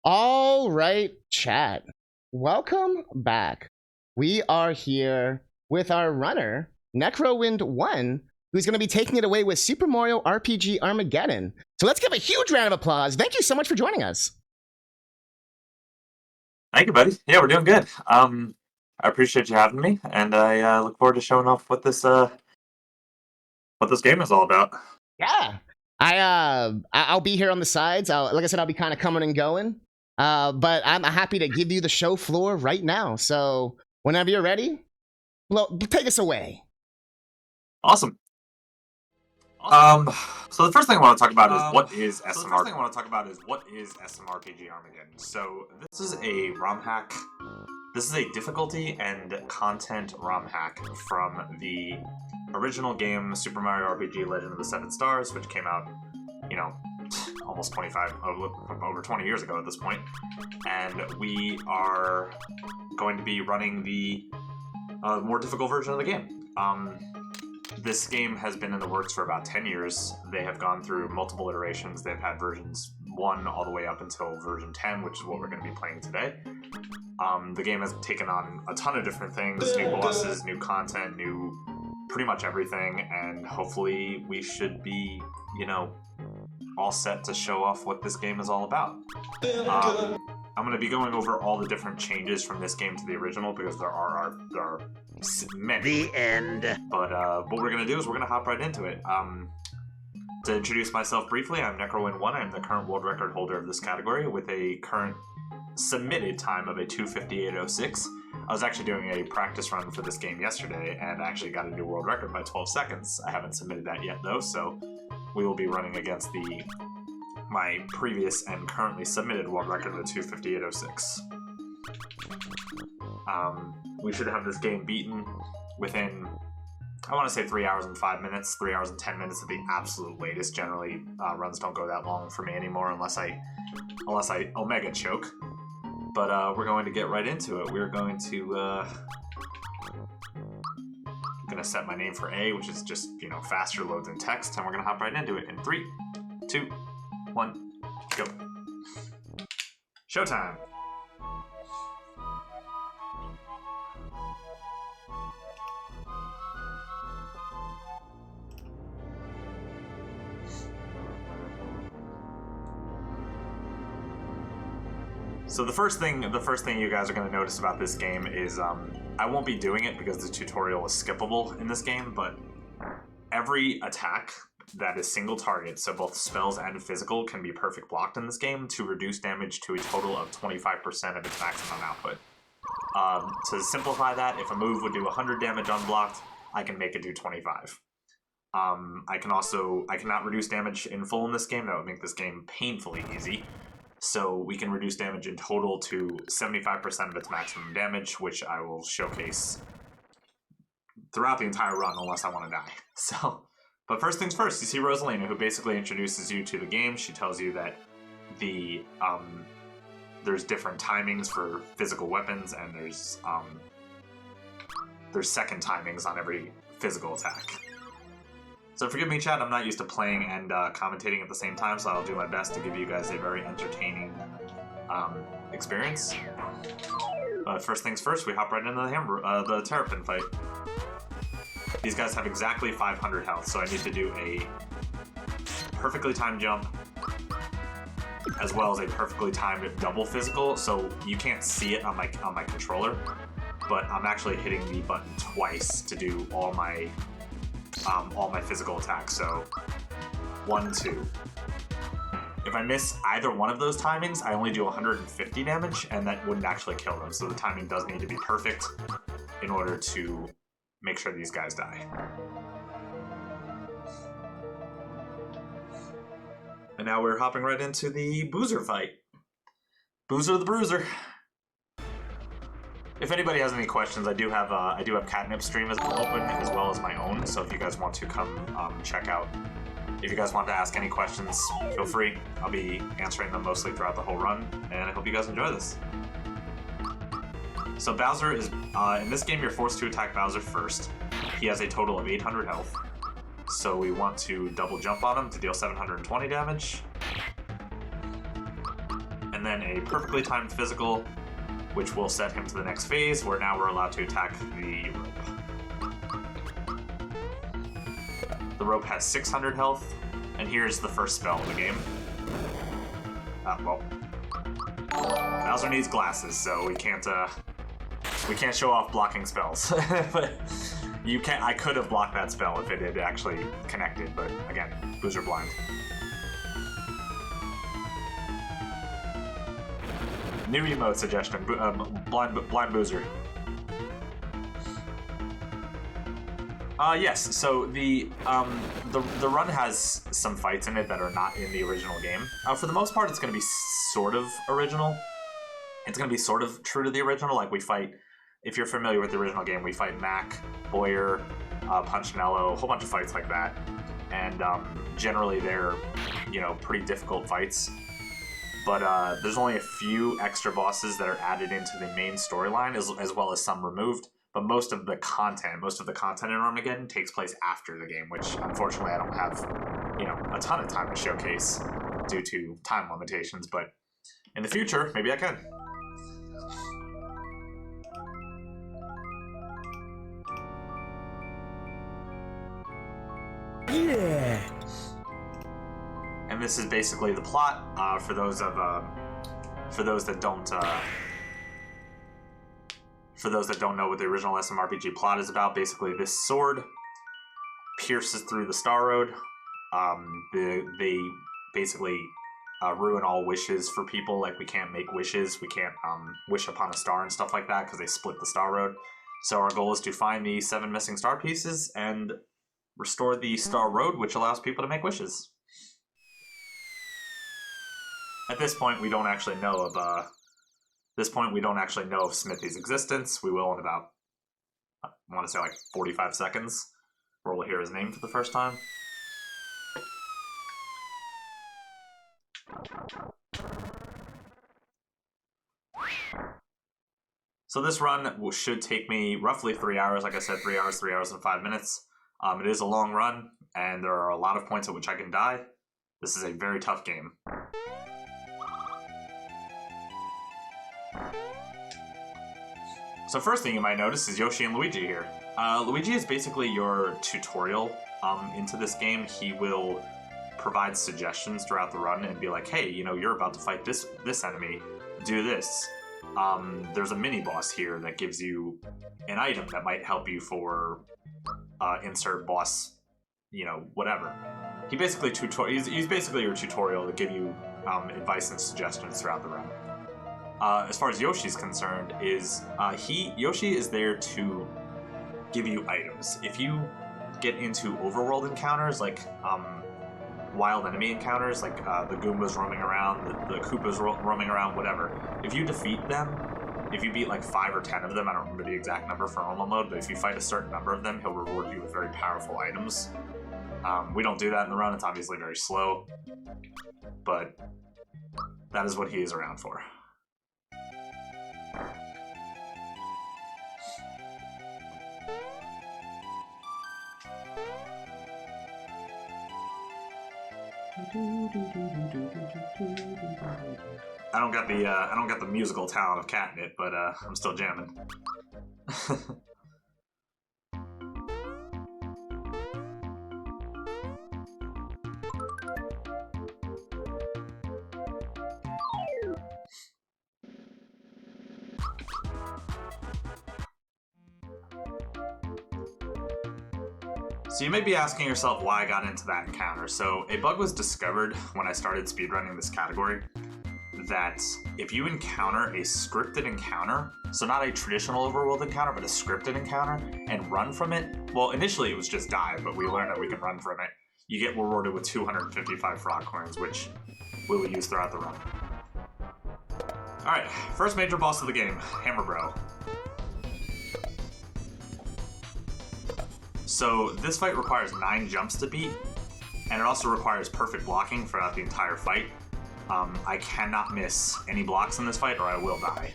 All right, chat. Welcome back. We are here with our runner, necrowind1, who's going to be taking it away with Super Mario RPG Armageddon. So let's give a huge round of applause. Thank you so much for joining us. Thank you, buddy. Yeah, we're doing good. I appreciate you having me, and I look forward to showing off what this game is all about. Yeah. I'll be here on the sides. Like I said, I'll be kind of coming and going. But I'm happy to give you the show floor right now. So whenever you're ready, well, take us away. Awesome. So the first thing I want to talk about is what is SMR. So the first thing I want to talk about is what is SMRPG Armageddon. So this is a ROM hack. This is a difficulty and content ROM hack from the original game Super Mario RPG Legend of the Seven Stars, which came out, you know, almost over 20 years ago at this point. And we are going to be running the more difficult version of the game. This game has been in the works for about 10 years. They have gone through multiple iterations. They've had versions 1 all the way up until version 10, which is what we're going to be playing today. The game has taken on a ton of different things, new bosses, new content, new pretty much everything, and hopefully we should be, you know, all set to show off what this game is all about. I'm going to be going over all the different changes from this game to the original because there are many. The end. But what we're going to do is we're going to hop right into it. To introduce myself briefly, I'm necrowind1. I'm the current world record holder of this category with a current submitted time of a 2:58.06. I was actually doing a practice run for this game yesterday and actually got a new world record by 12 seconds. I haven't submitted that yet though, so we will be running against my previous and currently submitted world record of a 2:58.06. We should have this game beaten within, I want to say 3 hours and 5 minutes, 3 hours and 10 minutes at the absolute latest. Generally, runs don't go that long for me anymore unless I Omega choke. But we're going to get right into it. We're going to I'm gonna set my name for A, which is just, you know, faster loads in text, and we're gonna hop right into it in 3, 2, 1, go. Showtime. So the first thing you guys are going to notice about this game is I won't be doing it because the tutorial is skippable in this game, but every attack that is single target, so both spells and physical, can be perfect blocked in this game to reduce damage to a total of 25% of its maximum output. To simplify that, if a move would do 100 damage unblocked, I can make it do 25. I cannot reduce damage in full in this game. That would make this game painfully easy. So we can reduce damage in total to 75% of its maximum damage, which I will showcase throughout the entire run unless I want to die. So, but first things first, you see Rosalina, who basically introduces you to the game. She tells you that there's different timings for physical weapons, and there's second timings on every physical attack. So forgive me, chat, I'm not used to playing and commentating at the same time, so I'll do my best to give you guys a very entertaining experience. But first things first, we hop right into the Terrapin fight. These guys have exactly 500 health, so I need to do a perfectly timed jump, as well as a perfectly timed double physical, so you can't see it on my controller, but I'm actually hitting the button twice to do all my physical attacks. So 1, 2. If I miss either one of those timings, I only do 150 damage, and that wouldn't actually kill them. So the timing does need to be perfect in order to make sure these guys die. And now we're hopping right into the Boozer fight. Boozer the Bruiser. If anybody has any questions, I do have CATNIP'S stream as open, as well as my own. So if you guys want to come check out, if you guys want to ask any questions, feel free. I'll be answering them mostly throughout the whole run, and I hope you guys enjoy this. So Bowser is in this game. You're forced to attack Bowser first. He has a total of 800 health. So we want to double jump on him to deal 720 damage. And and then a perfectly timed physical, which will set him to the next phase, where now we're allowed to attack the rope. The rope has 600 health, and here's the first spell of the game. Well, Bowser needs glasses, so we can't show off blocking spells. But you can. I could have blocked that spell if it had actually connected, but again, Boozer blind. New emote suggestion: blind Boozer. Yes. So the run has some fights in it that are not in the original game. For the most part, it's going to be sort of original. It's going to be sort of true to the original. Like we fight. If you're familiar with the original game, we fight Mac, Boyer, Punchinello, a whole bunch of fights like that. And generally they're, pretty difficult fights. But there's only a few extra bosses that are added into the main storyline, as well as some removed. But most of the content in Armageddon takes place after the game, which unfortunately I don't have, a ton of time to showcase due to time limitations. But in the future, maybe I can. Yeah. And this is basically the plot for those that don't know what the original SMRPG plot is about. Basically, this sword pierces through the Star Road. They basically ruin all wishes for people. Like we can't make wishes, we can't wish upon a star and stuff like that because they split the Star Road. So our goal is to find the 7 missing star pieces and restore the Star Road, which allows people to make wishes. At this point, we don't actually know of Smithy's existence. We will in about, I want to say like 45 seconds, where we'll hear his name for the first time. So this run should take me roughly 3 hours. Like I said, 3 hours and 5 minutes. It is a long run, and there are a lot of points at which I can die. This is a very tough game. So first thing you might notice is Yoshi and Luigi here. Luigi is basically your tutorial into this game. He will provide suggestions throughout the run and be like, hey, you're about to fight this enemy, do this. There's a mini boss here that gives you an item that might help you for insert boss, whatever. He's basically your tutorial to give you advice and suggestions throughout the run. As far as Yoshi's concerned, Yoshi is there to give you items. If you get into overworld encounters, like wild enemy encounters, like the Goombas roaming around, the Koopas roaming around, whatever, if you defeat them, if you beat like 5 or 10 of them, I don't remember the exact number for normal mode, but if you fight a certain number of them, he'll reward you with very powerful items. We don't do that in the run, it's obviously very slow, but that is what he is around for. I don't got the musical talent of CATNIP, but I'm still jamming. So you may be asking yourself why I got into that encounter. So a bug was discovered when I started speedrunning this category that if you encounter a scripted encounter, so not a traditional overworld encounter, but a scripted encounter, and run from it, well, initially it was just die, but we learned that we can run from it. You get rewarded with 255 frog coins, which we will use throughout the run. Alright, first major boss of the game, Hammer Bro. So this fight requires 9 jumps to beat, and it also requires perfect blocking throughout the entire fight. I cannot miss any blocks in this fight or I will die.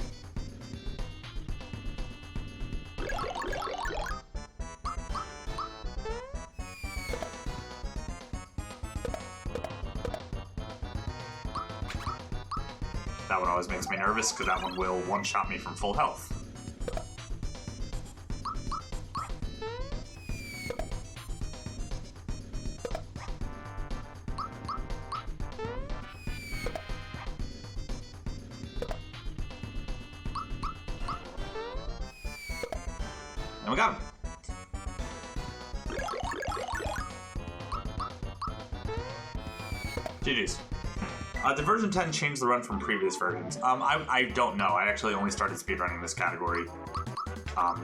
That one always makes me nervous because that one will one-shot me from full health. And we got him. GG's. Did version 10 change the run from previous versions? I don't know. I actually only started speedrunning this category. I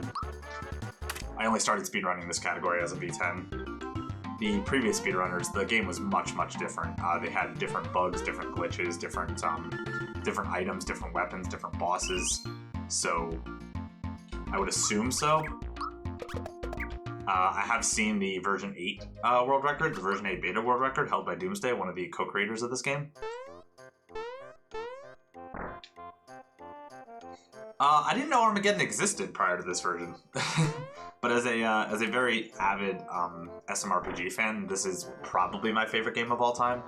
only started speedrunning this category as a V10. The previous speedrunners, the game was much, much different. They had different bugs, different glitches, different items, different weapons, different bosses. So, I would assume so. I have seen the version 8 world record, the version 8 beta world record held by Doomsday, one of the co-creators of this game. I didn't know Armageddon existed prior to this version, but as a very avid SMRPG fan, this is probably my favorite game of all time.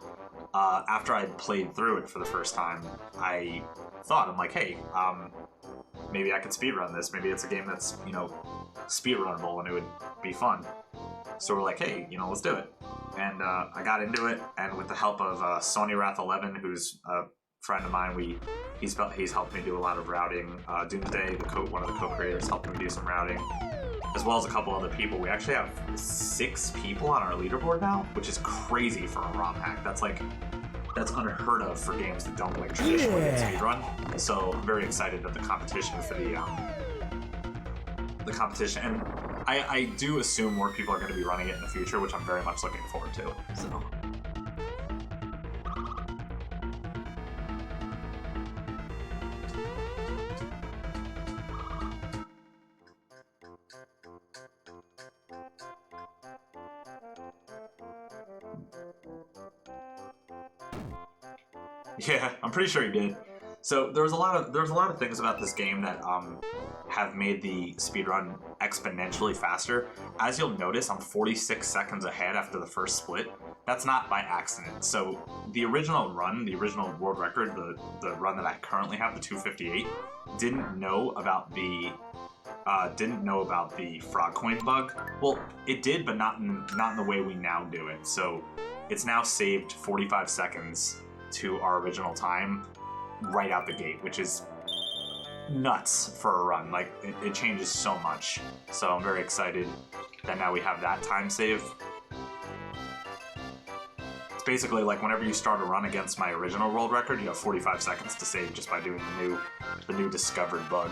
After I played through it for the first time, I thought, I'm like, hey, maybe I could speedrun this. Maybe it's a game that's, you know, speedrunnable and it would be fun. So we're like, hey, you know, let's do it. And I got into it, and with the help of Sony Wrath 11, who's a friend of mine, he's helped me do a lot of routing. Doomsday, one of the co-creators, helped me do some routing, as well as a couple other people. We actually have 6 people on our leaderboard now, which is crazy for a ROM hack. That's unheard of for games that don't like traditionally get speedrun. So I'm very excited at the competition for the competition, and I do assume more people are going to be running it in the future, which I'm very much looking forward to. So. Yeah, I'm pretty sure he did. So there's a lot of things about this game that have made the speedrun exponentially faster. As you'll notice, I'm 46 seconds ahead after the first split. That's not by accident. So the original run, the original world record, the run that I currently have, the 258, didn't know about the frog coin bug. Well, it did, but not in the way we now do it. So it's now saved 45 seconds to our original time right out the gate, which is nuts for a run. Like, it changes so much. So I'm very excited that now we have that time save. It's basically like whenever you start a run against my original world record, you have 45 seconds to save just by doing the new discovered bug.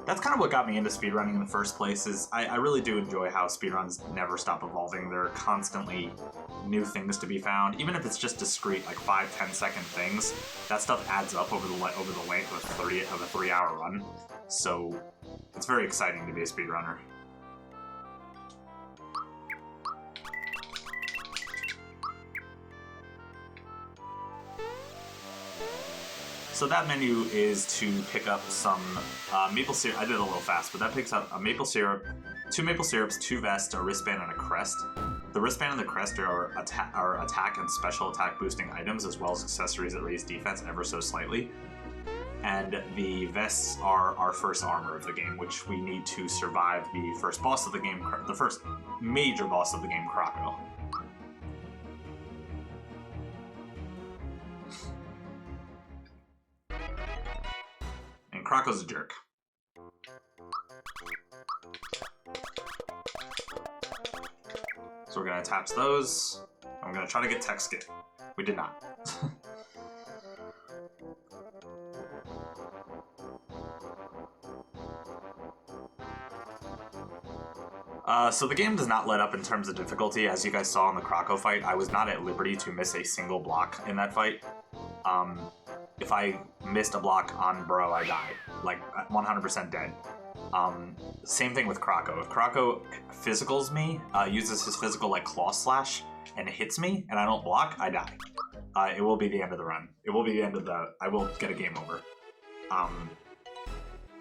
That's kind of what got me into speedrunning in the first place. Is I really do enjoy how speedruns never stop evolving. There are constantly new things to be found, even if it's just discrete, like 5-10 second things. That stuff adds up over the length of a 3-hour run. So it's very exciting to be a speedrunner. So that menu is to pick up some maple syrup. I did it a little fast, but that picks up a maple syrup, 2 maple syrups, 2 vests, a wristband, and a crest. The wristband and the crest are attack and special attack boosting items, as well as accessories that raise defense ever so slightly. And the vests are our first armor of the game, which we need to survive the first boss of the game, the first major boss of the game, Croco. Croco's a jerk. So we're gonna attach those. I'm gonna try to get tech skip. We did not. So the game does not let up in terms of difficulty. As you guys saw in the Croco fight, I was not at liberty to miss a single block in that fight. If I missed a block on Bro, I died. Like, 100% dead. Same thing with Croco. If Croco physicals me, uses his physical like Claw Slash, and hits me and I don't block, I die. It will be the end of the run. It will be the end of the... I will get a game over.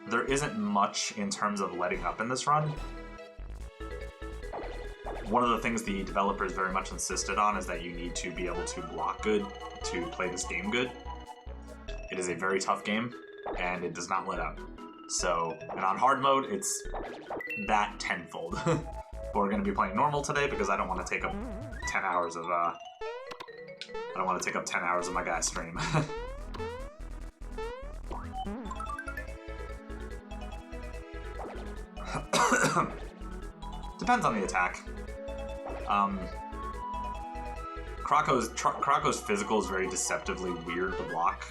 There isn't much in terms of letting up in this run. One of the things the developers very much insisted on is that you need to be able to block good to play this game good. It is a very tough game, and it does not let up. So, and on hard mode, it's that tenfold. But we're going to be playing normal today because I don't want to take up 10 hours of, I don't want to take up 10 hours of my guy's stream. Depends on the attack. Krako's physical is very deceptively weird to block.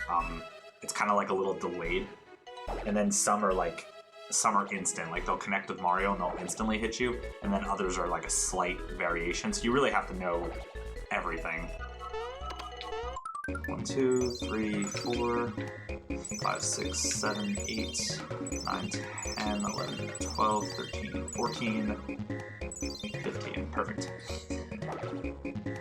It's kind of like a little delayed. And then some are instant, like they'll connect with Mario and they'll instantly hit you, and then others are like a slight variation, so you really have to know everything. 1, 2, 3, 4, 5, 6, 7, 8, 9, 10, 11, 12, 13, 14, 15. Perfect.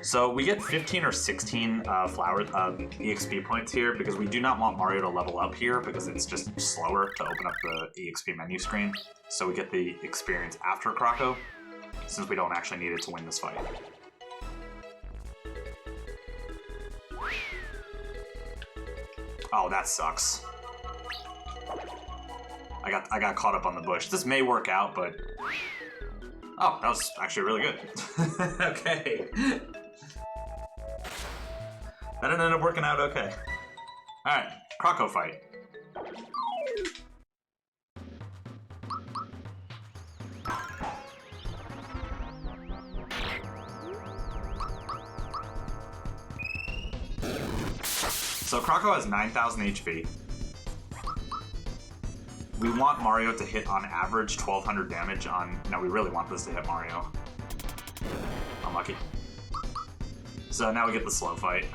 So we get 15 or 16 EXP points here because we do not want Mario to level up here because it's just slower to open up the EXP menu screen. So we get the experience after Krako since we don't actually need it to win this fight. Oh, that sucks. I got caught up on the bush. This may work out, but... Oh, that was actually really good. Okay. That ended up working out okay. Alright, Krako fight. So Krako has 9,000 HP. We want Mario to hit on average 1,200 damage on... No, we really want this to hit Mario. Unlucky. So now we get the slow fight.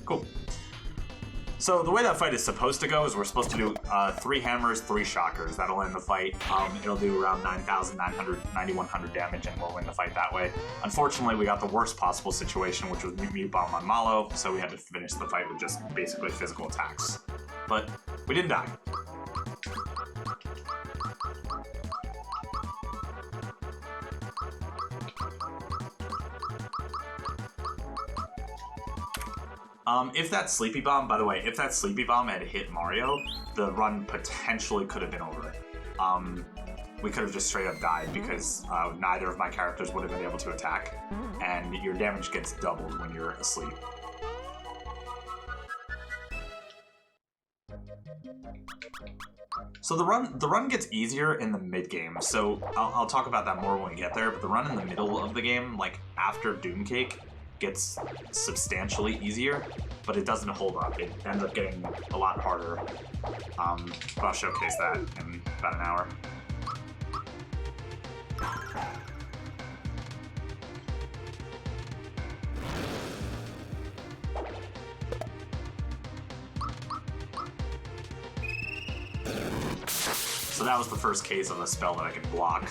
Cool. So the way that fight is supposed to go is we're supposed to do 3 hammers, 3 shockers. That'll end the fight. It'll do around 9,900, 9,100 damage, and we'll win the fight that way. Unfortunately, we got the worst possible situation, which was Mute Bomb on Malo, so we had to finish the fight with just basically physical attacks. But we didn't die. If that Sleepy Bomb, by the way, if that Sleepy Bomb had hit Mario, the run potentially could have been over. We could have just straight up died because neither of my characters would have been able to attack, and your damage gets doubled when you're asleep. So the run gets easier in the mid-game, so I'll talk about that more when we get there, but the run in the middle of the game, like after Doomcake, gets substantially easier, but it doesn't hold up. It ends up getting a lot harder. I'll showcase that in about an hour. So that was the first case of a spell that I could block.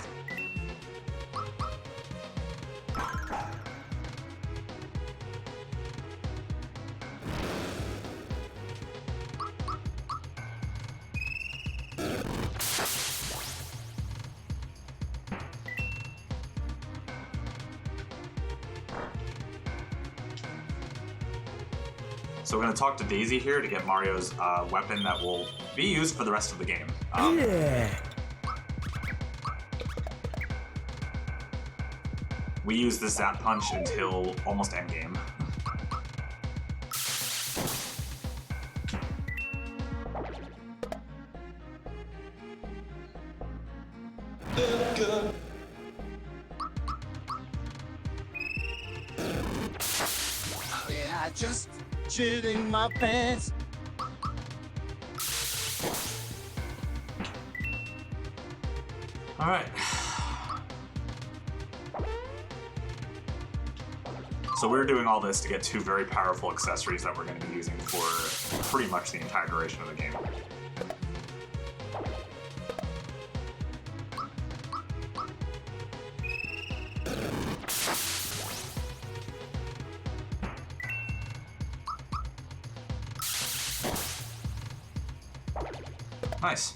So we're going to talk to Daisy here to get Mario's weapon that will be used for the rest of the game. Yeah. We use the Zap Punch until almost endgame. Yeah, just shitting my pants. Alright. So we're doing all this to get two very powerful accessories that we're going to be using for pretty much the entire duration of the game. Nice.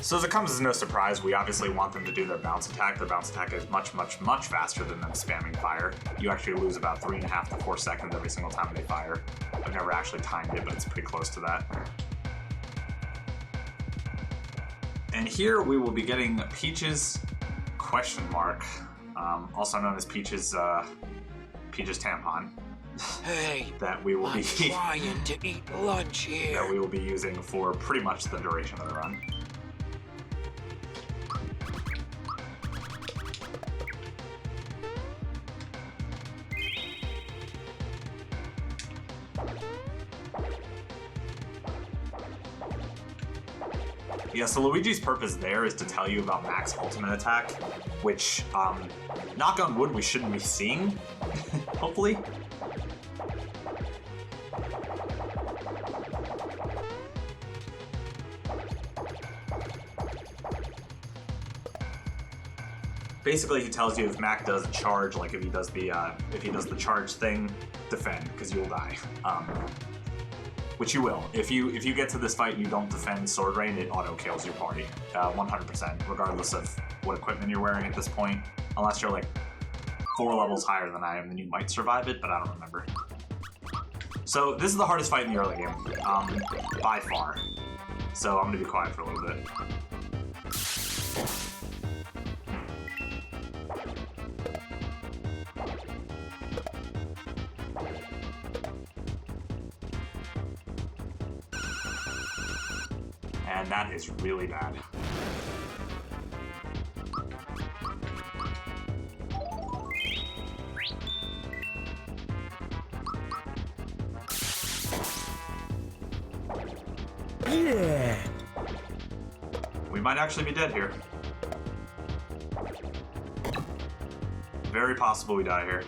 So as it comes as no surprise, we obviously want them to do their bounce attack. Their bounce attack is much, much, much faster than them spamming fire. You actually lose about 3.5 to 4 seconds every single time they fire. I've never actually timed it, but it's pretty close to that. And here we will be getting Peach's question mark, also known as Peach's tampon. Hey, that we will be trying to eat lunch here. That we will be using for pretty much the duration of the run. Yeah, so Luigi's purpose there is to tell you about Mac's ultimate attack, which, knock on wood, we shouldn't be seeing, hopefully. Basically, he tells you if Mac does a charge, like if he does the charge thing, defend, because you'll die. Which you will. If you get to this fight and you don't defend Sword Rain, it auto kills your party, 100%, regardless of what equipment you're wearing at this point. Unless you're like 4 levels higher than I am, then you might survive it, but I don't remember. So this is the hardest fight in the early game, by far. So I'm gonna be quiet for a little bit. And that is really bad. Yeah. We might actually be dead here. Very possible we die here.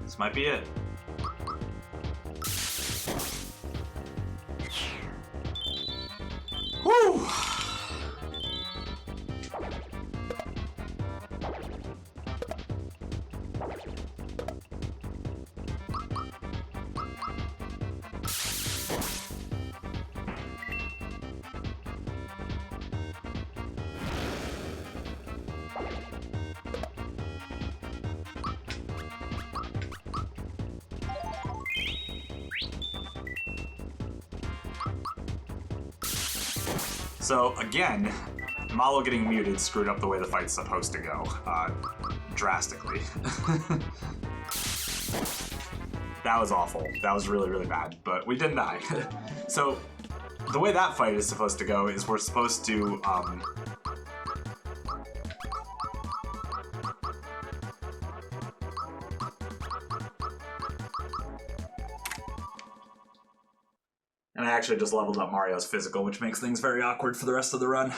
This might be it. Woo! So again, Malo getting muted screwed up the way the fight's supposed to go, drastically. That was awful. That was really, really bad, but we didn't die. So the way that fight is supposed to go is we're supposed to, and I actually just leveled up Mario's physical, which makes things very awkward for the rest of the run.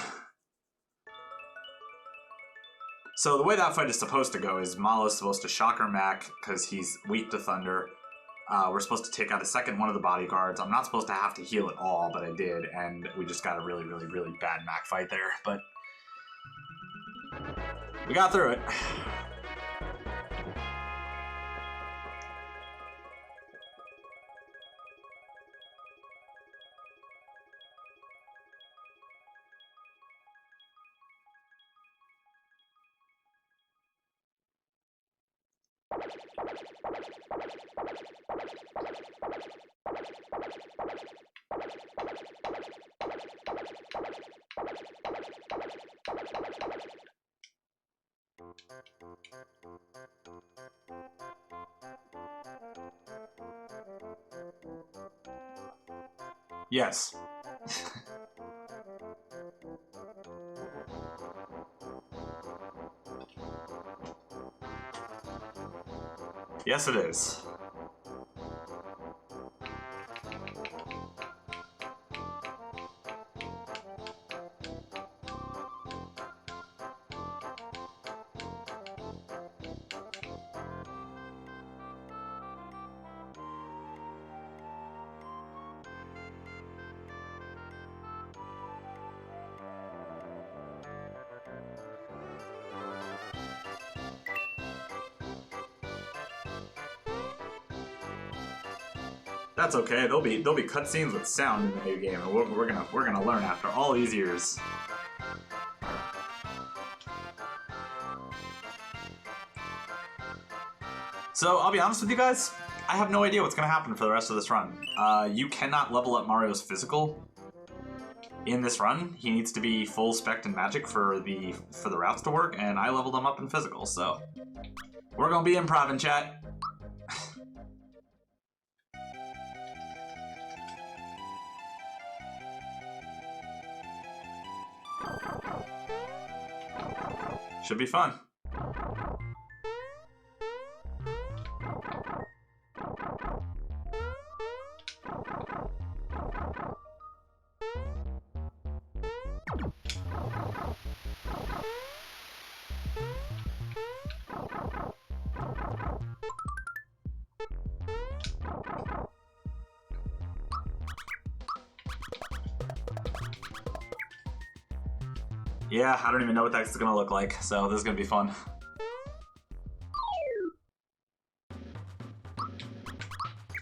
So the way that fight is supposed to go is Malo's supposed to shocker Mac because he's weak to thunder. We're supposed to take out a second one of the bodyguards. I'm not supposed to have to heal at all, but I did, and we just got a really, really, really bad Mac fight there, but we got through it. Yes. Yes, it is. That's okay. There'll be cutscenes with sound in the new game, and we're gonna learn after all these years. So I'll be honest with you guys, I have no idea what's gonna happen for the rest of this run. You cannot level up Mario's physical in this run. He needs to be full spec and magic for the routes to work, and I leveled him up in physical, so we're gonna be improv, chat. Should be fun. Yeah, I don't even know what that's gonna look like, so this is gonna be fun.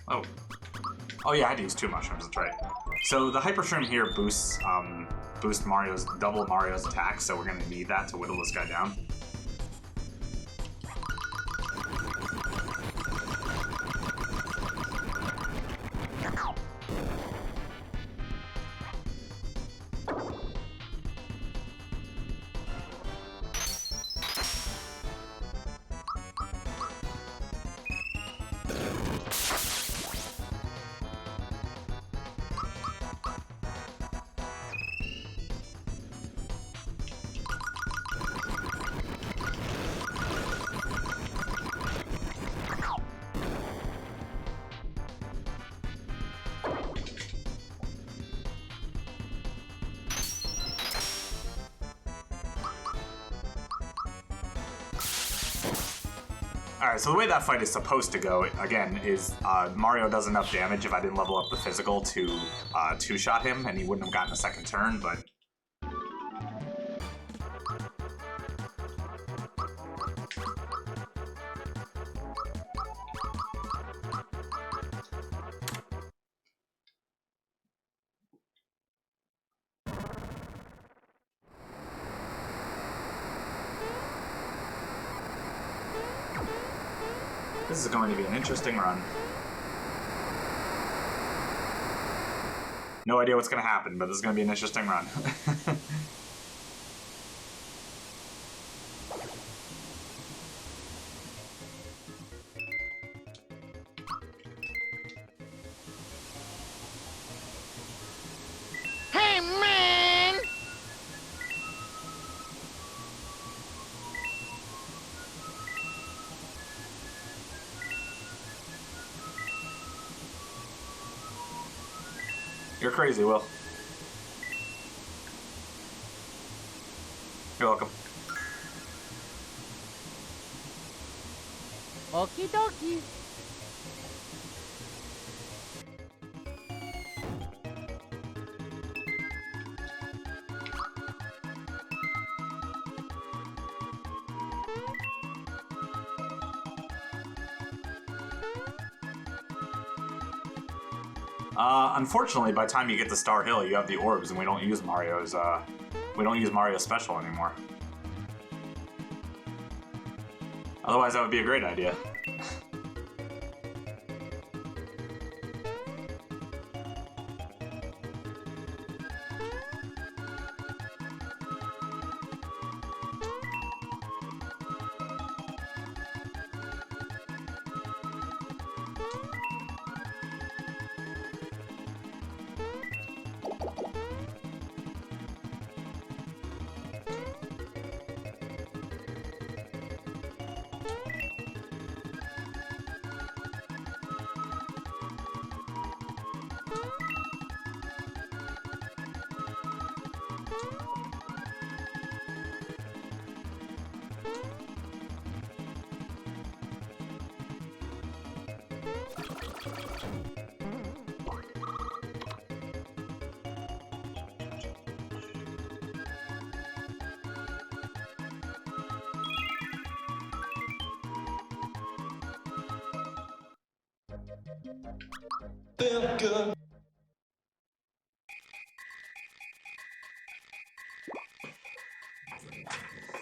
Oh. Oh yeah, I had to use 2 mushrooms, that's right. So the Hyper Shroom here boosts double Mario's attack, so we're gonna need that to whittle this guy down. Alright, so the way that fight is supposed to go, again, is Mario does enough damage if I didn't level up the physical to two-shot him, and he wouldn't have gotten a second turn, but... This is going to be an interesting run. No idea what's going to happen, but this is going to be an interesting run. Hey, man! You're crazy, Will. You're welcome. Okie dokie. Unfortunately, by the time you get to Star Hill, you have the orbs, and we don't use Mario's special anymore. Otherwise, that would be a great idea.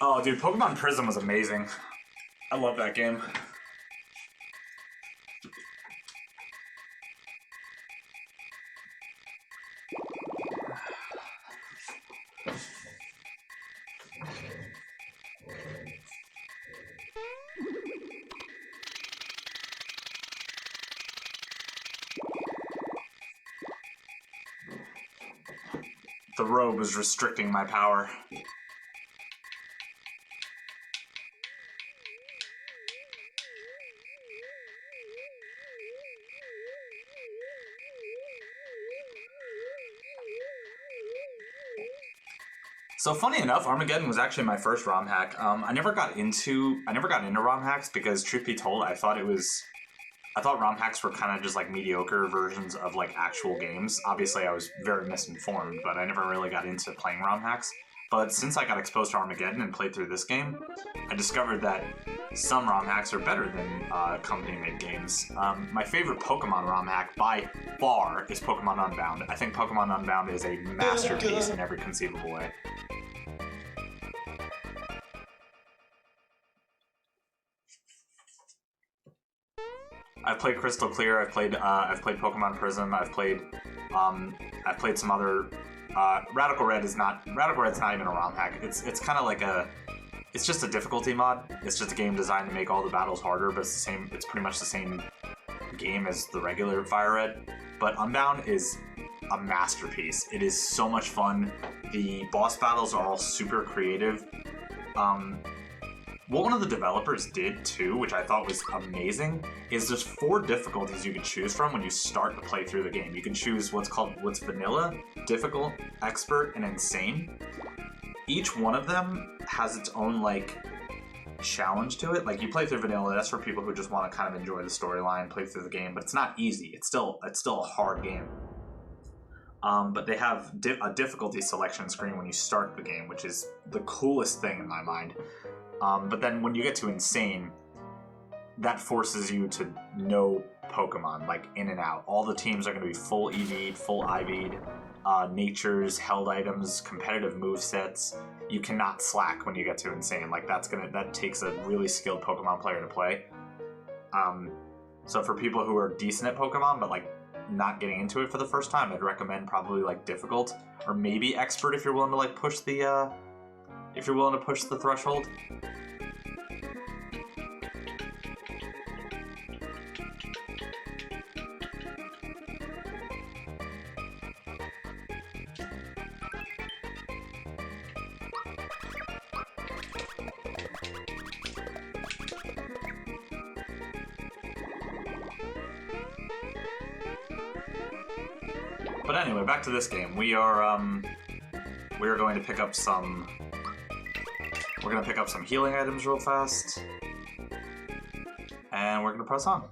Oh, dude, Pokemon Prism was amazing. I love that game. The robe was restricting my power. So funny enough, Armageddon was actually my first ROM hack. I never got into ROM hacks because, truth be told, I thought ROM hacks were kind of just like mediocre versions of like actual games. Obviously, I was very misinformed, but I never really got into playing ROM hacks. But since I got exposed to Armageddon and played through this game, I discovered that some ROM hacks are better than company-made games. My favorite Pokemon ROM hack by far is Pokemon Unbound. I think Pokemon Unbound is a masterpiece in every conceivable way. I've played Crystal Clear. I've played Pokemon Prism. I've played some other. Radical Red's not even a ROM hack. It's kind of like it's just a difficulty mod. It's just a game designed to make all the battles harder, but it's pretty much the same game as the regular Fire Red. But Unbound is a masterpiece. It is so much fun. The boss battles are all super creative. What one of the developers did too, which I thought was amazing, is there's 4 difficulties you can choose from when you start to play through the game. You can choose what's vanilla, difficult, expert, and insane. Each one of them has its own like challenge to it. Like you play through vanilla, that's for people who just want to kind of enjoy the storyline, play through the game, but it's not easy. It's still a hard game. But they have a difficulty selection screen when you start the game, which is the coolest thing in my mind. But then when you get to Insane, that forces you to know Pokemon, like in and out. All the teams are going to be full EV'd, full IV'd, natures, held items, competitive movesets. You cannot slack when you get to Insane. Like that takes a really skilled Pokemon player to play. So for people who are decent at Pokemon, but like not getting into it for the first time, I'd recommend probably like difficult or maybe expert if you're willing to like push the threshold. But anyway, back to this game. We are going to pick up some. We're gonna pick up some healing items real fast, and we're gonna press on.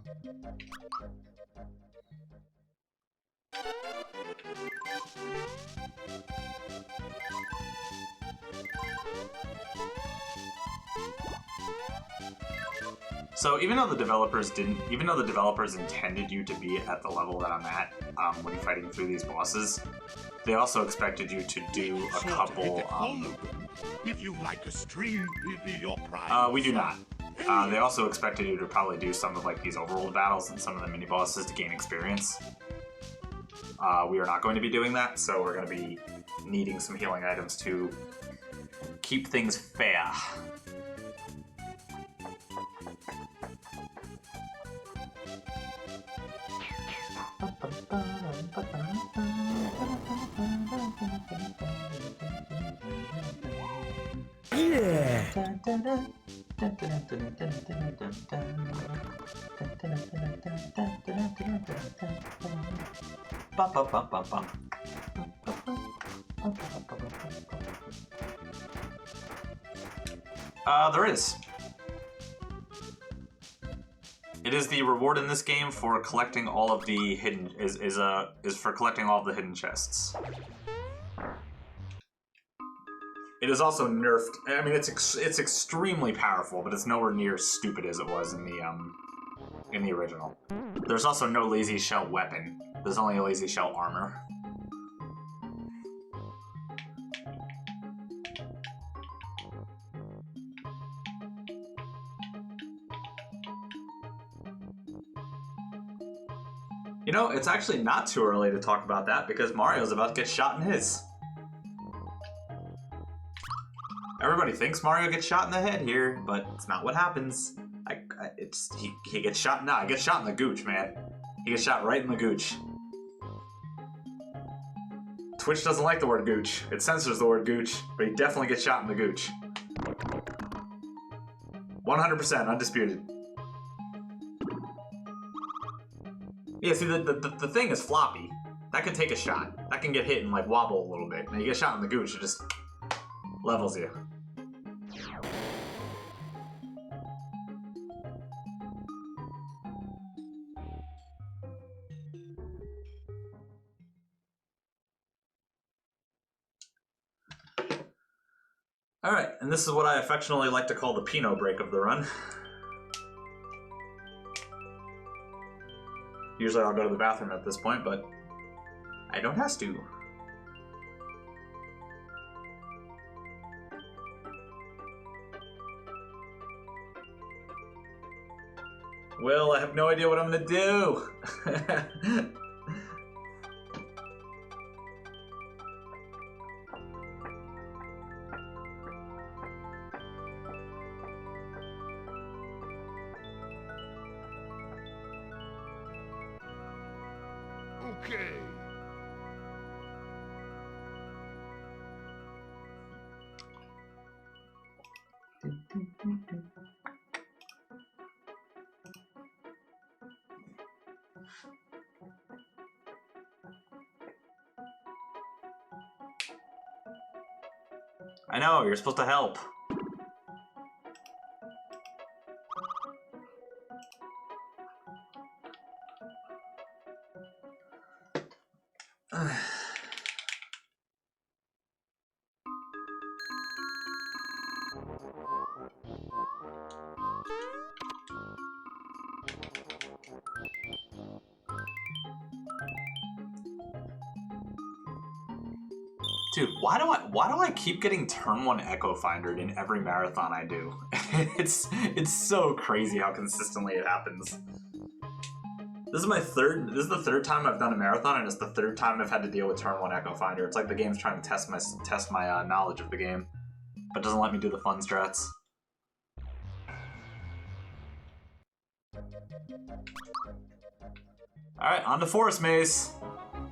So even though the developers intended you to be at the level that I'm at when you're fighting through these bosses, they also expected you to do a couple. If you like a stream, reveal your pride. We do not. They also expected you to probably do some of like these overworld battles and some of the mini bosses to gain experience. We are not going to be doing that, so we're going to be needing some healing items to keep things fair. There is. It is the reward in this game for collecting all of the hidden is for collecting all of the hidden chests. It is also nerfed. I mean, it's extremely powerful, but it's nowhere near as stupid as it was in the original. There's also no lazy shell weapon. There's only a lazy shell armor. You know, it's actually not too early to talk about that because Mario's about to get shot in his. Everybody thinks Mario gets shot in the head here, but it's not what happens. He gets shot. Nah, he gets shot in the gooch, man. He gets shot right in the gooch. Twitch doesn't like the word gooch. It censors the word gooch, but he definitely gets shot in the gooch. 100% undisputed. Yeah, see, the thing is floppy. That can take a shot. That can get hit and, like, wobble a little bit. And you get shot in the gooch, it just levels you. Alright, and this is what I affectionately like to call the Pinot break of the run. Usually I'll go to the bathroom at this point, but I don't have to. Will, I have no idea what I'm gonna do. Okay. I know, you're supposed to help. Dude, why do I keep getting turn 1 Echo Findered in every marathon I do? It's so crazy how consistently it happens. This is the third time I've done a marathon, and it's the third time I've had to deal with turn 1 Echo Finder. It's like the game's trying to test my knowledge of the game, but doesn't let me do the fun strats. Alright, on to Forest Maze.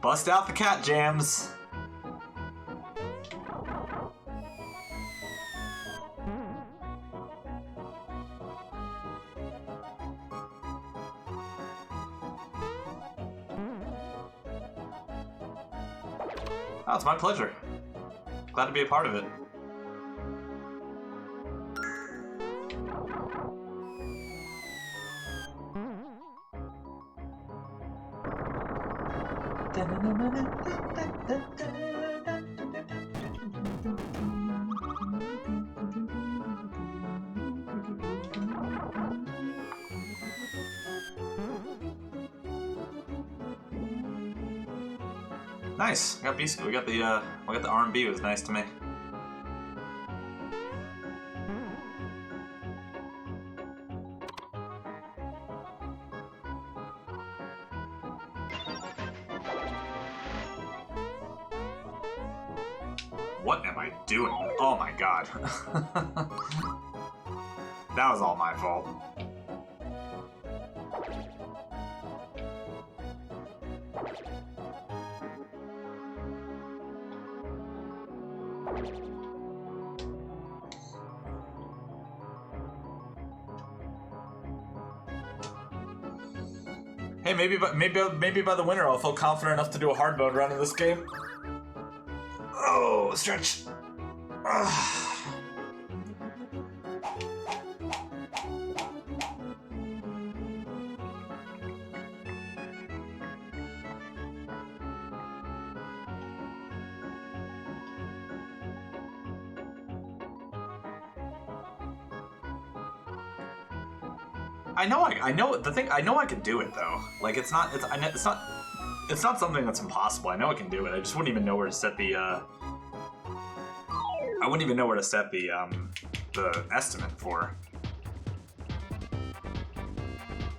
Bust out the cat jams. Oh, it's my pleasure. Glad to be a part of it. Nice. We got the R&B. It was nice to me. What am I doing? Oh my god. That was all my fault. Hey, maybe by the winter I'll feel confident enough to do a hard mode run in this game. Oh, stretch. I know the thing. I know I can do it though. Like it's not something that's impossible. I know I can do it. I just wouldn't even know where to set the. I wouldn't even know where to set the estimate for.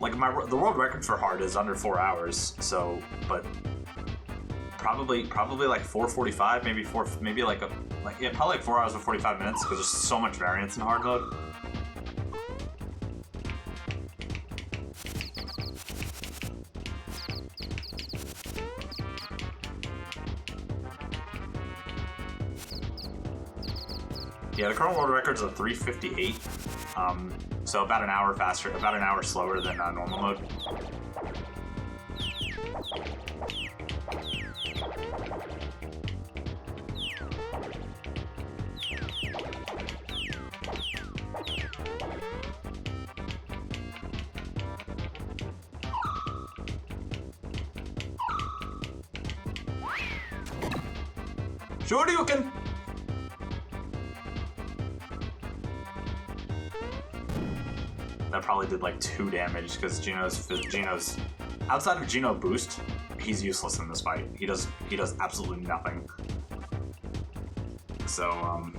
Like the world record for hard is under 4 hours. So, but probably like 4:45, maybe like probably like 4 hours and 45 minutes because there's so much variance in hard mode. Yeah, the current world record's a 3:58, so about an hour faster, about an hour slower than normal mode. Sure you can. That probably did like 2 damage because Geno's outside of Geno boost, he's useless in this fight. He does absolutely nothing. So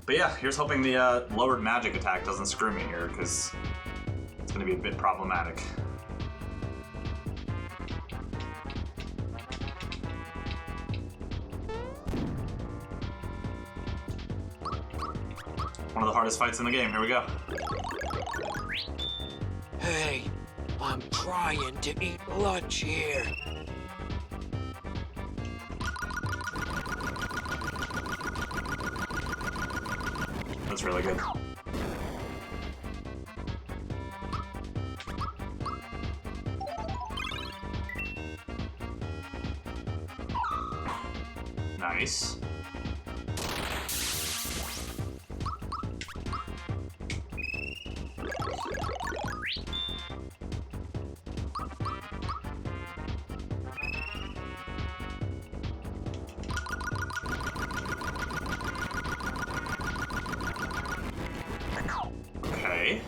but yeah, here's hoping the lowered magic attack doesn't screw me here because it's gonna be a bit problematic. One of the hardest fights in the game. Here we go. Hey, I'm trying to eat lunch here. That's really good. Nice. Okay.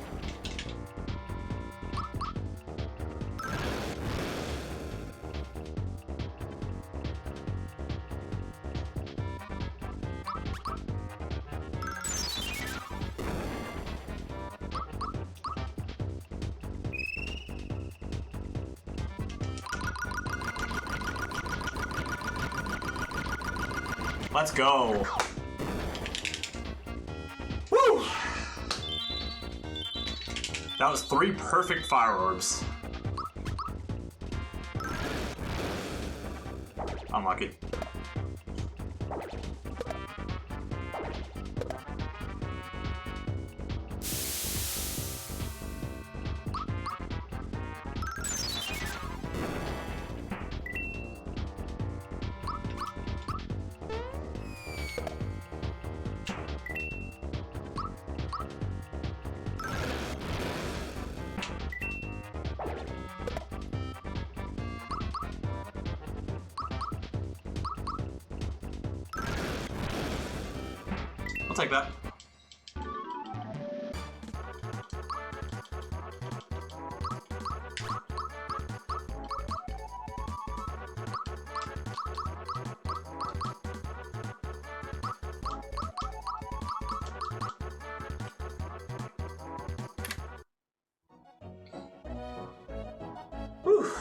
Let's go. Woo! That was 3 perfect fire orbs. Unlucky. I'll take that. Whew.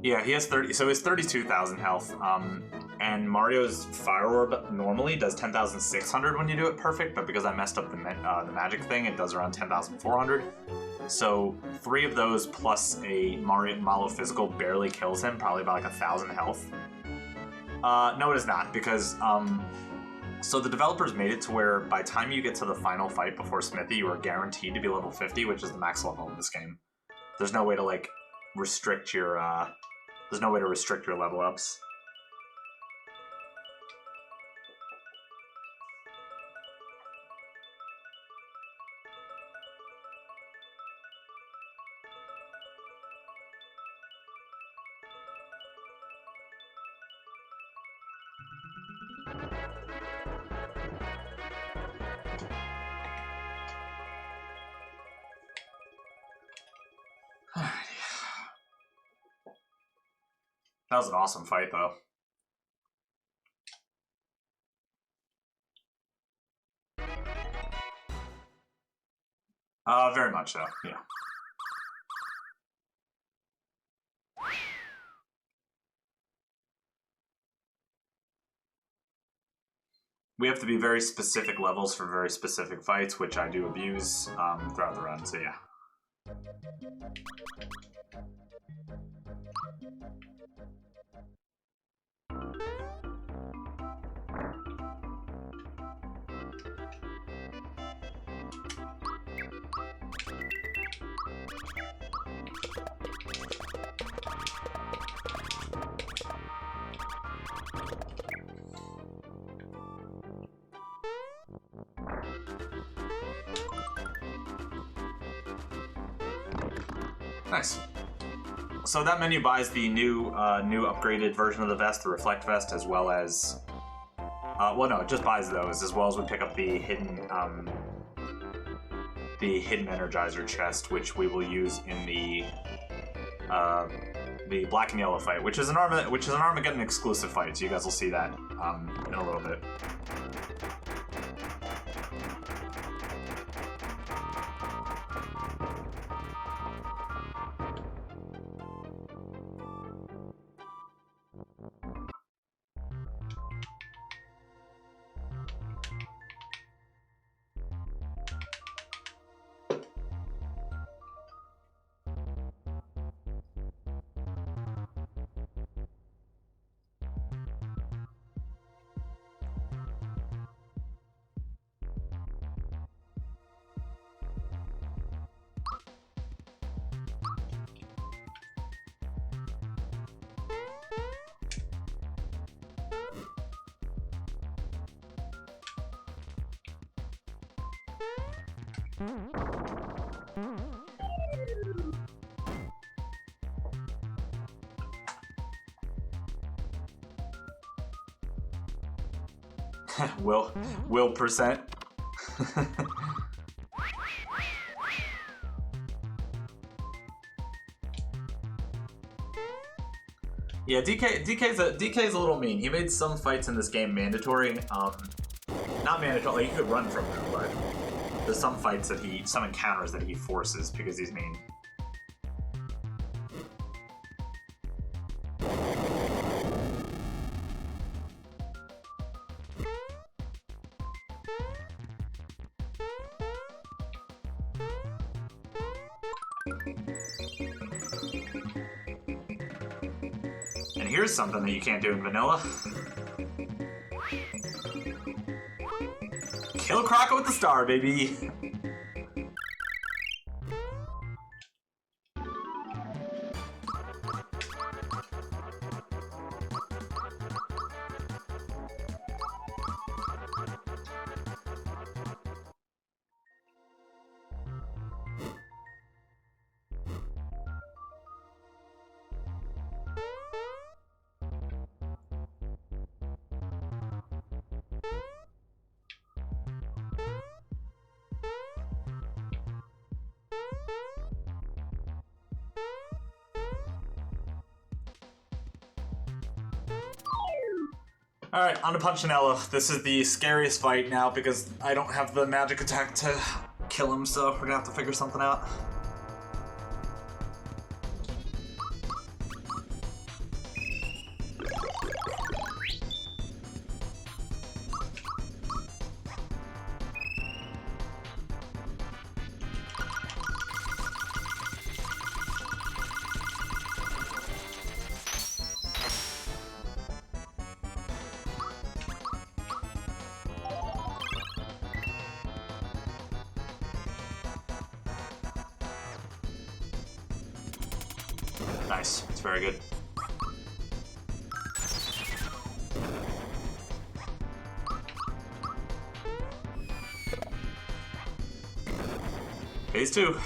Yeah, he has 30, so he's 32,000 health. And Mario's Fire Orb normally does 10,600 when you do it perfect, but because I messed up the magic thing, it does around 10,400. So 3 of those plus a Malo physical barely kills him, probably by like 1,000 health. No, it is not, because so the developers made it to where by the time you get to the final fight before Smithy, you are guaranteed to be level 50, which is the max level in this game. There's no way to like restrict your level ups. That was an awesome fight, though. Very much so, yeah. We have to be very specific levels for very specific fights, which I do abuse throughout the run, so yeah. Nice. So that menu buys the new upgraded version of the vest, the Reflect Vest, as well as... well, no, it just buys those, as well as we pick up the hidden Energizer chest, which we will use in the black and yellow fight, which is an Armageddon exclusive fight, so you guys will see that in a little bit. Will percent. Yeah, DK's a little mean. He made some fights in this game mandatory. Not mandatory. Like, you could run from them, but there's some fights that some encounters that he forces because he's mean. And here's something that you can't do in vanilla. Kill Croco with the star, baby! Alright, on to Punchinello. This is the scariest fight now because I don't have the magic attack to kill him, so we're gonna have to figure something out. Nice. It's very good. Phase 2.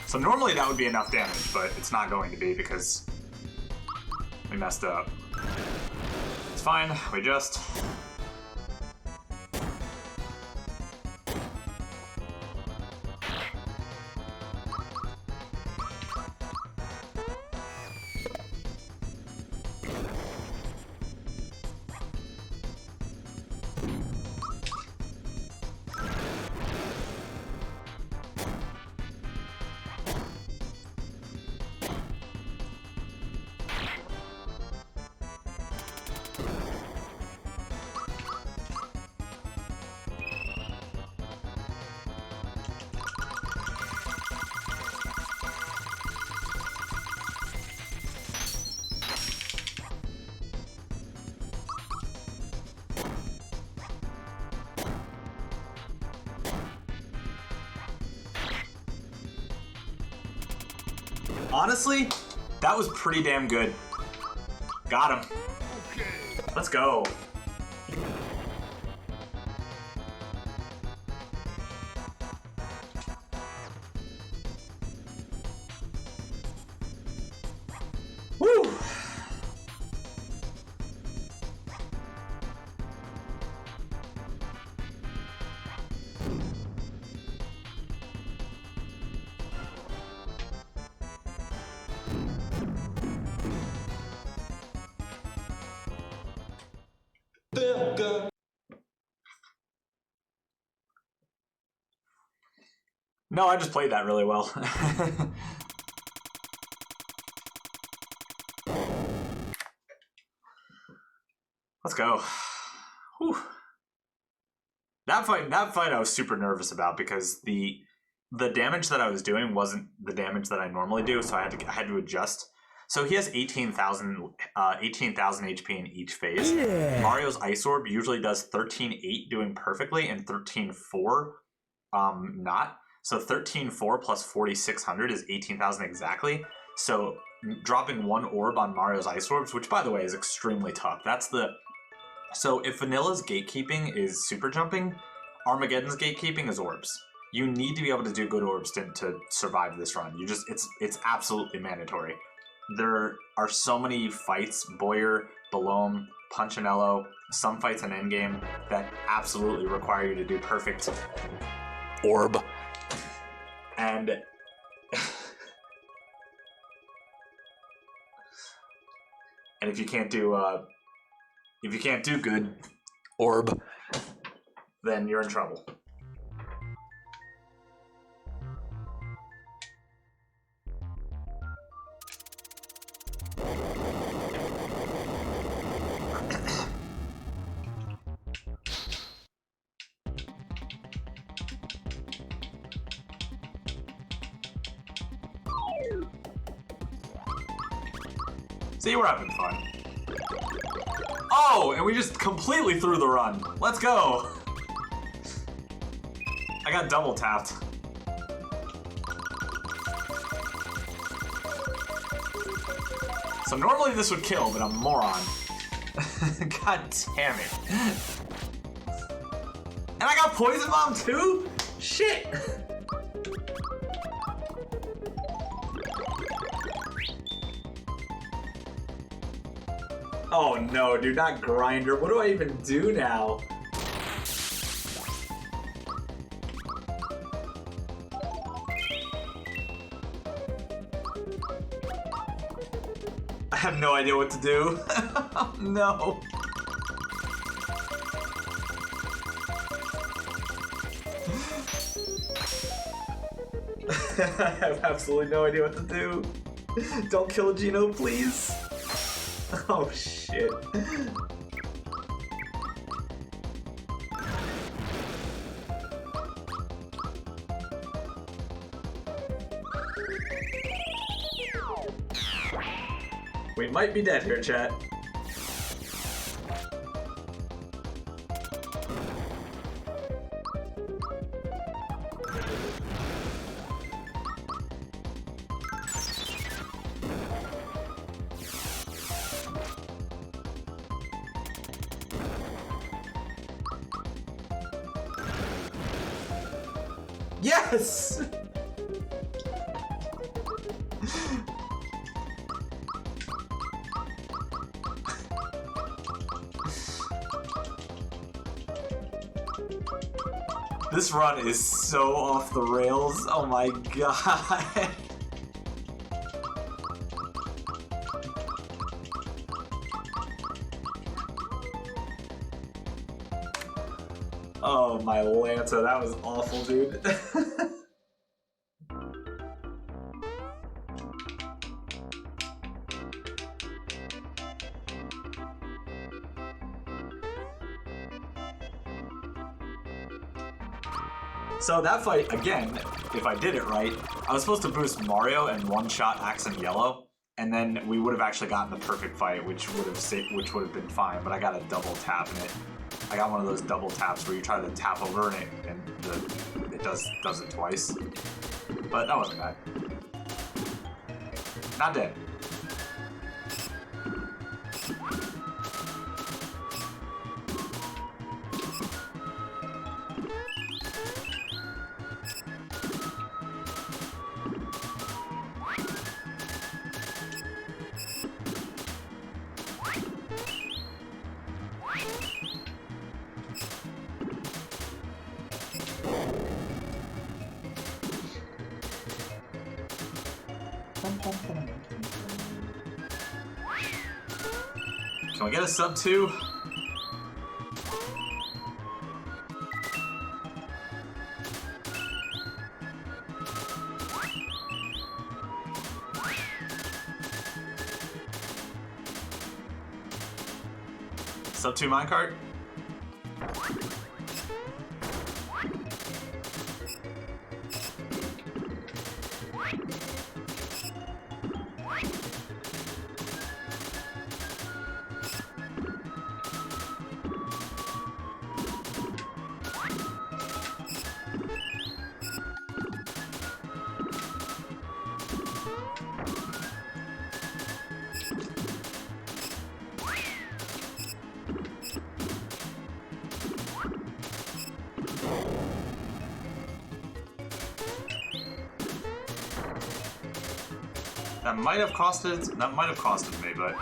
So normally that would be enough damage, but it's not going to be because we messed up. It's fine, we just... Honestly, that was pretty damn good. Got him. Okay. Let's go. Woo! No, I just played that really well. Let's go. Whew. That fight I was super nervous about because the damage that I was doing wasn't the damage that I normally do, so I had to adjust. So he has 18,000 HP in each phase. Yeah. Mario's Ice Orb usually does 13,800 doing perfectly and 13,400 not. So 13,400 plus 4,600 is 18,000 exactly. So dropping one orb on Mario's Ice Orbs, which by the way is extremely tough. So if Vanilla's gatekeeping is super jumping, Armageddon's gatekeeping is orbs. You need to be able to do good orbs to survive this run. It's absolutely mandatory. There are so many fights, Boyer, Belome, Punchinello, some fights in endgame that absolutely require you to do perfect orb. And and if you can't do good orb, then you're in trouble. See, we're having fun. Oh, and we just completely threw the run. Let's go. I got double tapped. So normally this would kill, but I'm a moron. God damn it. And I got Poison Bomb too? Shit. Oh no, dude, not Grinder. What do I even do now? I have no idea what to do. No. I have absolutely no idea what to do. Don't kill Gino, please. Oh shit. We might be dead here, chat. Yes! This run is so off the rails. Oh my god. Oh my Lanta, that was awful, dude. So that fight, again, if I did it right, I was supposed to boost Mario and one-shot Accent Yellow, and then we would have actually gotten the perfect fight, which would have been fine. But I got a double tap in it. I got one of those double taps where you try to tap over it and it does it twice. But that wasn't bad. Not dead. Can we get a sub 2? Sub 2 minecart? That might have costed me, but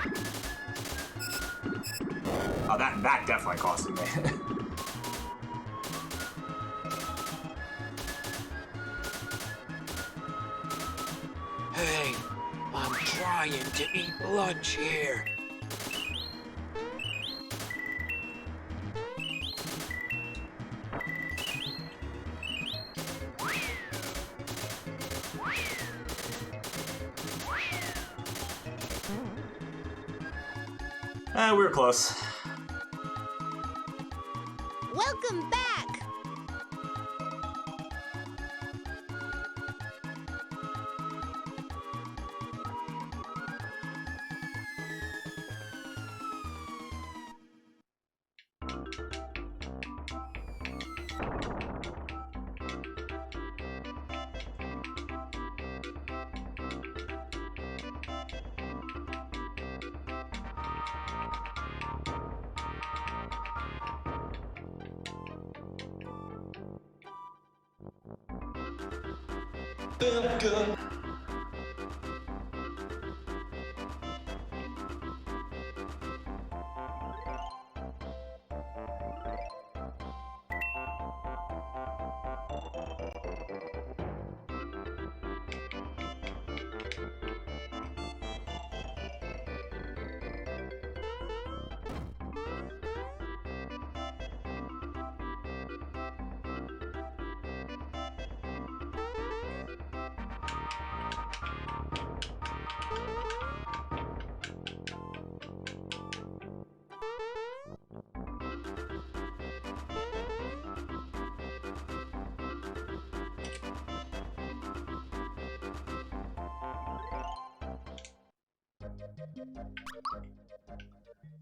oh, that definitely costed me. Hey, I'm trying to eat lunch here. We were close. Welcome back!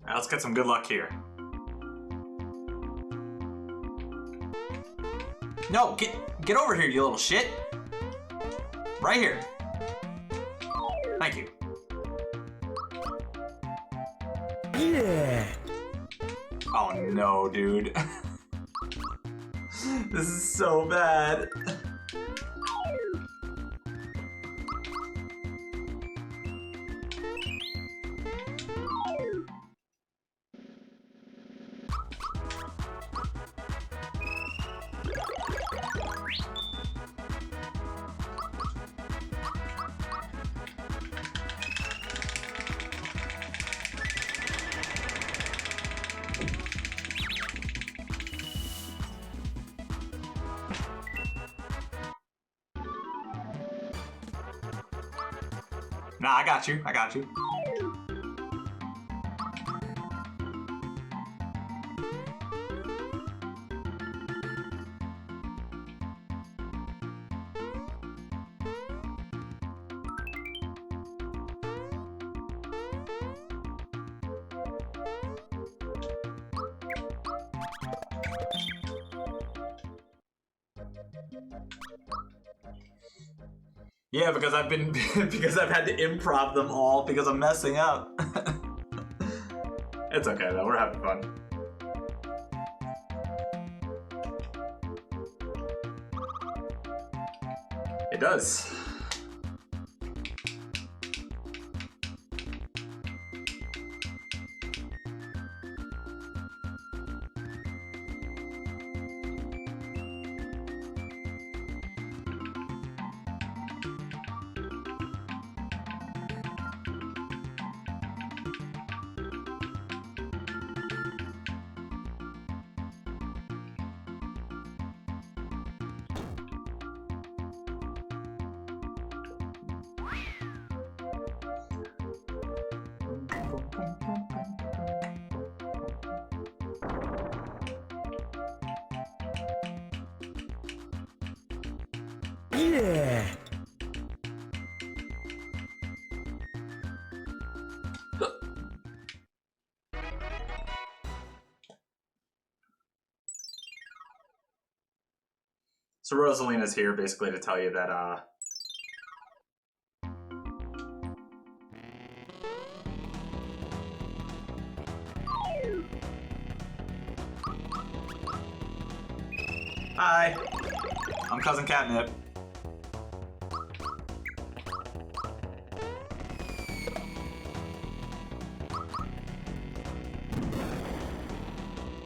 Alright, let's get some good luck here. No, get over here, you little shit. Right here. Thank you. Yeah. Oh no, dude. This is so bad. Nah, I got you. I got you. Yeah, because I've been because I've had to improv them all because I'm messing up. It's okay though, we're having fun. It does. Yeah. So Rosalina's here basically to tell you that hi, I'm CousinCatnip.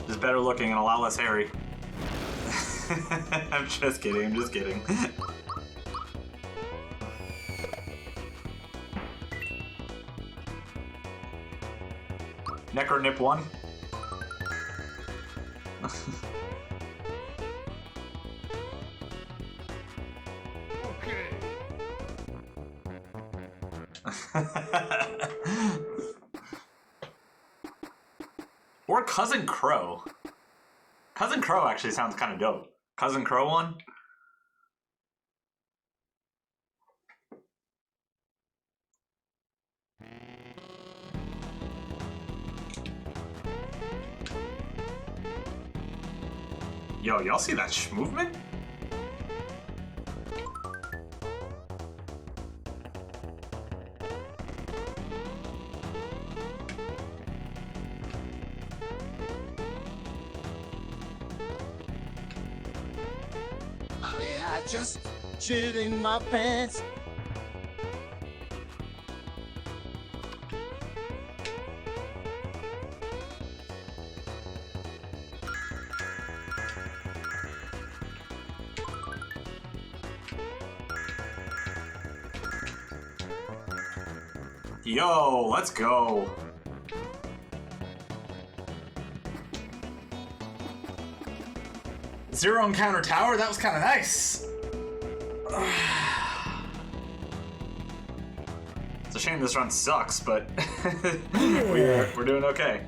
Just better looking and a lot less hairy. I'm just kidding, I'm just kidding. necrowind1. Or Cousin Crow. Cousin Crow actually sounds kind of dope. Cousin Crow one? Yo, y'all see that movement? I just shit in my pants. Yo, let's go. Zero encounter tower? That was kind of nice. It's a shame this run sucks, but we're doing okay.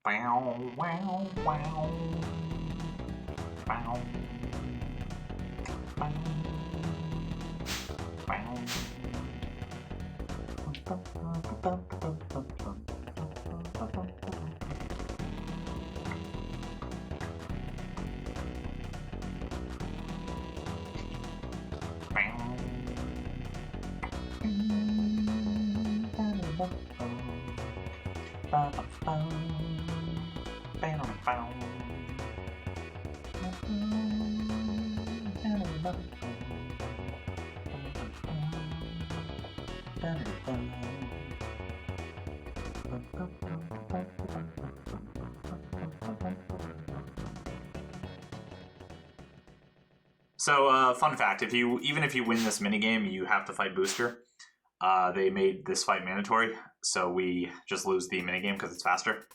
Bow, wow, wow. Bow. Bow. So, fun fact: even if you win this minigame, you have to fight Booster. They made this fight mandatory, so we just lose the minigame because it's faster.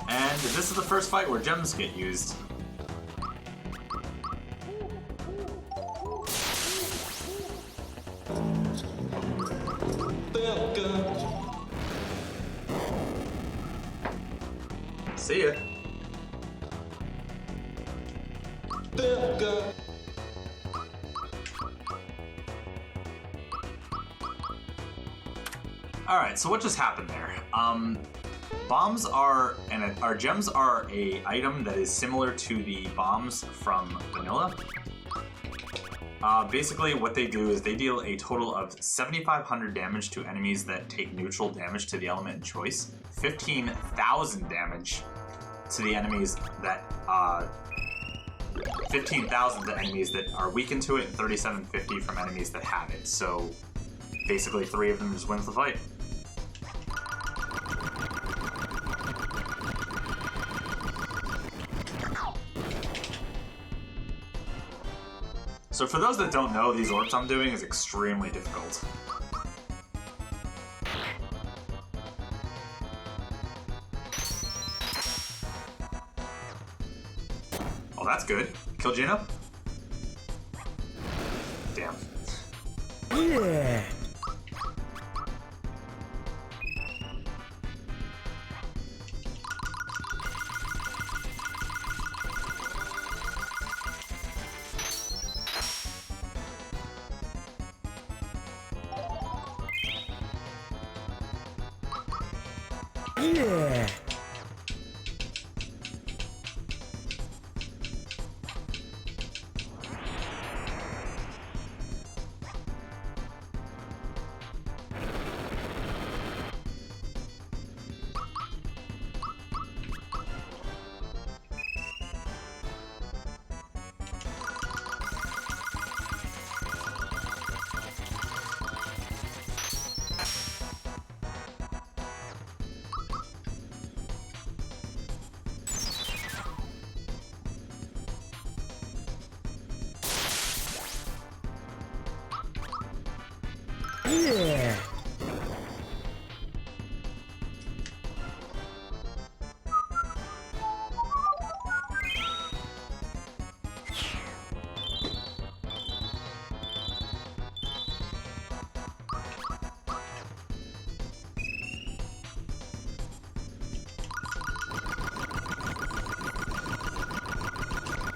And this is the first fight where gems get used. See ya. Alright, so what just happened there? Bombs are, our gems are a item that is similar to the bombs from vanilla. Basically what they do is they deal a total of 7,500 damage to enemies that take neutral damage to the element in choice, 15,000 damage to the enemies that, 15,000 to enemies that are weakened to it, and 3,750 from enemies that have it. So basically 3 of them just wins the fight. So for those that don't know, these orbs I'm doing is extremely difficult. Oh, that's good. Kill Gino? Damn. Yeah. Yeah. Yeah.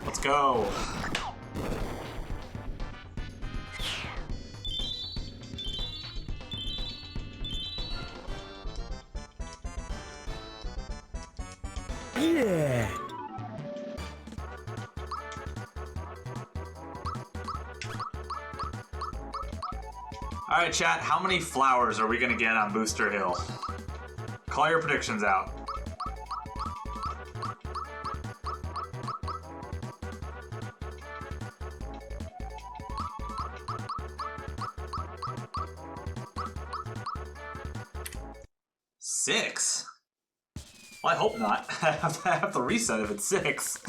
Let's go. Yeah. Alright, chat, how many flowers are we gonna get on Booster Hill? Call your predictions out. Six? Well, I hope not. I have to reset if it's 6.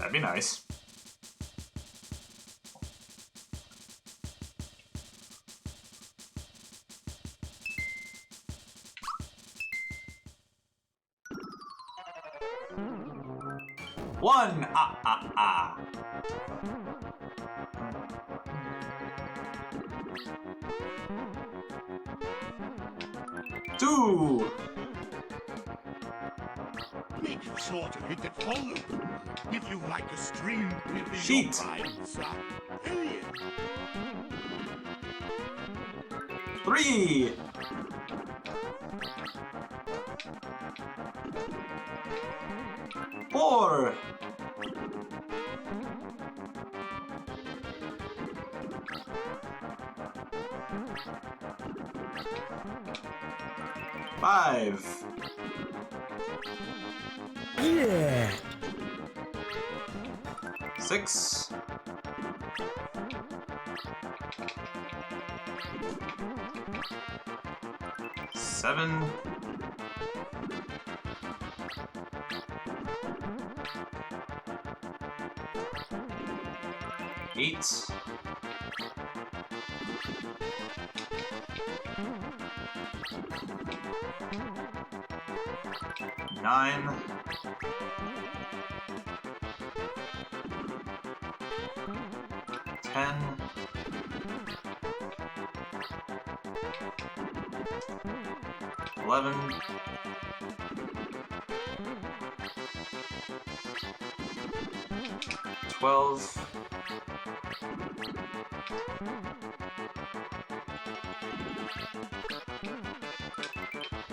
That'd be nice. One! Two! Make sure to hit the follow if you like a stream. Sheet. Three! Four! Five! Yeah. Six! Seven! Eight! Nine! 10, 11, 12,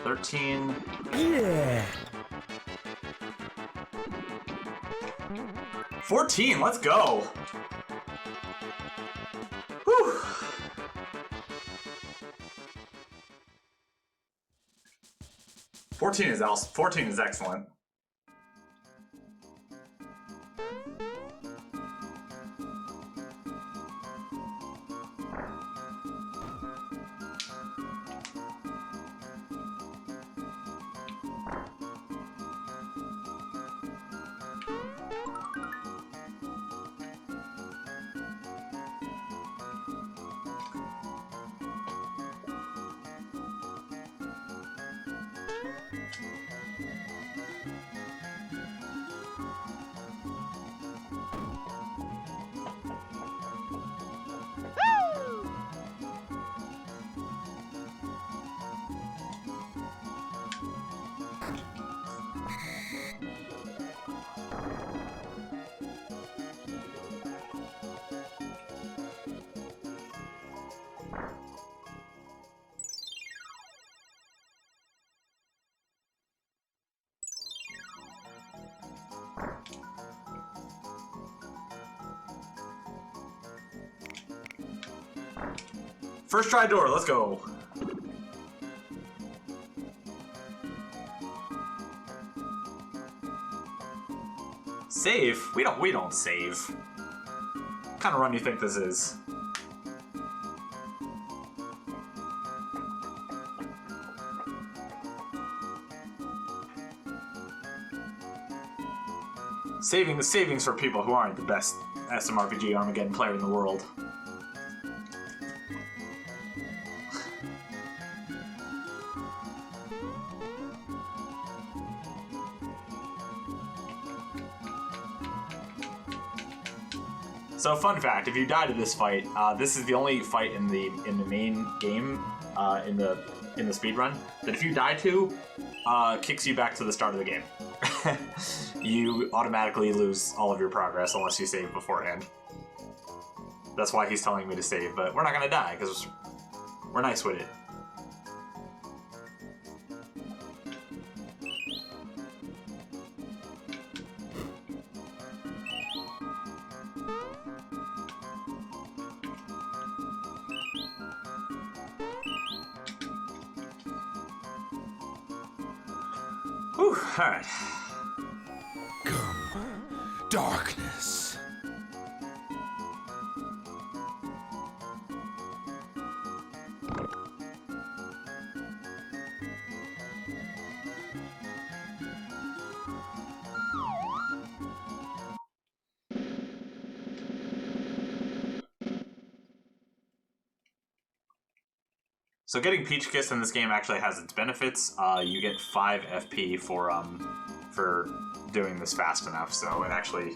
13, Yeah. 14, let's go! Whew. 14 is excellent. First try door, let's go. Save? We don't save. What kind of run do you think this is? Saving the savings for people who aren't the best SMRPG Armageddon player in the world. So, fun fact: if you die to this fight, this is the only fight in the main game, in the speedrun, that if you die to, kicks you back to the start of the game. You automatically lose all of your progress unless you save beforehand. That's why he's telling me to save, but we're not gonna die because we're nice with it. Whew, alright. Come, darkness. So getting Peach Kiss in this game actually has its benefits. You get 5 FP for doing this fast enough, so it actually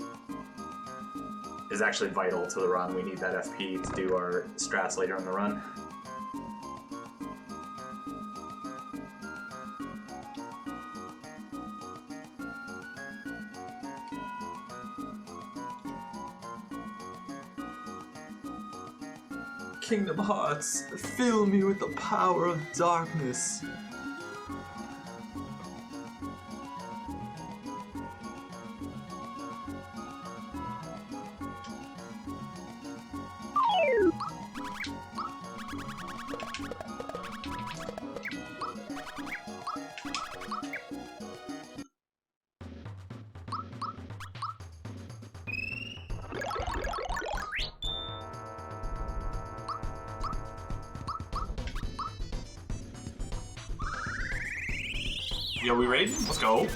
is actually vital to the run. We need that FP to do our strats later in the run. Kingdom Hearts, fill me with the power of darkness. Yo, we ready? Let's go.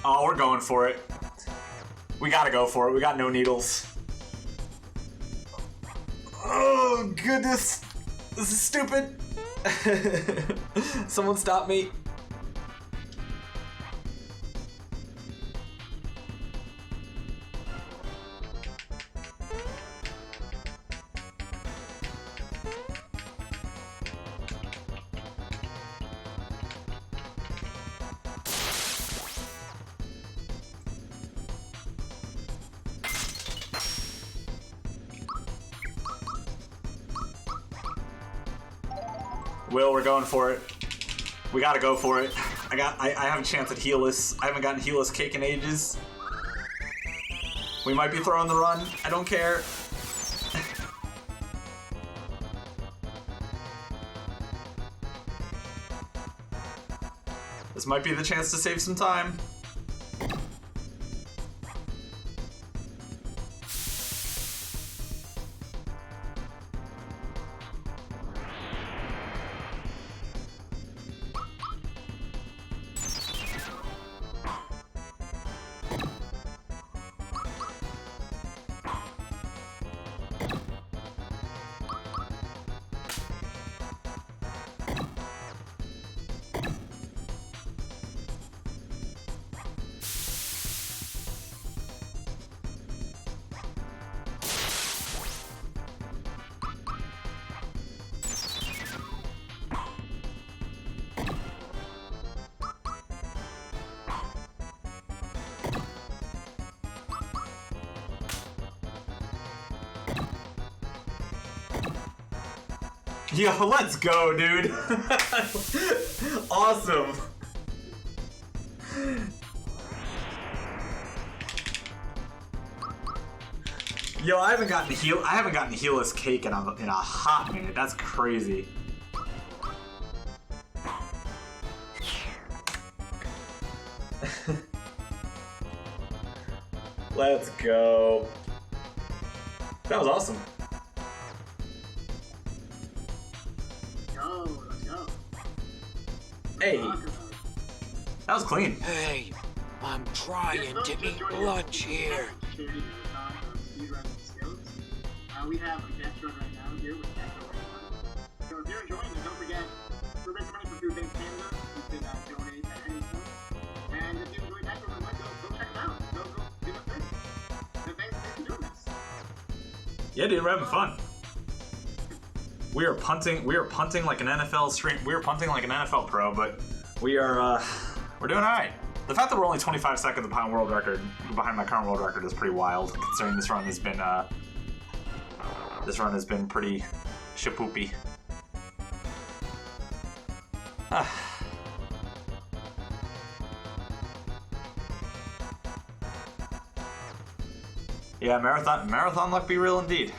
Oh, we're going for it. We gotta go for it. We got no needles. Oh, goodness. This is stupid. Someone stop me. Will, we're going for it. We gotta go for it. I have a chance at heelless. I haven't gotten heelless cake in ages. We might be throwing the run. I don't care. This might be the chance to save some time. Yo, let's go, dude. Awesome. Yo, I haven't gotten heelless cake in a hot minute. That's crazy. Let's go. That was awesome. Let's go. Hey, that was clean. Hey, I'm trying to eat lunch here. Speedrun skills. We have a guest run right now here with necrowind1. So if you're enjoying it, don't forget, we're raising money for Food Banks Canada. You can donate at any point. And if you enjoy necrowind1, go check them out. Go give a thing. And thanks for doing this. Yeah, dude, we're having fun. We are punting like an NFL pro, but we're doing all right. The fact that we're only 25 seconds behind my current world record is pretty wild, considering this run has been This run has been pretty shapoopy. Yeah, marathon luck be real indeed.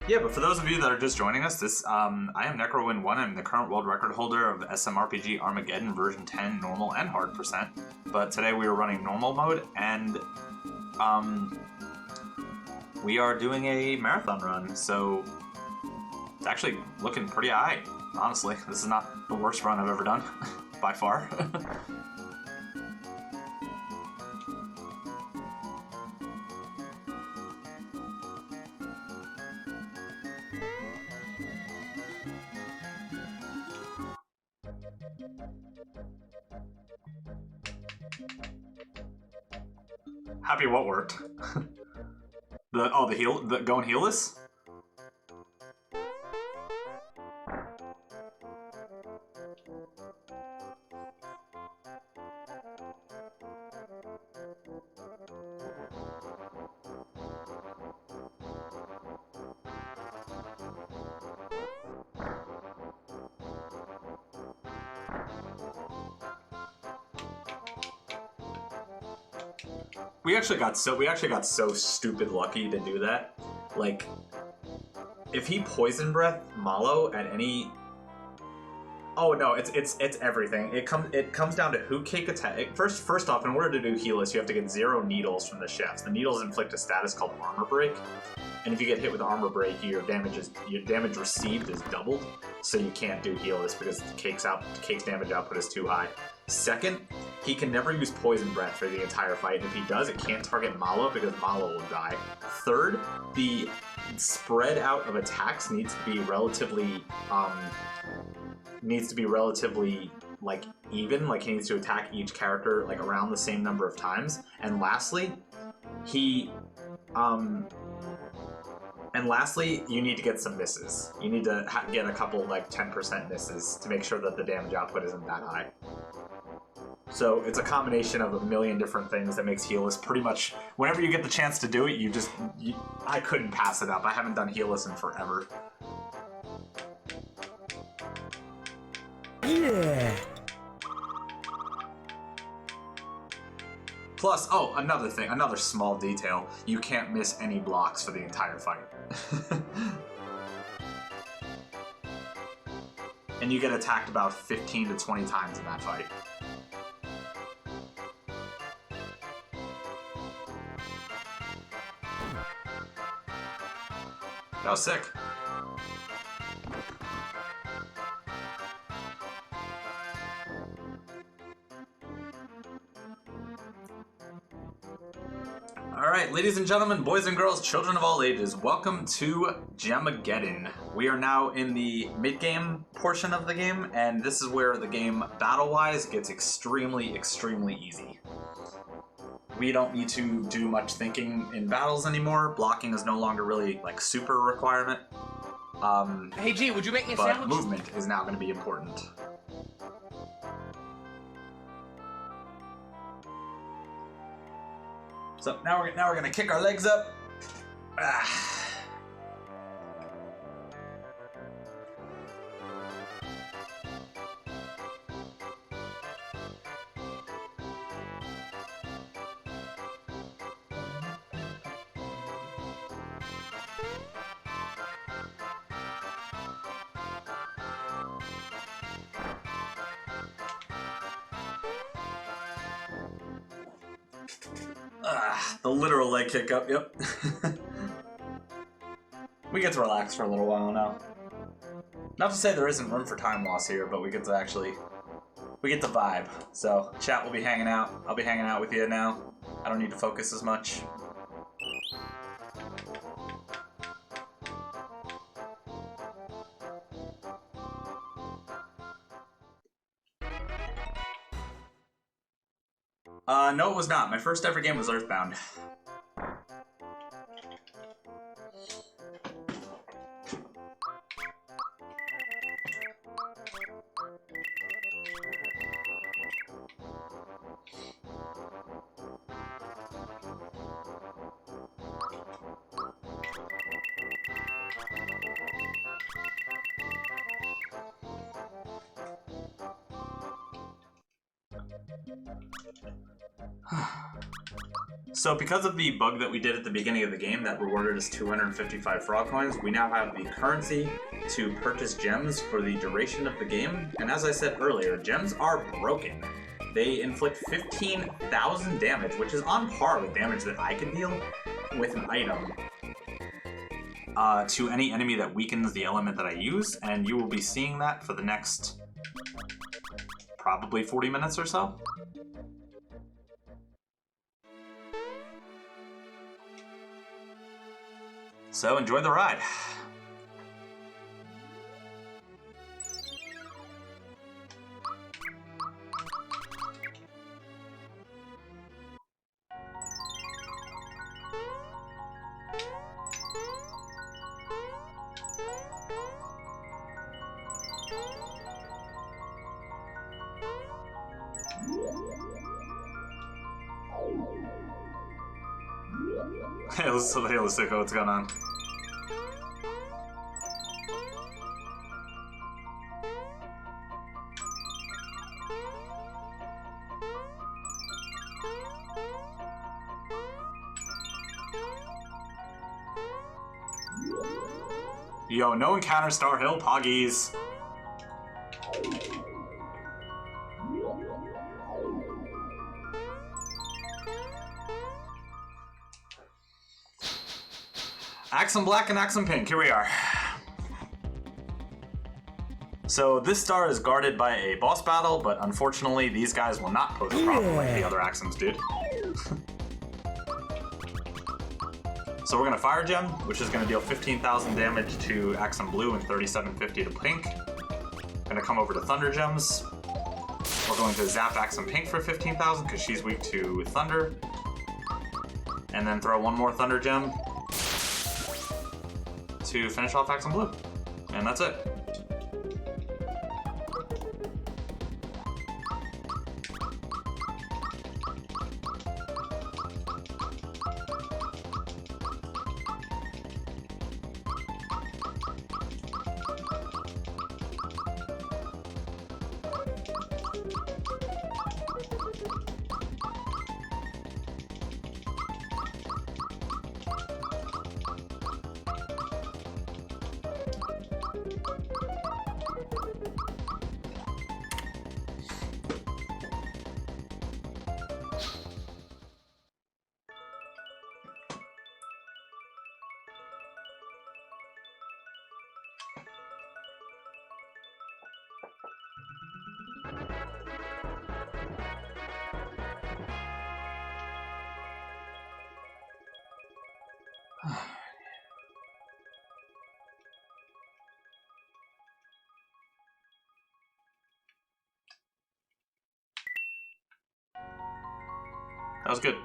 Yeah, but for those of you that are just joining us, I am necrowind1. I'm the current world record holder of SMRPG Armageddon version 10, normal and hard %. But today we are running normal mode, and we are doing a marathon run, so it's actually looking pretty high, honestly. This is not the worst run I've ever done, by far. Happy what worked? the go and healless? We actually got so stupid lucky to do that. Like, if he poison breath Malo at any... Oh no, it's everything. It comes down to who cake attack. First off, in order to do healless, you have to get 0 needles from the chefs. The needles inflict a status called armor break, and if you get hit with armor break, your damage received is doubled. So you can't do healless because cake's damage output is too high. Second, he can never use poison breath for the entire fight, and if he does, it can't target Malo because Malo will die. Third, the spread out of attacks needs to be relatively like even. Like, he needs to attack each character like around the same number of times. And lastly, you need to get some misses. You need to get a couple like 10% misses to make sure that the damage output isn't that high. So it's a combination of a million different things that makes healless pretty much, whenever you get the chance to do it, I couldn't pass it up. I haven't done healless in forever. Yeah. Plus, oh, another small detail, you can't miss any blocks for the entire fight. And you get attacked about 15 to 20 times in that fight. That was sick. Alright, ladies and gentlemen, boys and girls, children of all ages, welcome to Armageddon. We are now in the mid-game portion of the game, and this is where the game, battle-wise, gets extremely, extremely easy. We don't need to do much thinking in battles anymore. Blocking is no longer really, like, super requirement. Hey G, would you make me a but sandwich? movement is now going to be important. So now we're gonna kick our legs up. The literal leg kick up, yep. We get to relax for a little while now. Not to say there isn't room for time loss here, but we get to actually... we get to vibe. So, chat will be hanging out. I'll be hanging out with you now. I don't need to focus as much. No, it was not. My first ever game was Earthbound. So because of the bug that we did at the beginning of the game that rewarded us 255 frog coins, we now have the currency to purchase gems for the duration of the game. And as I said earlier, gems are broken. They inflict 15,000 damage, which is on par with damage that I could deal with an item to any enemy that weakens the element that I use, and you will be seeing that for the next probably 40 minutes or so. So enjoy the ride. Hey, let's see what's going on. Yo, no encounter Star Hill Poggies. Axum Black and Axum Pink, here we are. So this star is guarded by a boss battle, but unfortunately these guys will not pose a problem like the other Axums did. So we're gonna Fire Gem, which is gonna deal 15,000 damage to Axum Blue and 3750 to Pink. Gonna come over to Thunder Gems. We're going to zap Axum Pink for 15,000 because she's weak to Thunder. And then throw one more Thunder Gem to finish off Axum Blue. And that's it. That was good.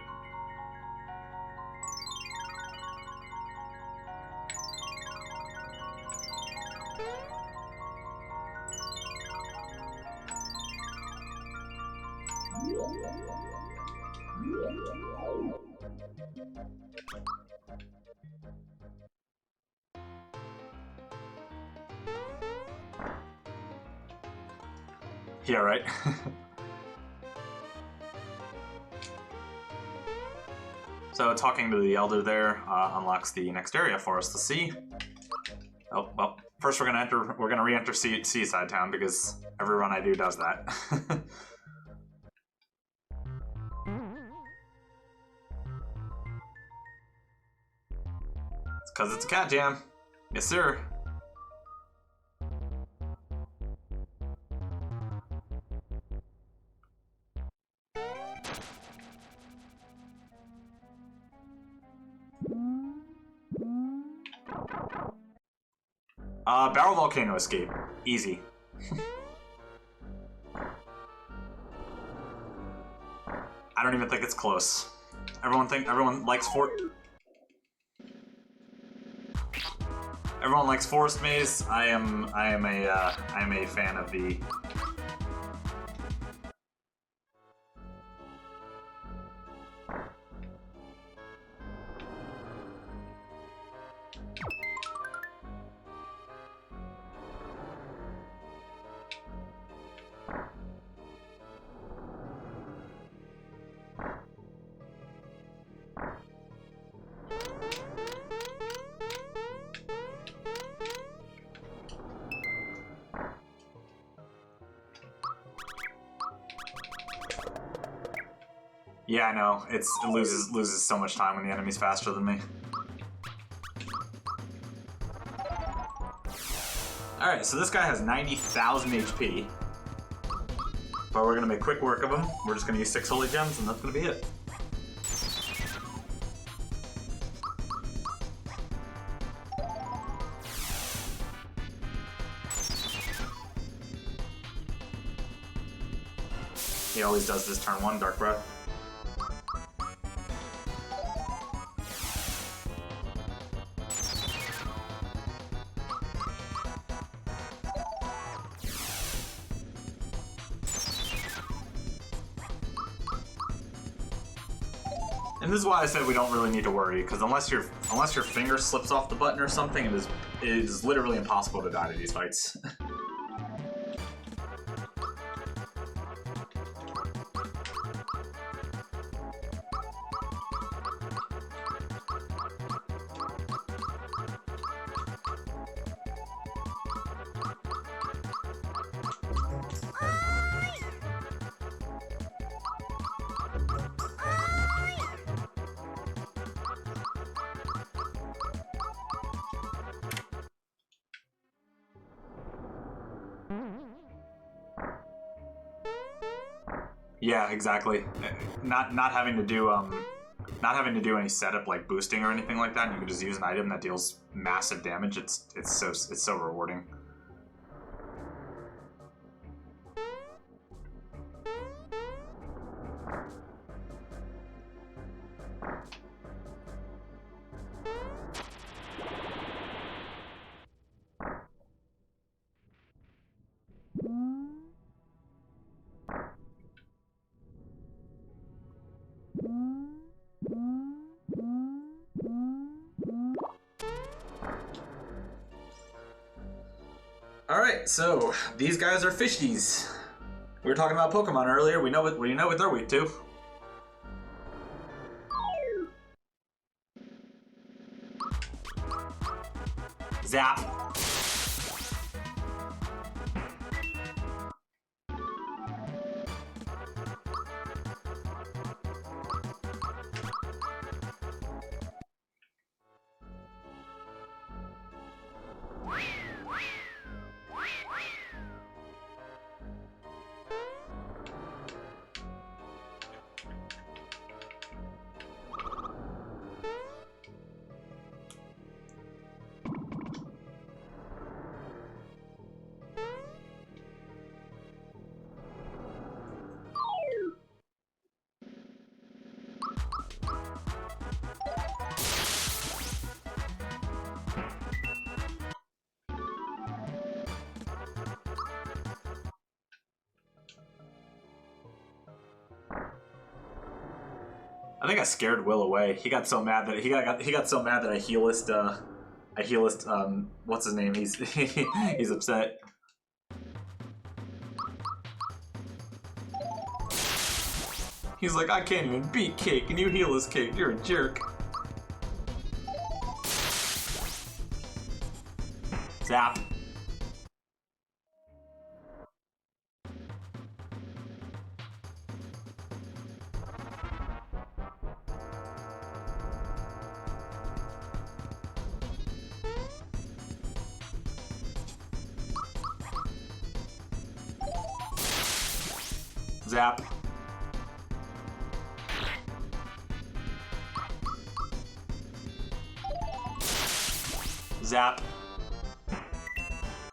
Yeah, right. So talking to the Elder there unlocks the next area for us to see. Oh, well, first we're gonna re-enter Seaside Town because every run I do does that. Because it's a cat jam. Yes, sir. Barrel volcano escape. Easy. I don't even think it's close. Everyone likes Everyone likes forest maze. I am a fan of the. Yeah, I know. It loses so much time when the enemy's faster than me. Alright, so this guy has 90,000 HP. But we're gonna make quick work of him. We're just gonna use 6 holy gems and that's gonna be it. He always does this turn 1, Dark Breath. And this is why I said we don't really need to worry, because unless your finger slips off the button or something, it is literally impossible to die to these fights. Yeah, exactly. Not having to do any setup like boosting or anything like that. And you can just use an item that deals massive damage. It's so rewarding. Alright, so these guys are fishies. We were talking about Pokemon earlier. We know what they're weak to. Zap. I think I scared Will away. He got so mad that I healist what's his name? He's upset. He's like, I can't even beat Cake and you heal his Cake. You're a jerk. Zap. Zap. Zap.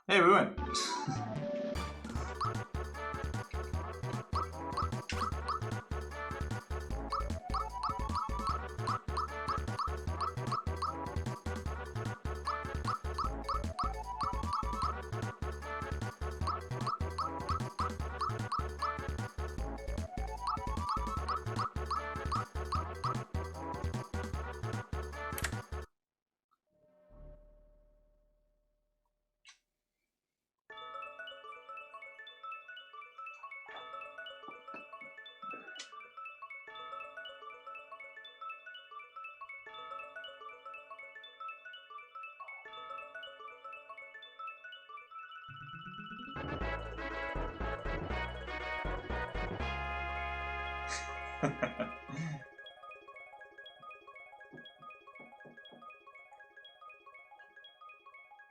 Hey, we win.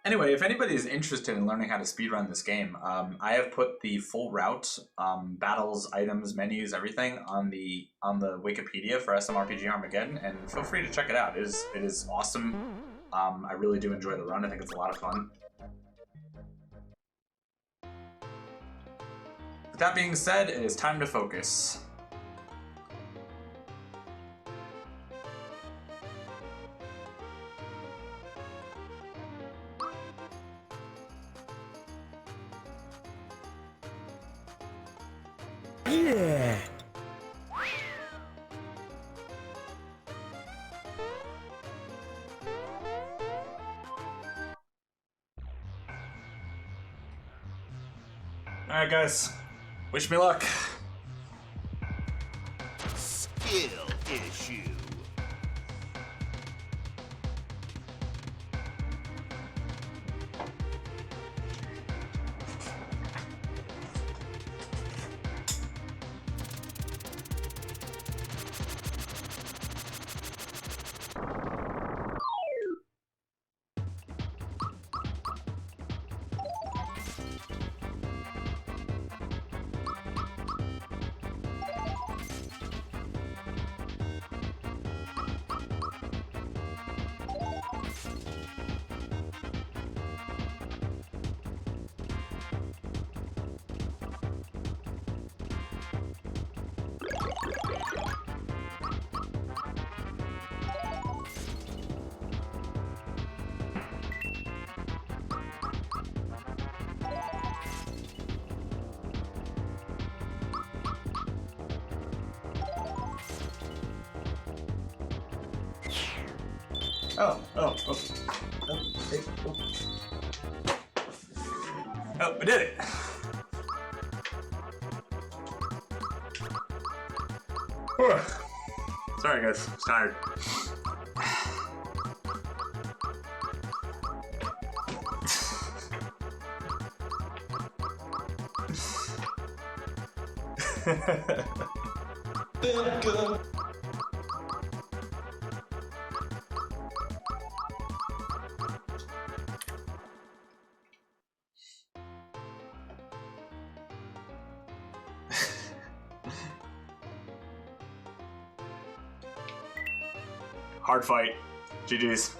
Anyway, if anybody is interested in learning how to speedrun this game, I have put the full route, battles, items, menus, everything on the Wikipedia for SMRPG Armageddon, and feel free to check it out. It is awesome. I really do enjoy the run. I think it's a lot of fun. With that being said, it is time to focus. Yeah. Alright guys, wish me luck. Skill issue. Oh, we did it! Whew. Sorry guys, I'm tired. Hard fight. GG's.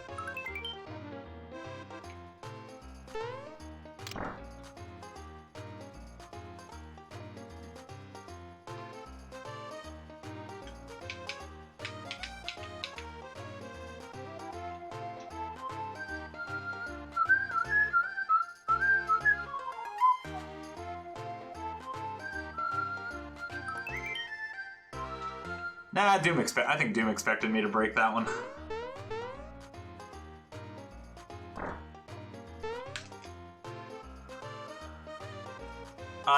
Nah, I think Doom expected me to break that one.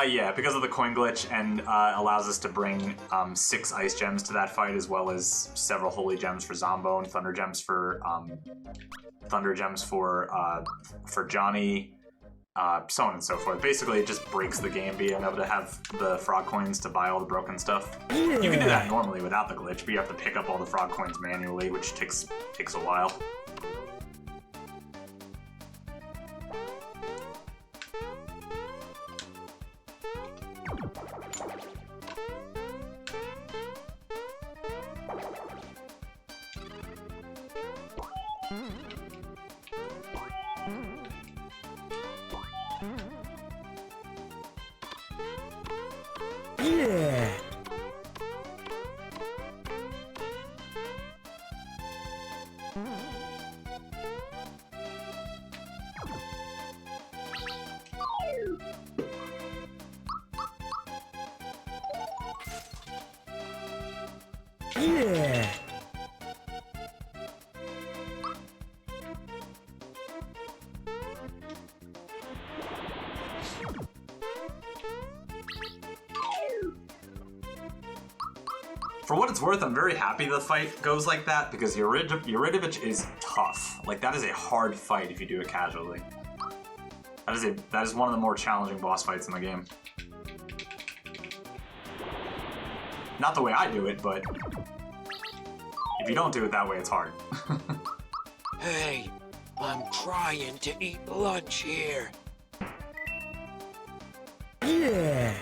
Yeah, because of the coin glitch, and allows us to bring 6 ice gems to that fight, as well as several holy gems for Zombo and thunder gems for Johnny, so on and so forth. Basically, it just breaks the game being able to have the frog coins to buy all the broken stuff. You can do that normally without the glitch, but you have to pick up all the frog coins manually, which takes a while. Yeah. For what it's worth, I'm very happy the fight goes like that because Yuridovich is tough. Like, that is a hard fight if you do it casually. That is one of the more challenging boss fights in the game. Not the way I do it, but if you don't do it that way, it's hard. Hey, I'm trying to eat lunch here. Yeah.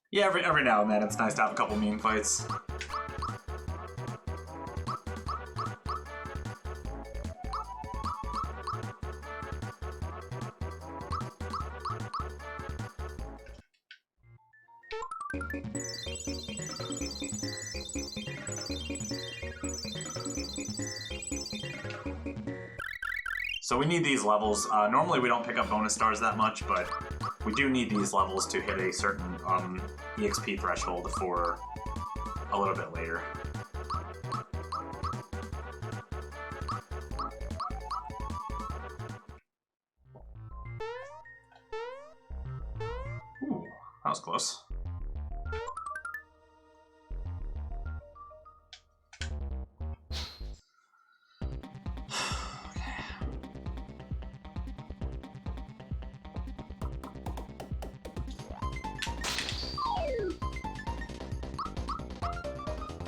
Yeah, every now and then it's nice to have a couple meme fights. So we need these levels. Normally we don't pick up bonus stars that much, but we do need these levels to hit a certain EXP threshold for a little bit later. Ooh, that was close.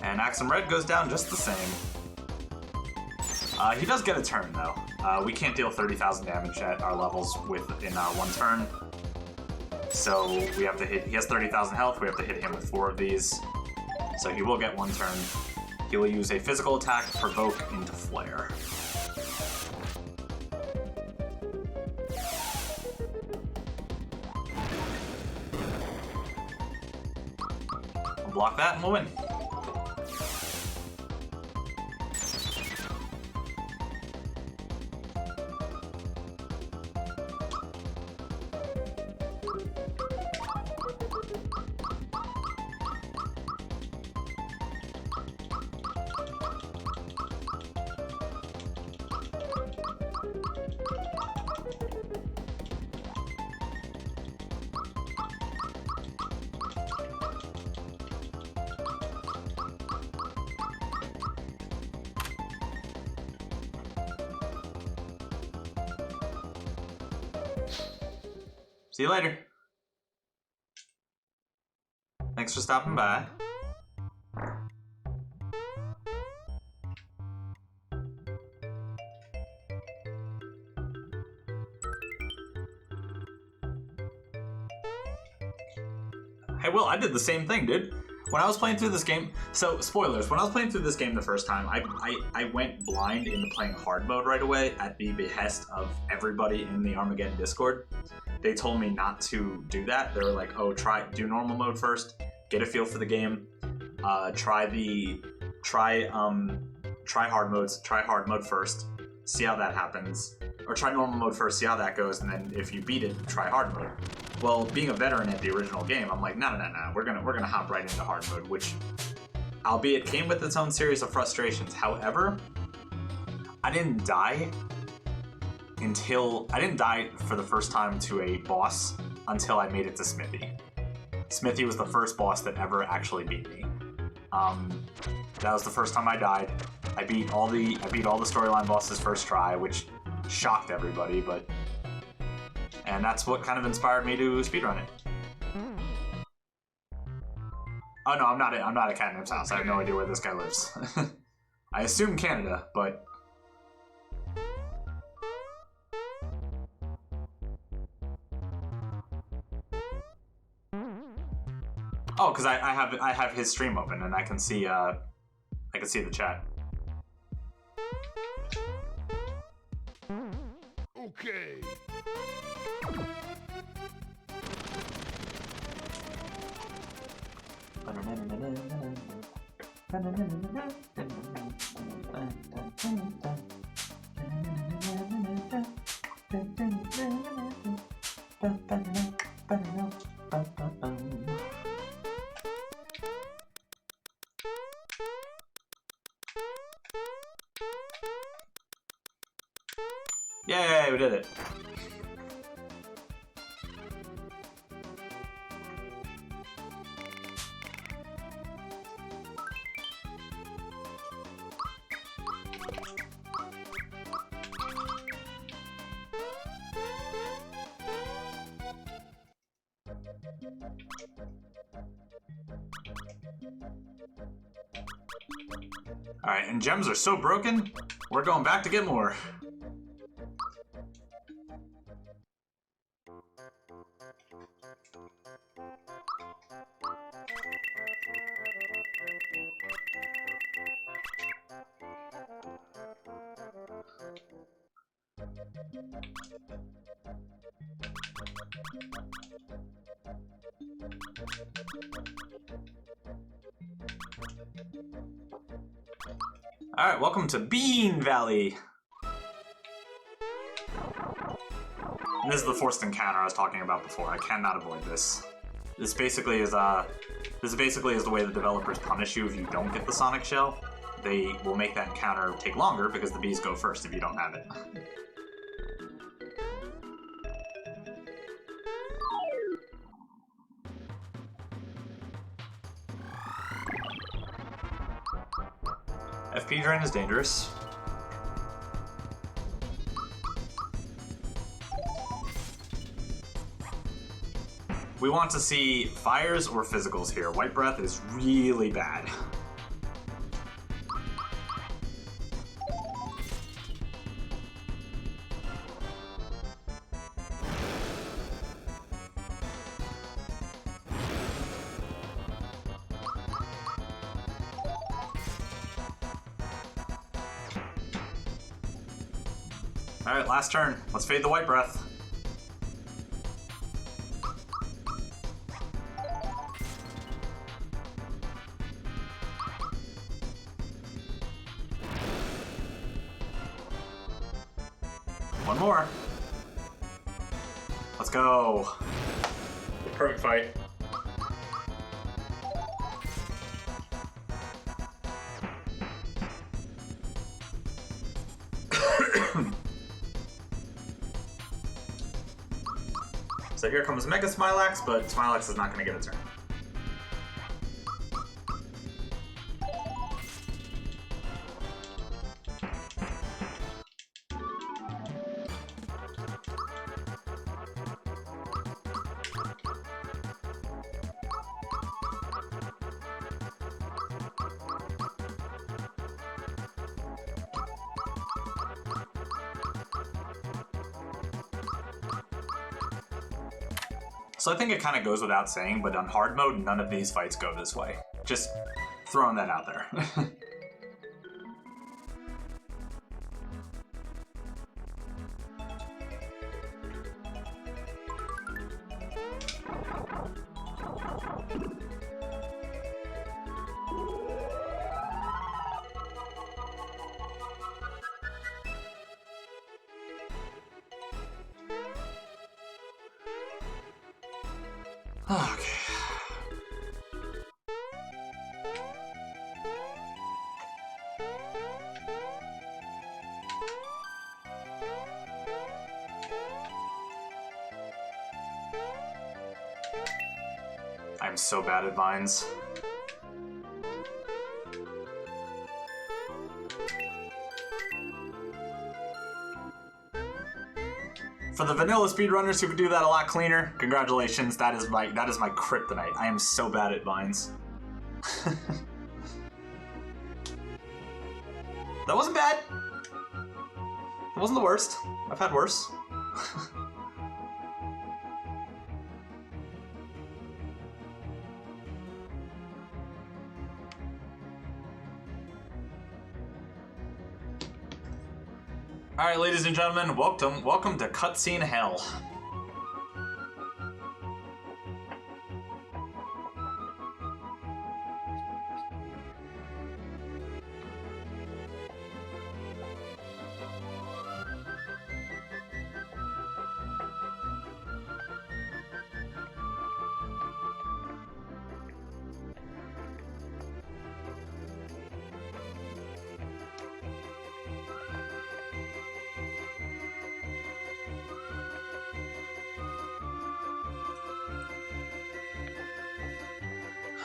And Axum Red goes down just the same. He does get a turn, though. We can't deal 30,000 damage at our levels in one turn. So we have to hit... He has 30,000 health, we have to hit him with 4 of these. So he will get 1 turn. He will use a physical attack, Provoke into Flare. We'll block that and we'll win. See you later. Thanks for stopping by. Hey, Will, I did the same thing, dude. When I was playing through this game, so spoilers, when I was playing through this game the first time, I went blind into playing hard mode right away at the behest of everybody in the Armageddon Discord. They told me not to do that. They were like, oh, do normal mode first, get a feel for the game, try hard mode first, see how that happens, or try normal mode first, see how that goes, and then if you beat it, try hard mode. Well, being a veteran at the original game, I'm like, no, we're gonna hop right into hard mode, which, albeit came with its own series of frustrations. However, I didn't die for the first time to a boss until I made it to Smithy. Smithy was the first boss that ever actually beat me. That was the first time I died. I beat all the storyline bosses first try, which shocked everybody, and that's what kind of inspired me to speedrun it. Oh no, I'm not at CATNIP'S house. I have no idea where this guy lives. I assume Canada, but... Oh, because I have his stream open and I can see the chat. Okay. Yay, we did it. Alright, and gems are so broken, we're going back to get more. Alright, welcome to Bean Valley! And this is the forced encounter I was talking about before. I cannot avoid this. This basically is the way the developers punish you if you don't get the Sonic Shell. They will make that encounter take longer because the bees go first if you don't have it. SPEEDRUN is dangerous. We want to see fires or physicals here. White breath is really bad. Alright, last turn. Let's fade the white breath. One more. Let's go. Perfect fight. So here comes Mega Smilax, but Smilax is not going to get a turn. So I think it kind of goes without saying, but on hard mode, none of these fights go this way. Just throwing that out there. Okay. I'm so bad at vines. For the vanilla speedrunners who can do that a lot cleaner, congratulations. That is my kryptonite. I am so bad at vines. That wasn't bad. It wasn't the worst. I've had worse. Alright, ladies and gentlemen, welcome to Cutscene Hell.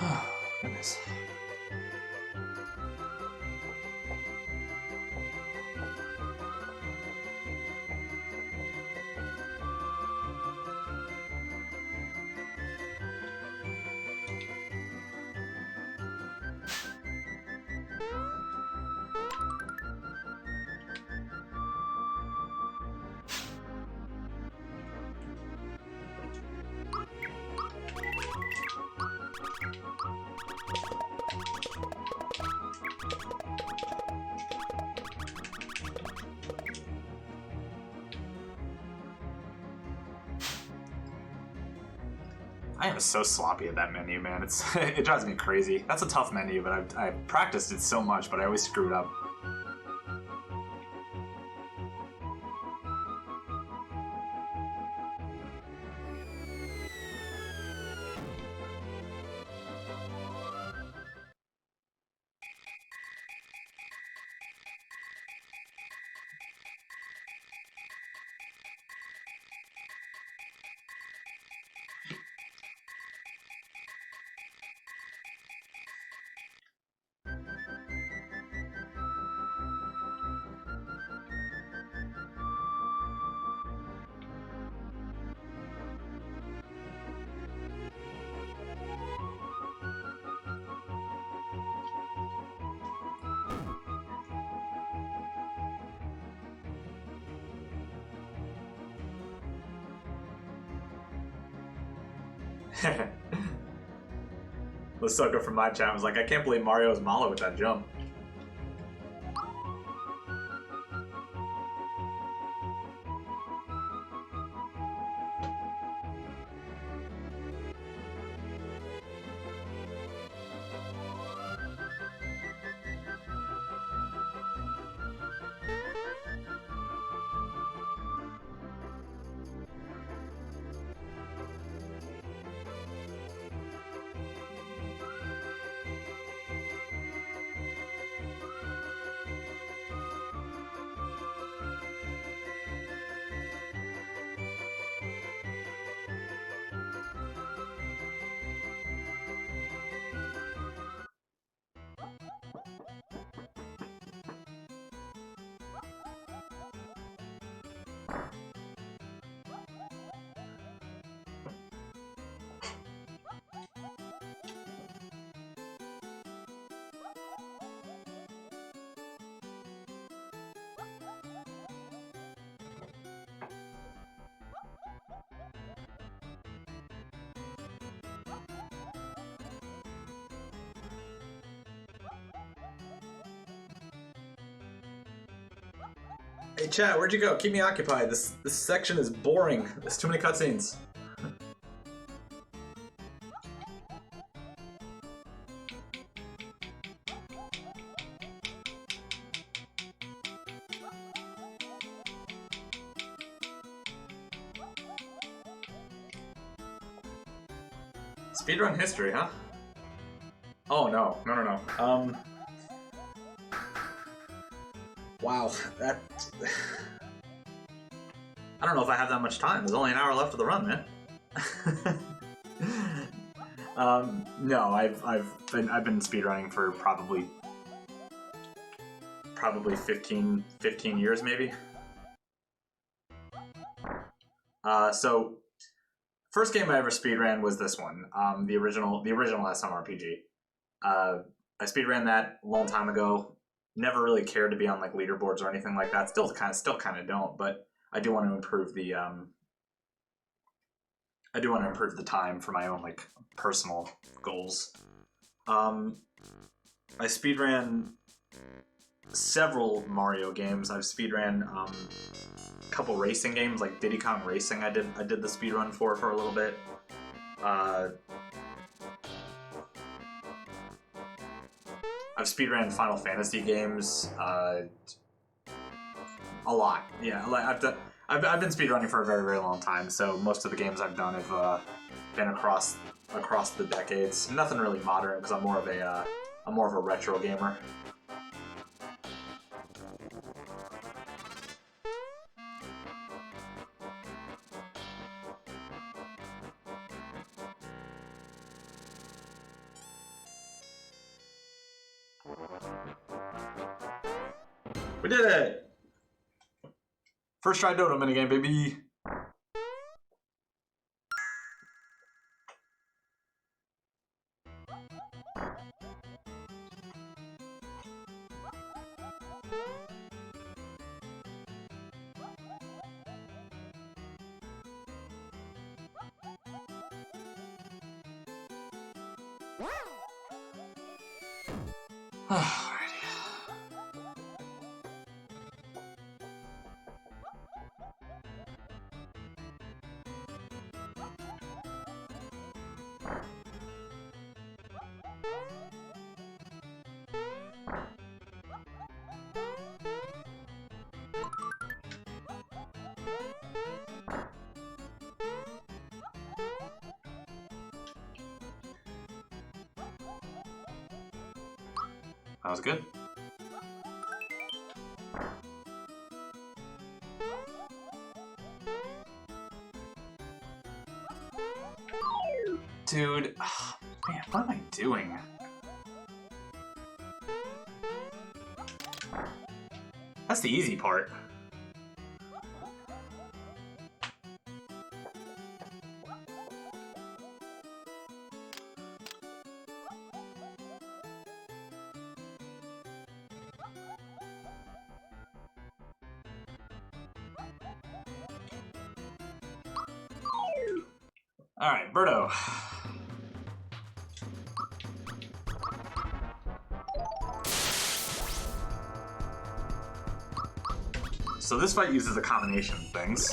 Oh, goodness. I am so sloppy at that menu, man. It drives me crazy. That's a tough menu, but I've practiced it so much, but I always screw it up. The sucker from my chat was like, I can't believe Mario is Malo with that jump. Hey chat, where'd you go? Keep me occupied. This section is boring. There's too many cutscenes. Speedrun history, huh? Oh no, no. Wow, that... I don't know if I have that much time. There's only an hour left of the run, man. No, I've been speedrunning for probably 15 years, maybe. So first game I ever speedran was this one, the original SMRPG. I speedran that a long time ago. Never really cared to be on like leaderboards or anything like that. Still kind of don't, but I do want to improve the time for my own like personal goals. I speedran several Mario games. I've speedran a couple racing games like Diddy Kong Racing. I did the speedrun for a little bit. I've speedran Final Fantasy games a lot. Yeah, like I've been speedrunning for a very, very long time, so most of the games I've done have been across the decades. Nothing really modern because I'm more of a retro gamer. We did it! First try Dodo minigame, baby! That was good. Dude, man, what am I doing? That's the easy part. Alright, Birdo. So this fight uses a combination of things.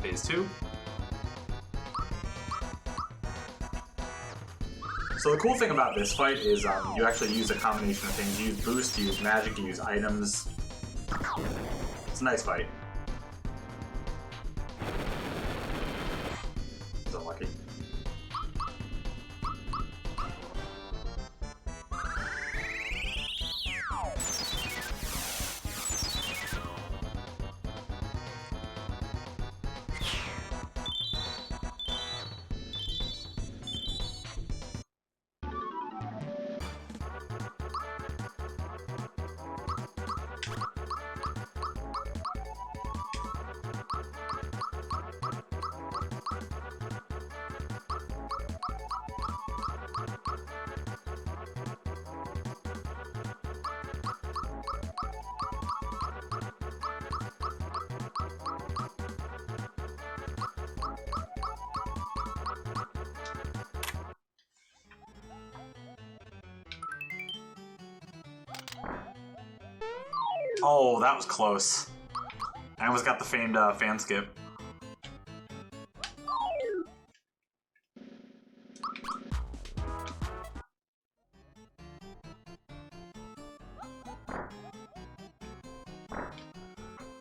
Phase 2. So the cool thing about this fight is you actually use a combination of things. You use boost, you use magic, you use items. It's a nice fight. It's unlucky. Oh, that was close. I almost got the famed fan skip.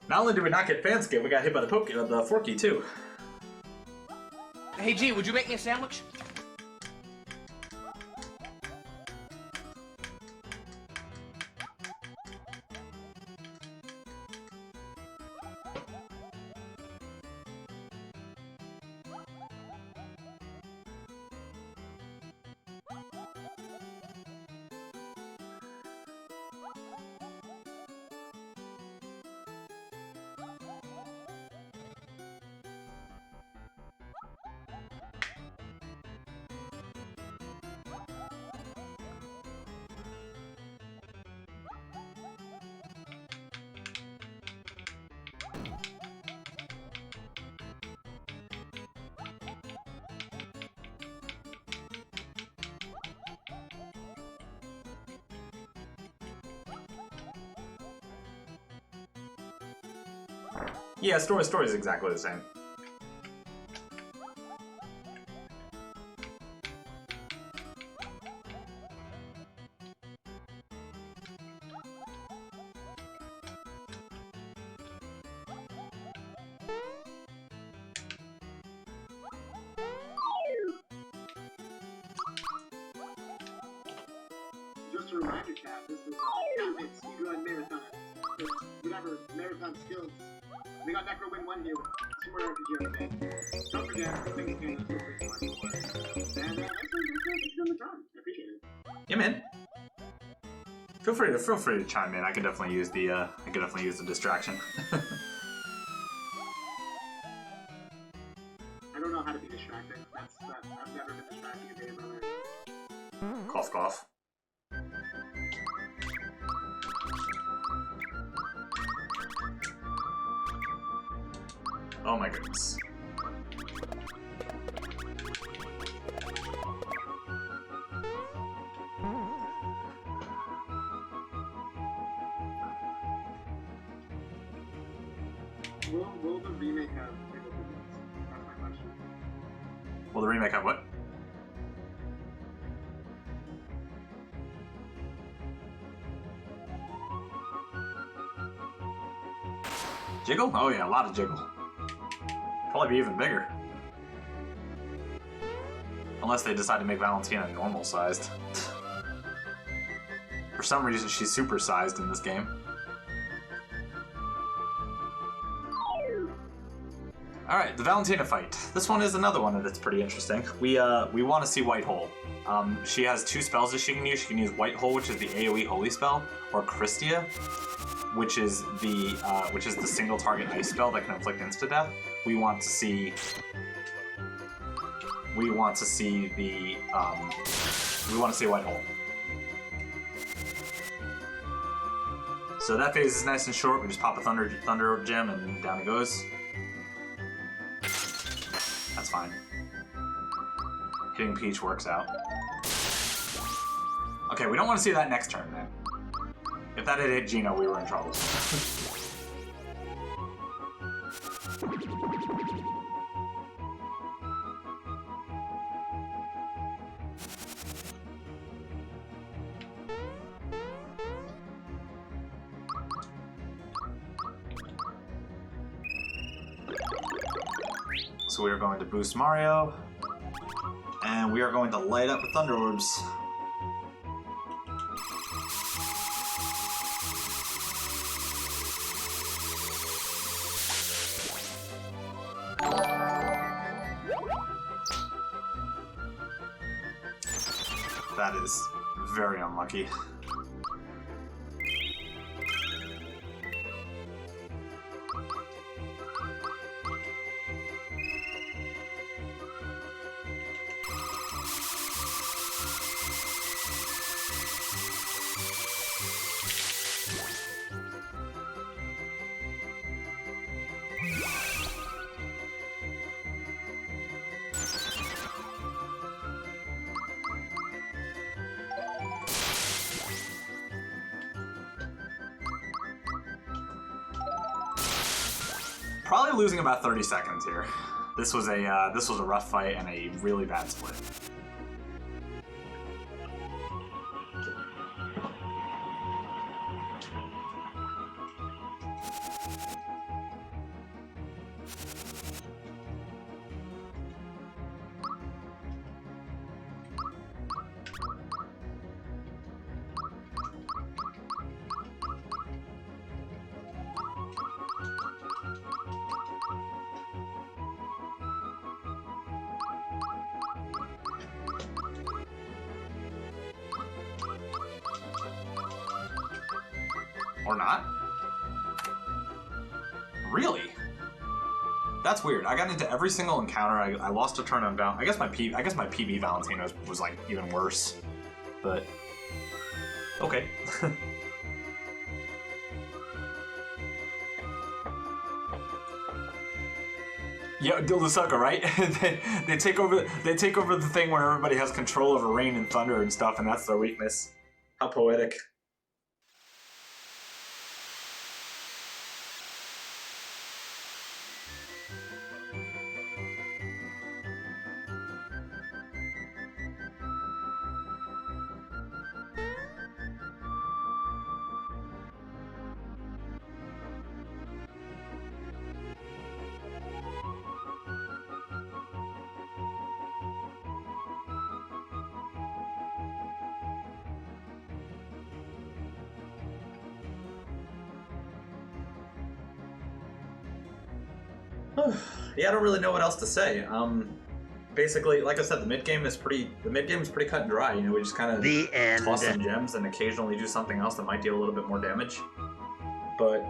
Not only did we not get fan skip, we got hit by the Forky too. Hey, G, would you make me a sandwich? Yeah, story is exactly the same. Just a reminder, chat, this is CATNIP'S Speedrun Marathon. Whatever marathon skills. We got necrowind1 here with Super RPG Armageddon. Don't forget, things can feel free to watch more. And next week, it's on the time. I appreciate it. Yeah, man. Feel free to chime in. I can definitely use the distraction. I don't know how to be distracted. I've never been distracted a day in my life. Cough, cough. Oh my goodness. Will the remake have wiggle digits? That's my question. Will the remake have what? Jiggle? Oh yeah, a lot of jiggle. Probably be even bigger. Unless they decide to make Valentina normal sized. For some reason she's super sized in this game. Alright, the Valentina fight. This one is another one that's pretty interesting. We want to see White Hole. She has two spells that she can use. She can use White Hole, which is the AoE holy spell, or Christia, which is the single target ice spell that can inflict insta death. We want to see White Hole. So that phase is nice and short. We just pop a thunder gem and down it goes. That's fine. Hitting Peach works out. Okay, we don't want to see that next turn then. If that had hit Gino, we were in trouble. So we are going to boost Mario, and we are going to light up with Thunder Orbs. That is very unlucky. Probably losing about 30 seconds here. This was a rough fight and a really bad split. Or not? Really? That's weird. I got into every single encounter. I lost a turn on Val. I guess my PB Valentina was like even worse. But okay. Yeah, Dildo Sucker, right? they take over the thing where everybody has control over rain and thunder and stuff, and that's their weakness. How poetic. Yeah, I don't really know what else to say. Basically, like I said, the mid game is pretty cut and dry. You know, we just kind of toss some gems and occasionally do something else that might deal a little bit more damage. But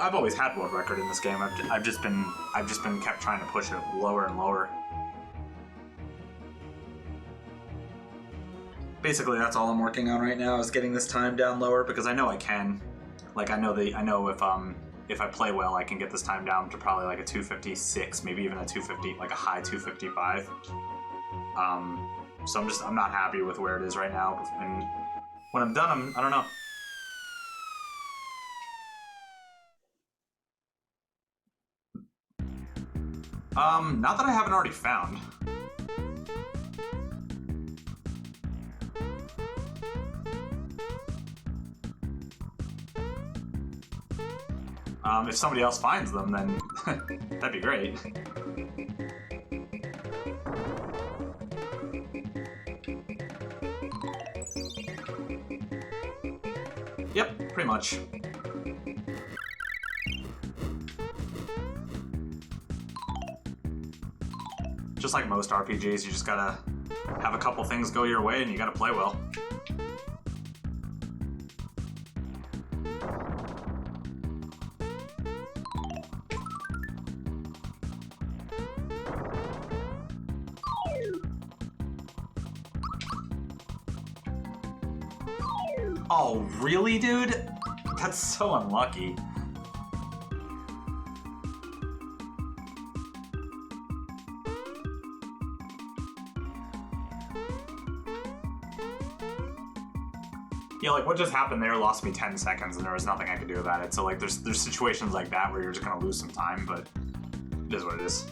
I've always had world record in this game. I've just been kept trying to push it lower and lower. Basically, that's all I'm working on right now is getting this time down lower because I know I can. Like I know if I play well, I can get this time down to probably like a 256, maybe even a 250, like a high 255. So I'm not happy with where it is right now. And when I'm done, I don't know. Not that I haven't already found. If somebody else finds them, then that'd be great. Yep, pretty much. Just like most RPGs, you just gotta have a couple things go your way and you gotta play well. Oh, really, dude? That's so unlucky. Yeah, like what just happened there lost me 10 seconds and there was nothing I could do about it. So like there's situations like that where you're just gonna lose some time, but it is what it is.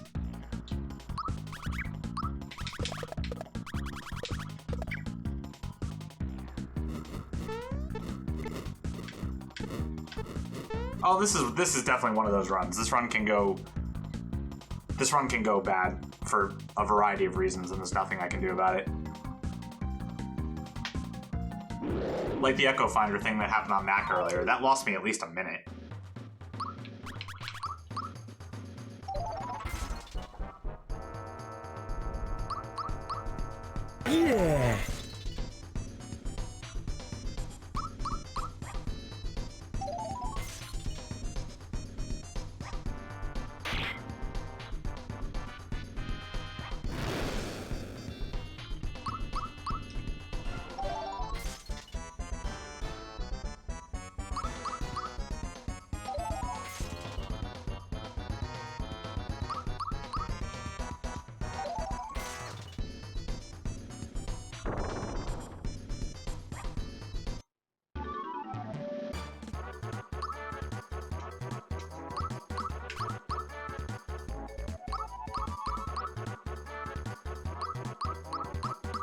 Oh, this is definitely one of those runs. This run can go bad for a variety of reasons, and there's nothing I can do about it. Like the Echo Finder thing that happened on Mac earlier, that lost me at least a minute. Yeah.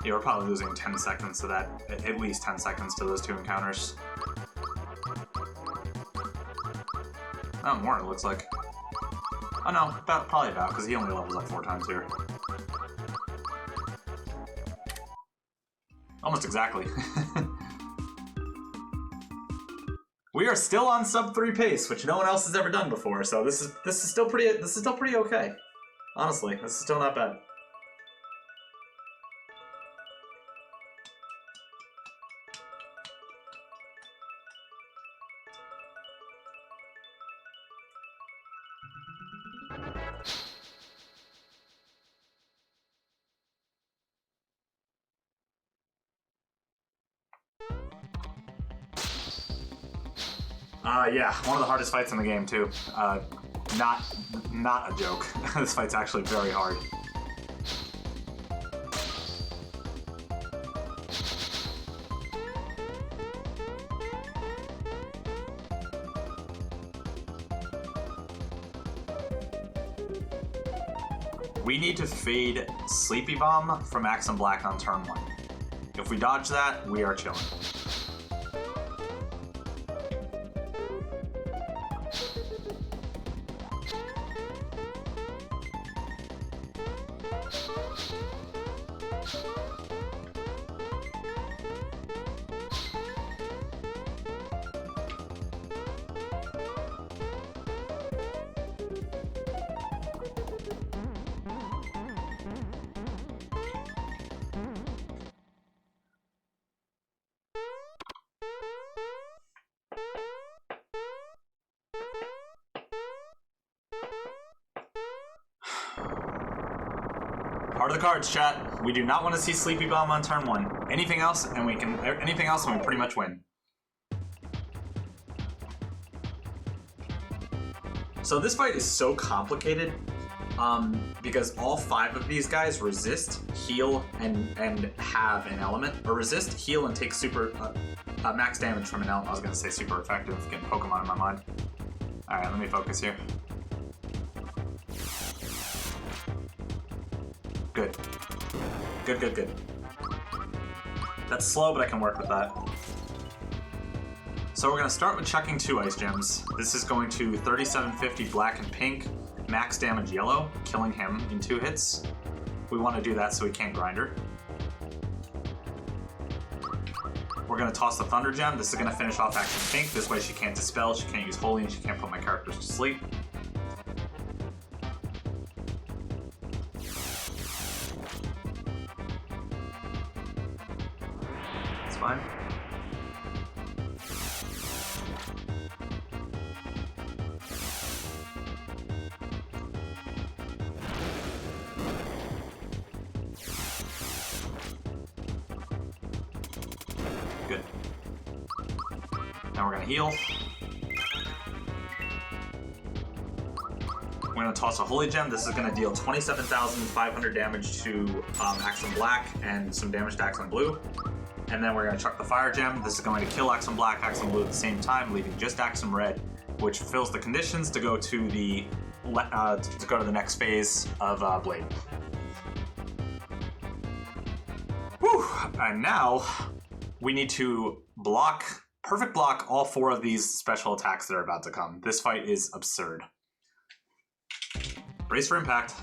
Yeah, we're probably losing 10 seconds to that, at least 10 seconds to those two encounters. Oh, more it looks like. Oh no, probably about, because he only levels up 4 times here. Almost exactly. We are still on sub 3 pace, which no one else has ever done before, so this is still pretty okay. Honestly, this is still not bad. Yeah, one of the hardest fights in the game too. Not a joke. This fight's actually very hard. We need to fade Sleepy Bomb from Axum Black on turn 1. If we dodge that, we are chilling. Part of the cards, chat. We do not want to see Sleepy Bomb on turn 1. Anything else, and we pretty much win. So this fight is so complicated, because all 5 of these guys resist, heal, and have an element, or resist, heal, and take super max damage from an element. I was gonna say super effective, getting Pokemon in my mind. All right, let me focus here. Good. Good. That's slow, but I can work with that. So we're going to start with chucking 2 ice gems. This is going to 3750 black and pink, max damage yellow, killing him in 2 hits. We want to do that so we can't grind her. We're going to toss the thunder gem. This is going to finish off action pink. This way she can't dispel, she can't use holy, and she can't put my characters to sleep. Fine. Good. Now we're gonna heal. We're gonna toss a holy gem. This is gonna deal 27,500 damage to Axum Black and some damage to Axum Blue. And then we're going to chuck the fire gem. This is going to kill Axum Black, Axum Blue at the same time, leaving just Axum Red, which fills the conditions to go to the next phase of Blade. Whew! And now we need to perfect block all 4 of these special attacks that are about to come. This fight is absurd. Brace for impact.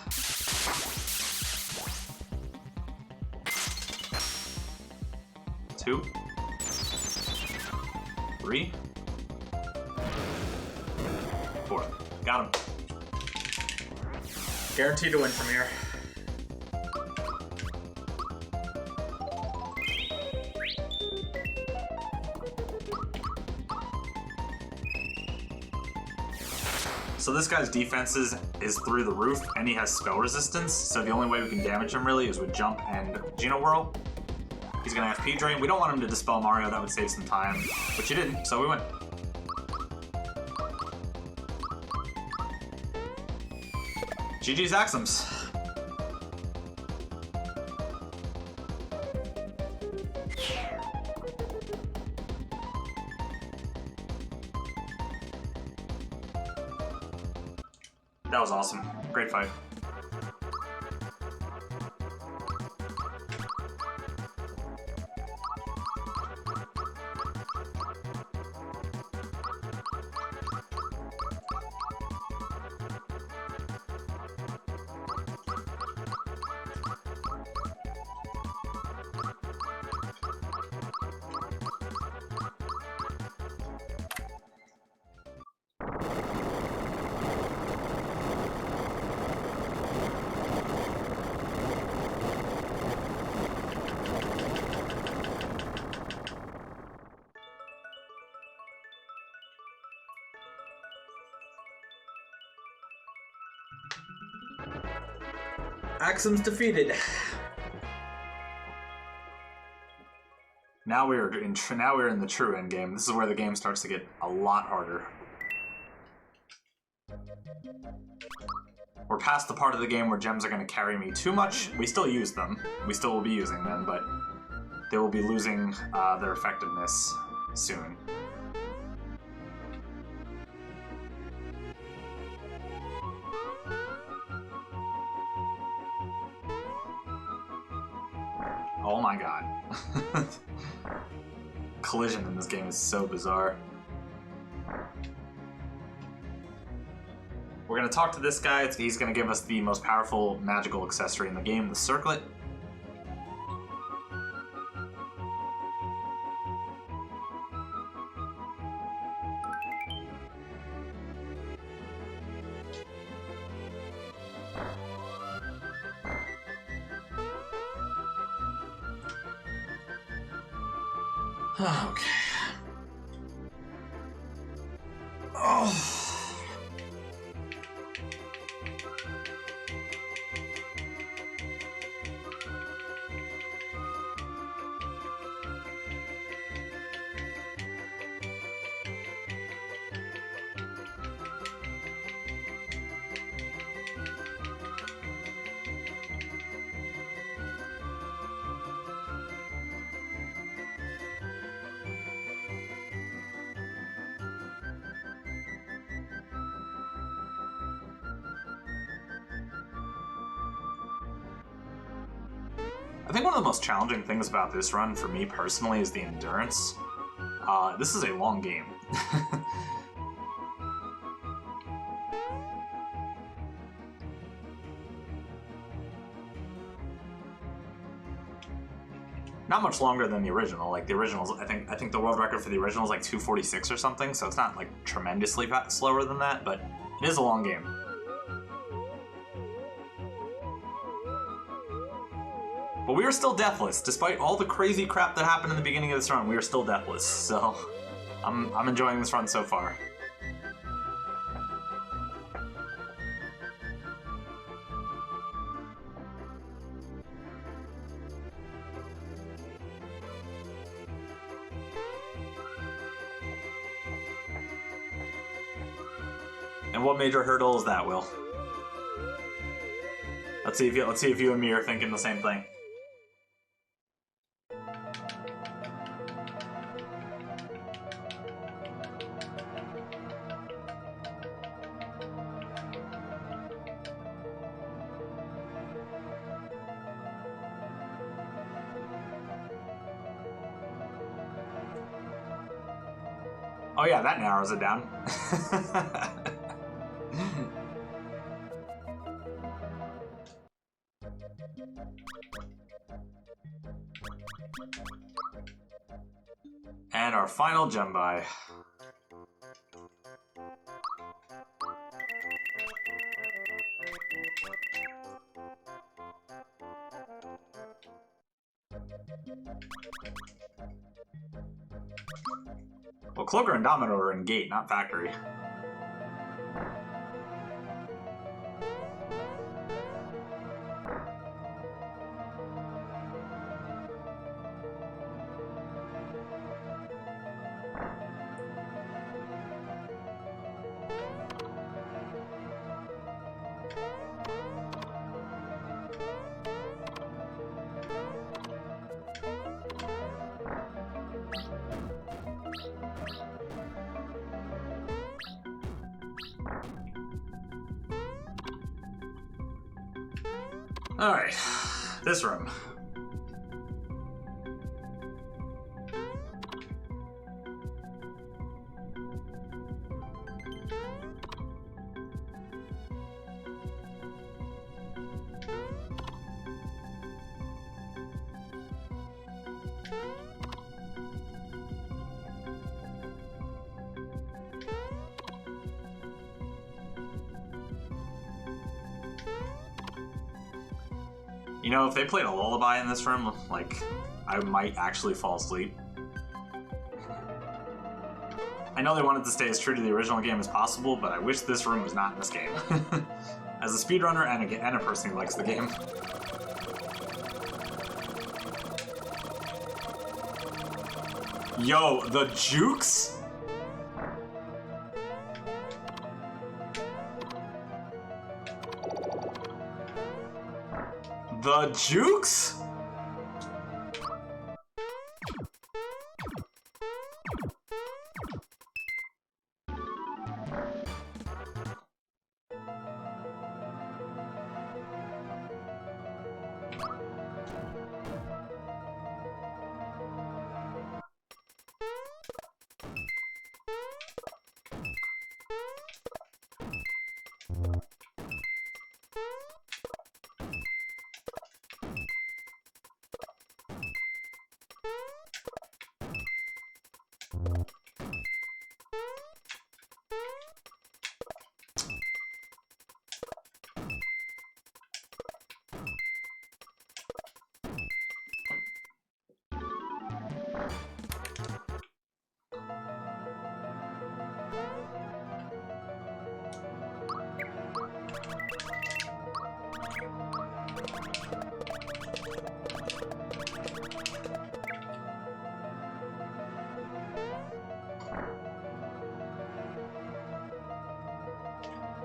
2, 3, 4. Got him. Guaranteed to win from here. So this guy's defenses is through the roof, and he has spell resistance, so the only way we can damage him really is with Jump and Geno Whirl. He's gonna FP Drain. We don't want him to dispel Mario, that would save some time, but you didn't, so we win. GG's Axums. That was awesome. Great fight. Axum's defeated. Now we're in the true end game. This is where the game starts to get a lot harder. We're past the part of the game where gems are going to carry me too much. We still use them. We still will be using them, but they will be losing their effectiveness soon. Oh my god. Collision in this game is so bizarre. We're going to talk to this guy. He's going to give us the most powerful magical accessory in the game, the circlet. Okay. Oh. I think one of the most challenging things about this run, for me personally, is the endurance. This is a long game. Not much longer than the original. Like the originals, I think the world record for the original is like 2:46 or something, so it's not like tremendously slower than that, but it is a long game. But we are still deathless, despite all the crazy crap that happened in the beginning of this run. We are still deathless, so I'm enjoying this run so far. And what major hurdle is that, Will? Let's see if you and me are thinking the same thing. Oh yeah, that narrows it down. And our final gem buy. Well, Cloaker and Domino are in gate, not factory. Alright, this room. You know, if they played a lullaby in this room, like, I might actually fall asleep. I know they wanted to stay as true to the original game as possible, but I wish this room was not in this game. As a speedrunner and a person who likes the game. Yo, the jukes? The jukes?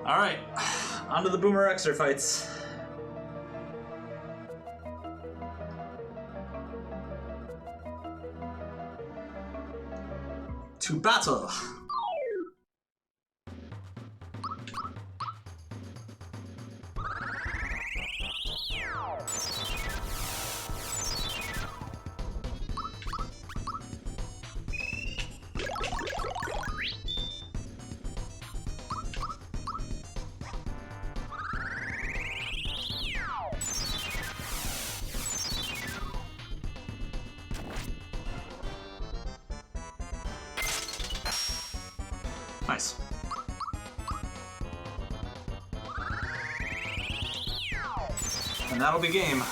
Alright, on to the Boomer Xer fights. To battle! Nice. And that'll be game.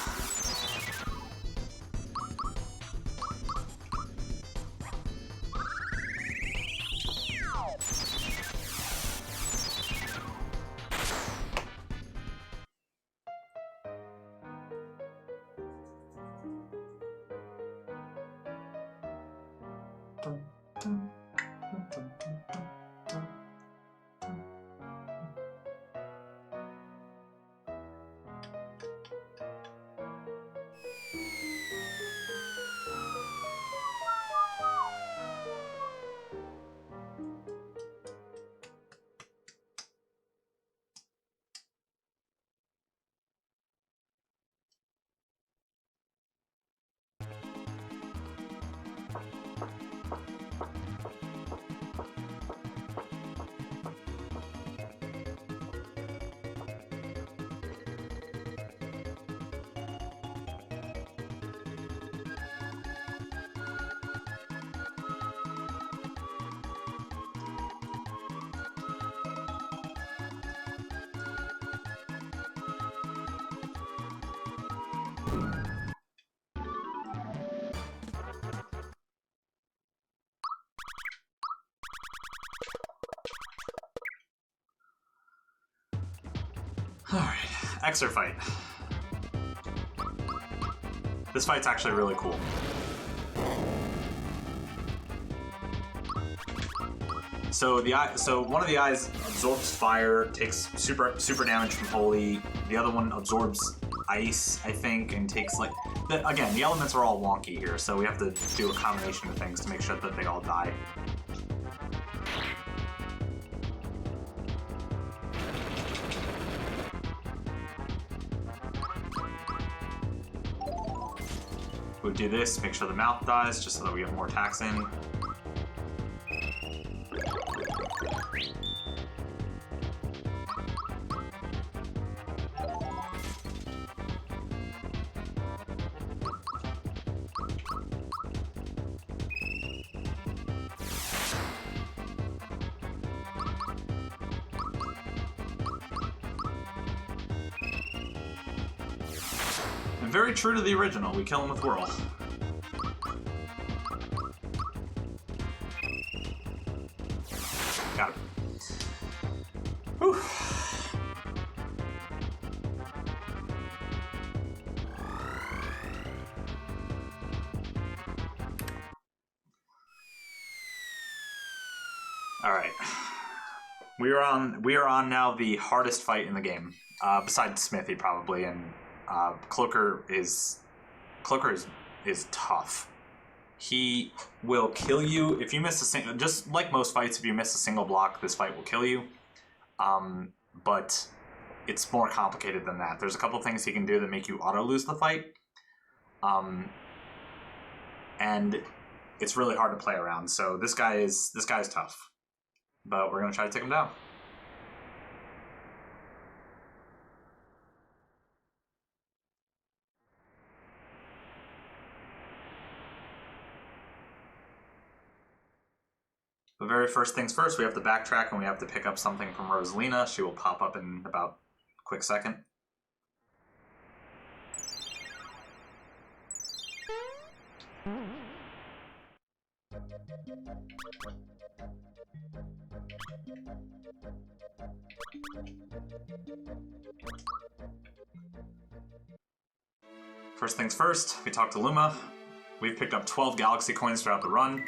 Alright, Xer fight. This fight's actually really cool. So one of the eyes absorbs fire, takes super damage from Holy. The other one absorbs ice, I think, and takes like again, the elements are all wonky here, so we have to do a combination of things to make sure that they all die. We do this, make sure the mouth dies, just so that we get more attacks in. And very true to the original, we kill him with Whirl. Got it. Whew. Alright. We are on now the hardest fight in the game. Besides Smithy probably, and Cloaker is tough. He will kill you if you miss a single, just like most fights, if you miss a single block, this fight will kill you. But it's more complicated than that. There's a couple things he can do that make you auto lose the fight. And it's really hard to play around. So this guy is tough. But we're gonna try to take him down. The very first things first, we have to backtrack and we have to pick up something from Rosalina. She will pop up in about a quick second. First things first, we talk to Luma. We've picked up 12 Galaxy Coins throughout the run.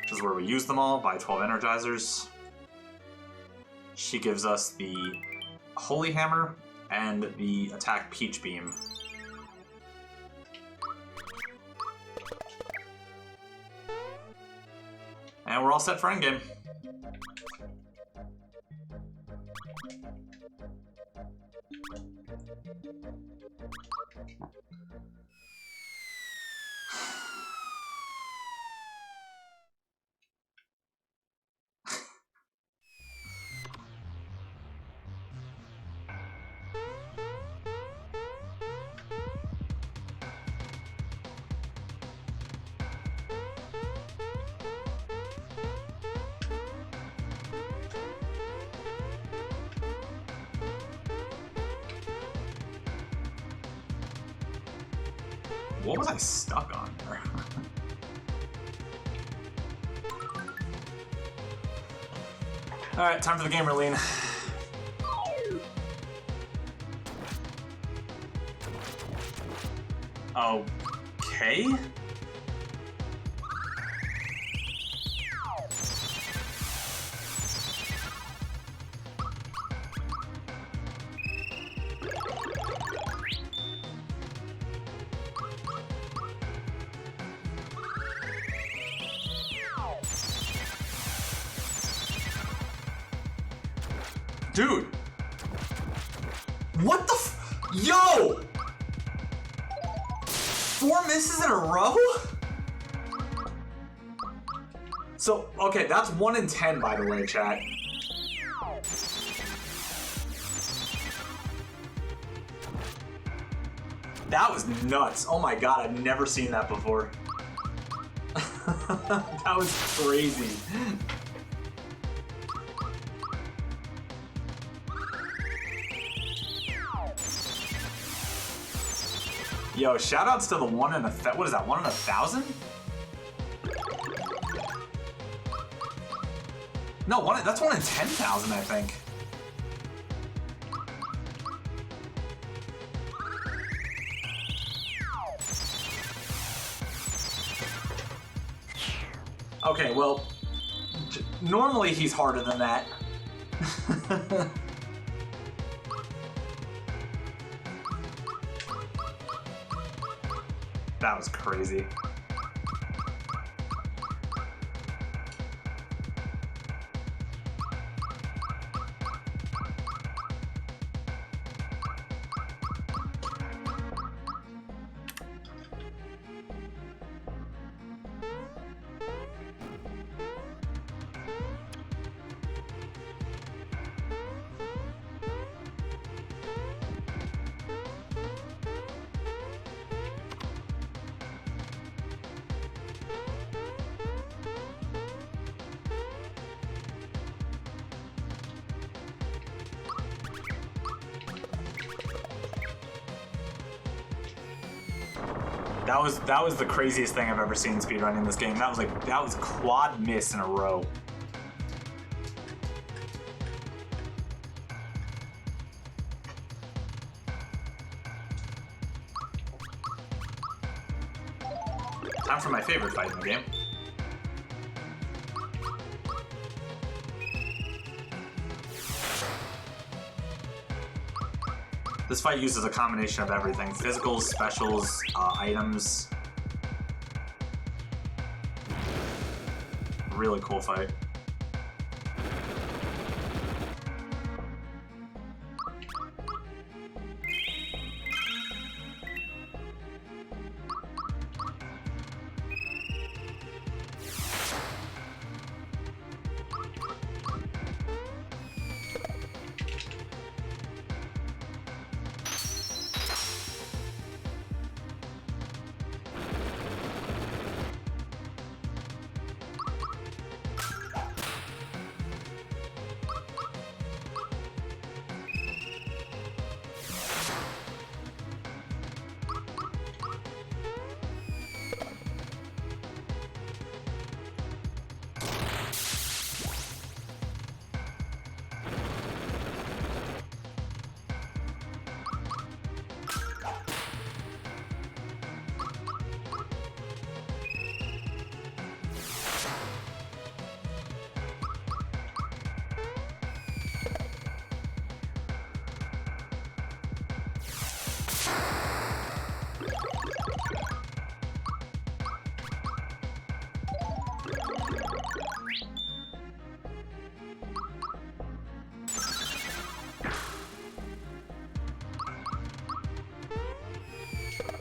Which is where we use them all, buy 12 Energizers. She gives us the Holy Hammer and the Attack Peach Beam. And we're all set for endgame. What was I stuck on there? Alright, time for the game, Merlene. Okay. Dude! What the Yo! 4 misses in a row? So, okay, that's 1 in 10, by the way, chat. That was nuts. Oh my god, I've never seen that before. That was crazy. Yo, shoutouts to the 1 in a what is that? 1 in 1,000? No, that's 1 in 10,000, I think. Okay, well, normally he's harder than that. That was crazy. That was the craziest thing I've ever seen speedrunning this game. That was quad miss in a row. Time for my favorite fight in the game. This fight uses a combination of everything. Physicals, specials, items. Really cool fight.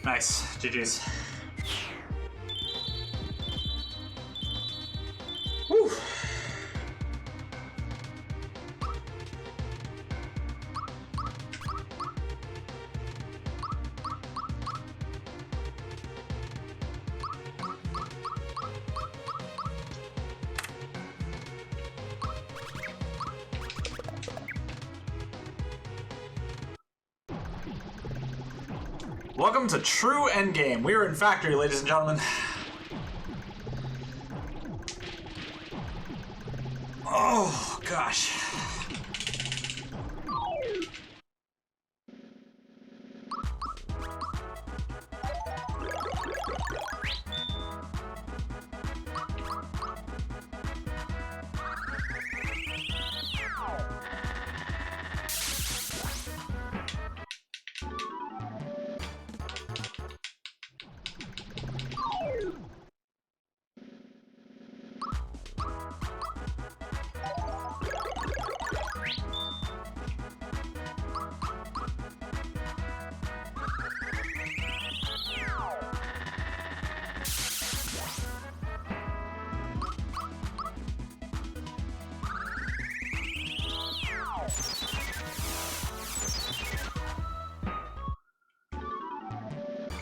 Nice. GG's. Woo. Welcome to True Endgame. We are in Factory, ladies and gentlemen. Oh, gosh.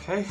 Okay.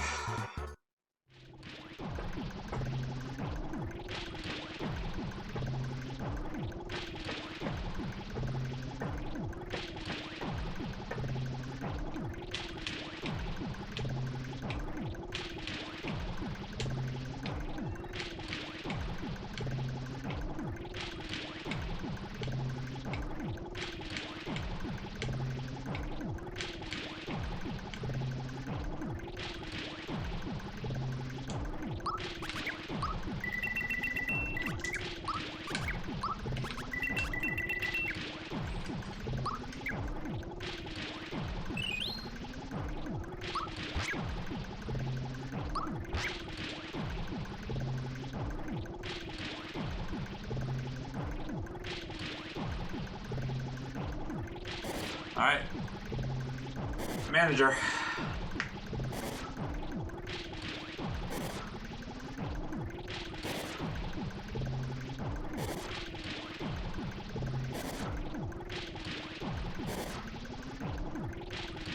All right. Manager.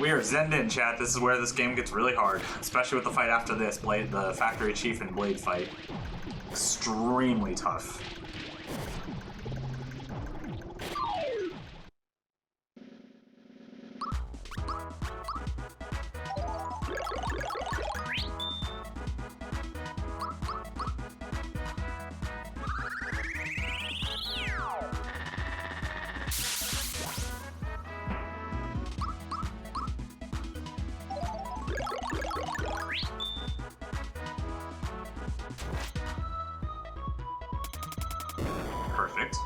We are zenned in, chat. This is where this game gets really hard, especially with the fight after this, the Factory Chief and Blade fight. Extremely tough. Perfect.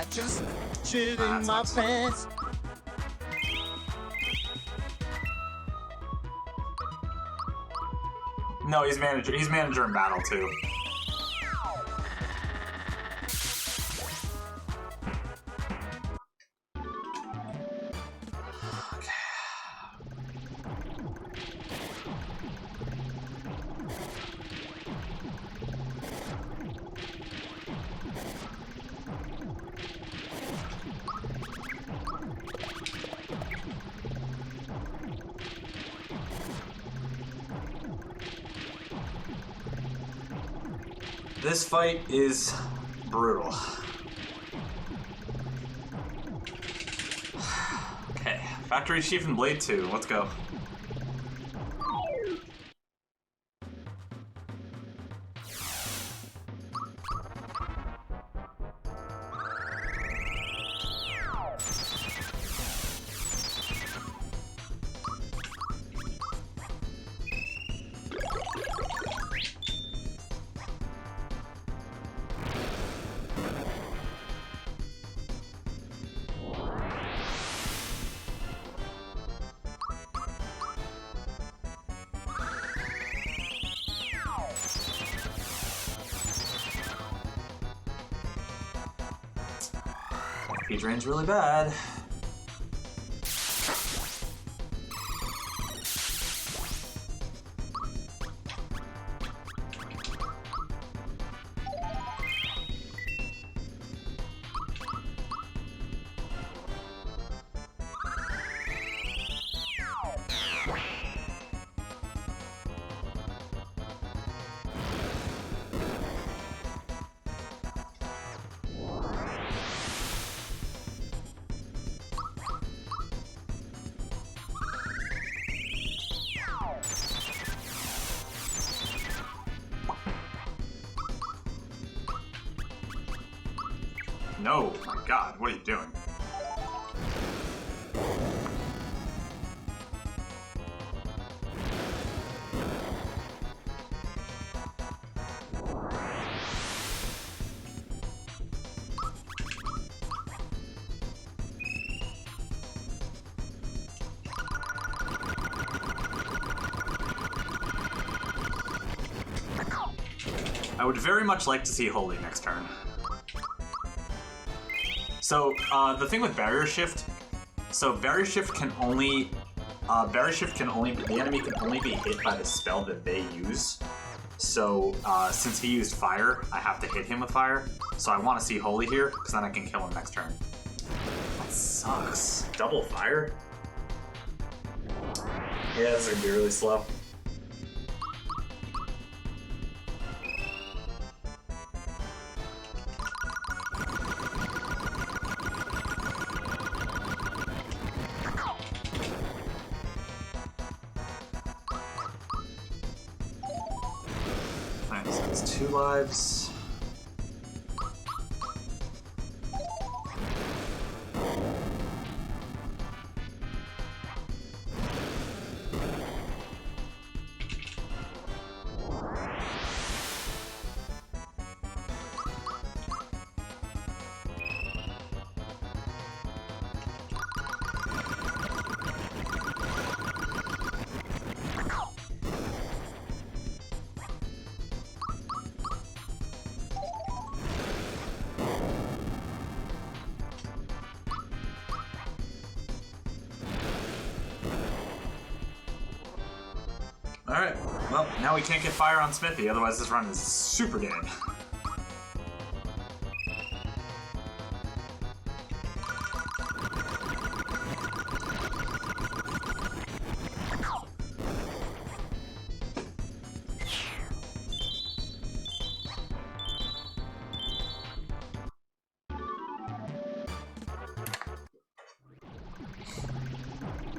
I just shit Ah, in that my sucks. pants. No, he's manager. He's manager in battle too. This fight is brutal. Okay, Factory Chief and Blade 2, let's go. Speedrun's really bad. No, my god, what are you doing? I would very much like to see Holy next turn. So, the thing with Barrier Shift, Barrier Shift can only, the enemy can only be hit by the spell that they use. So, since he used Fire, I have to hit him with Fire. So I want to see Holy here, because then I can kill him next turn. That sucks. Double Fire? Yeah, this is gonna be really slow. That's 2 lives. Alright, well, now we can't get fire on Smithy, otherwise this run is super dead.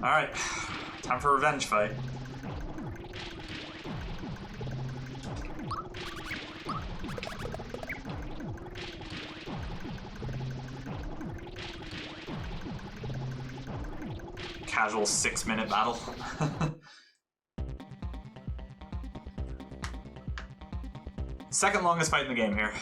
Alright, time for a revenge fight. Casual 6-minute battle. Second longest fight in the game here.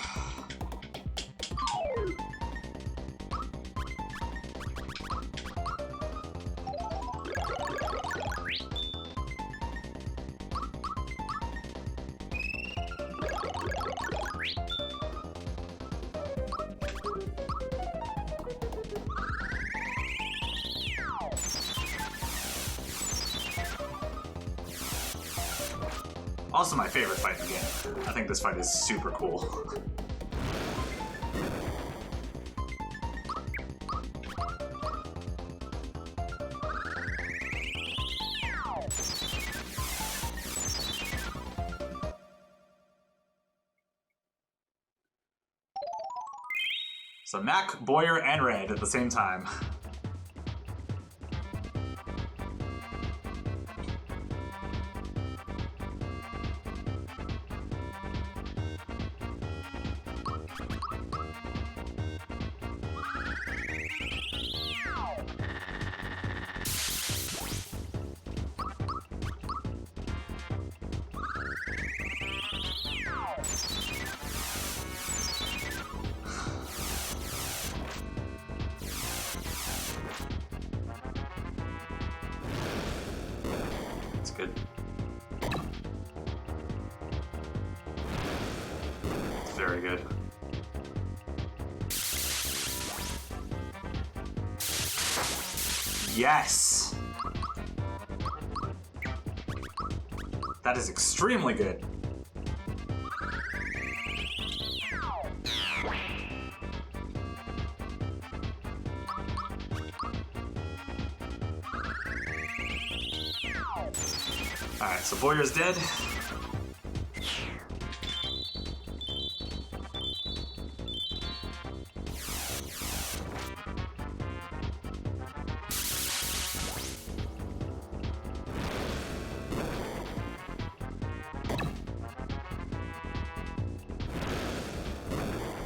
Also my favorite fight in the game. I think this fight is super cool. So Mac, Boyer, and Red at the same time. That's good. It's very good. Yes! That is extremely good. Alright, so Boyer's dead.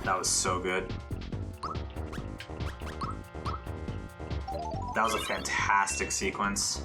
That was so good. That was a fantastic sequence.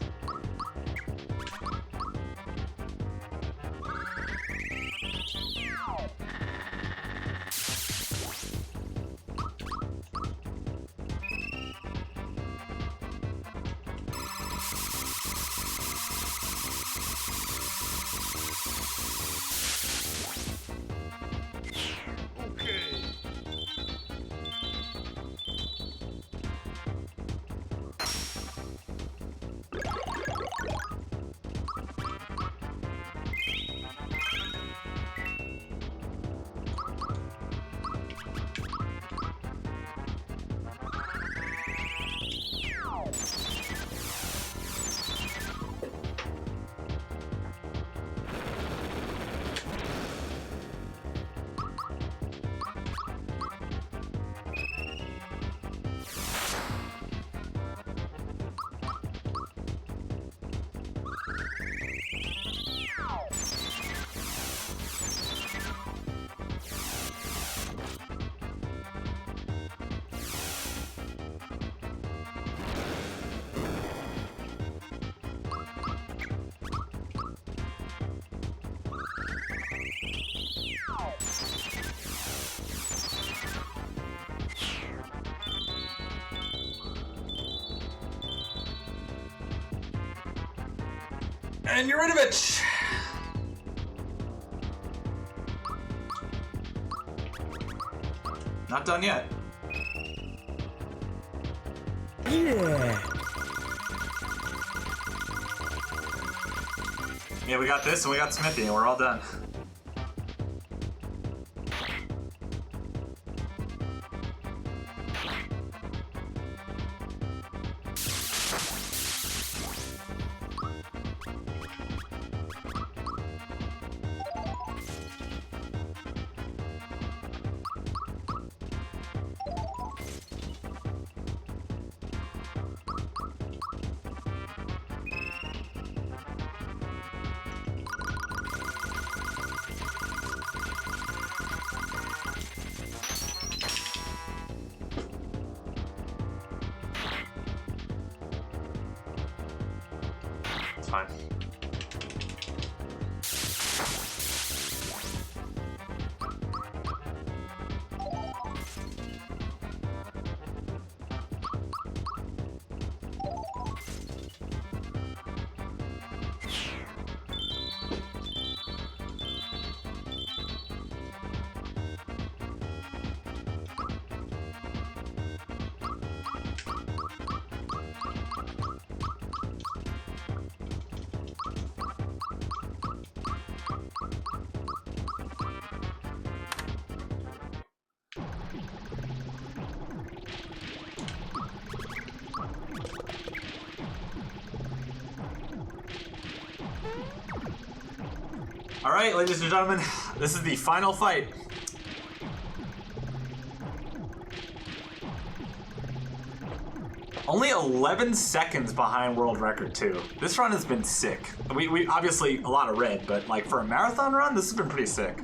And Yurinovich! Not done yet. Yeah. Yeah, we got this and we got Smithy and we're all done. Fine. All right, ladies and gentlemen, this is the final fight. Only 11 seconds behind world record too. This run has been sick. We obviously a lot of red, but like for a marathon run, this has been pretty sick.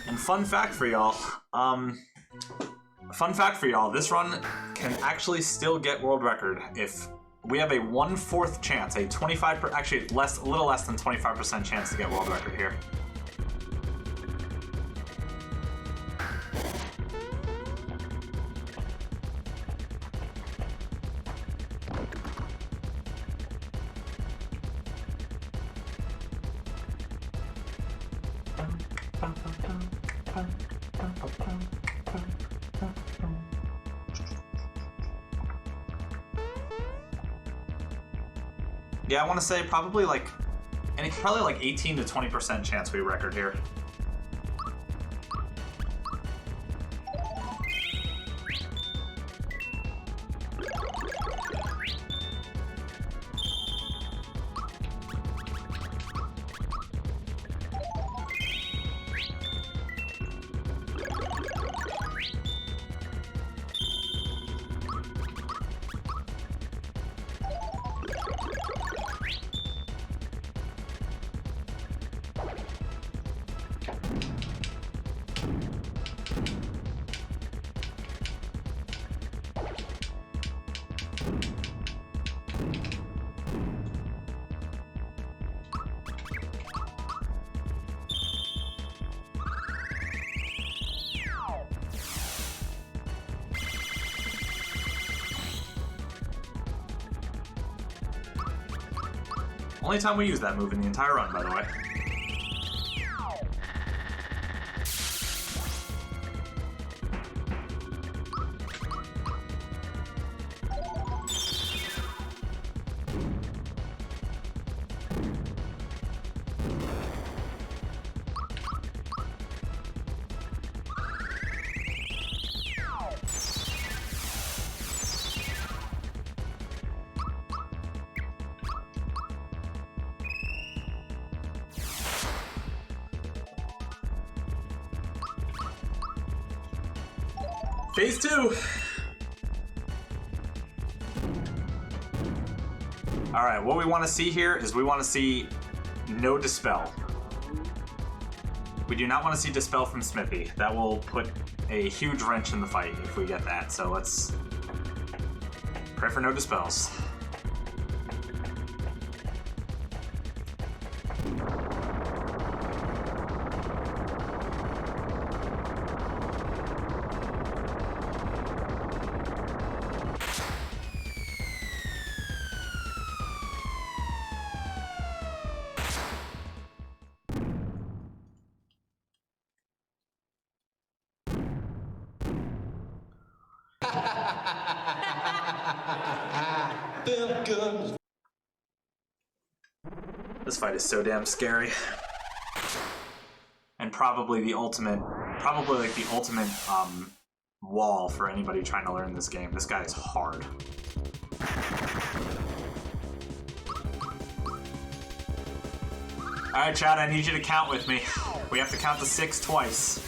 And fun fact for y'all, this run can actually still get world record if we have a 1/4 chance, a 25%, actually a little less than 25% chance to get world record here. Yeah, I want to say probably like 18 to 20% chance we record here. Only time we use that move in the entire run, by the way. Phase 2. All right, what we want to see here is we want to see no dispel. We do not want to see dispel from Smithy. That will put a huge wrench in the fight if we get that. So let's pray for no dispels. This fight is so damn scary. And probably the ultimate, wall for anybody trying to learn this game. This guy is hard. Alright, Chad, I need you to count with me. We have to count to 6 twice.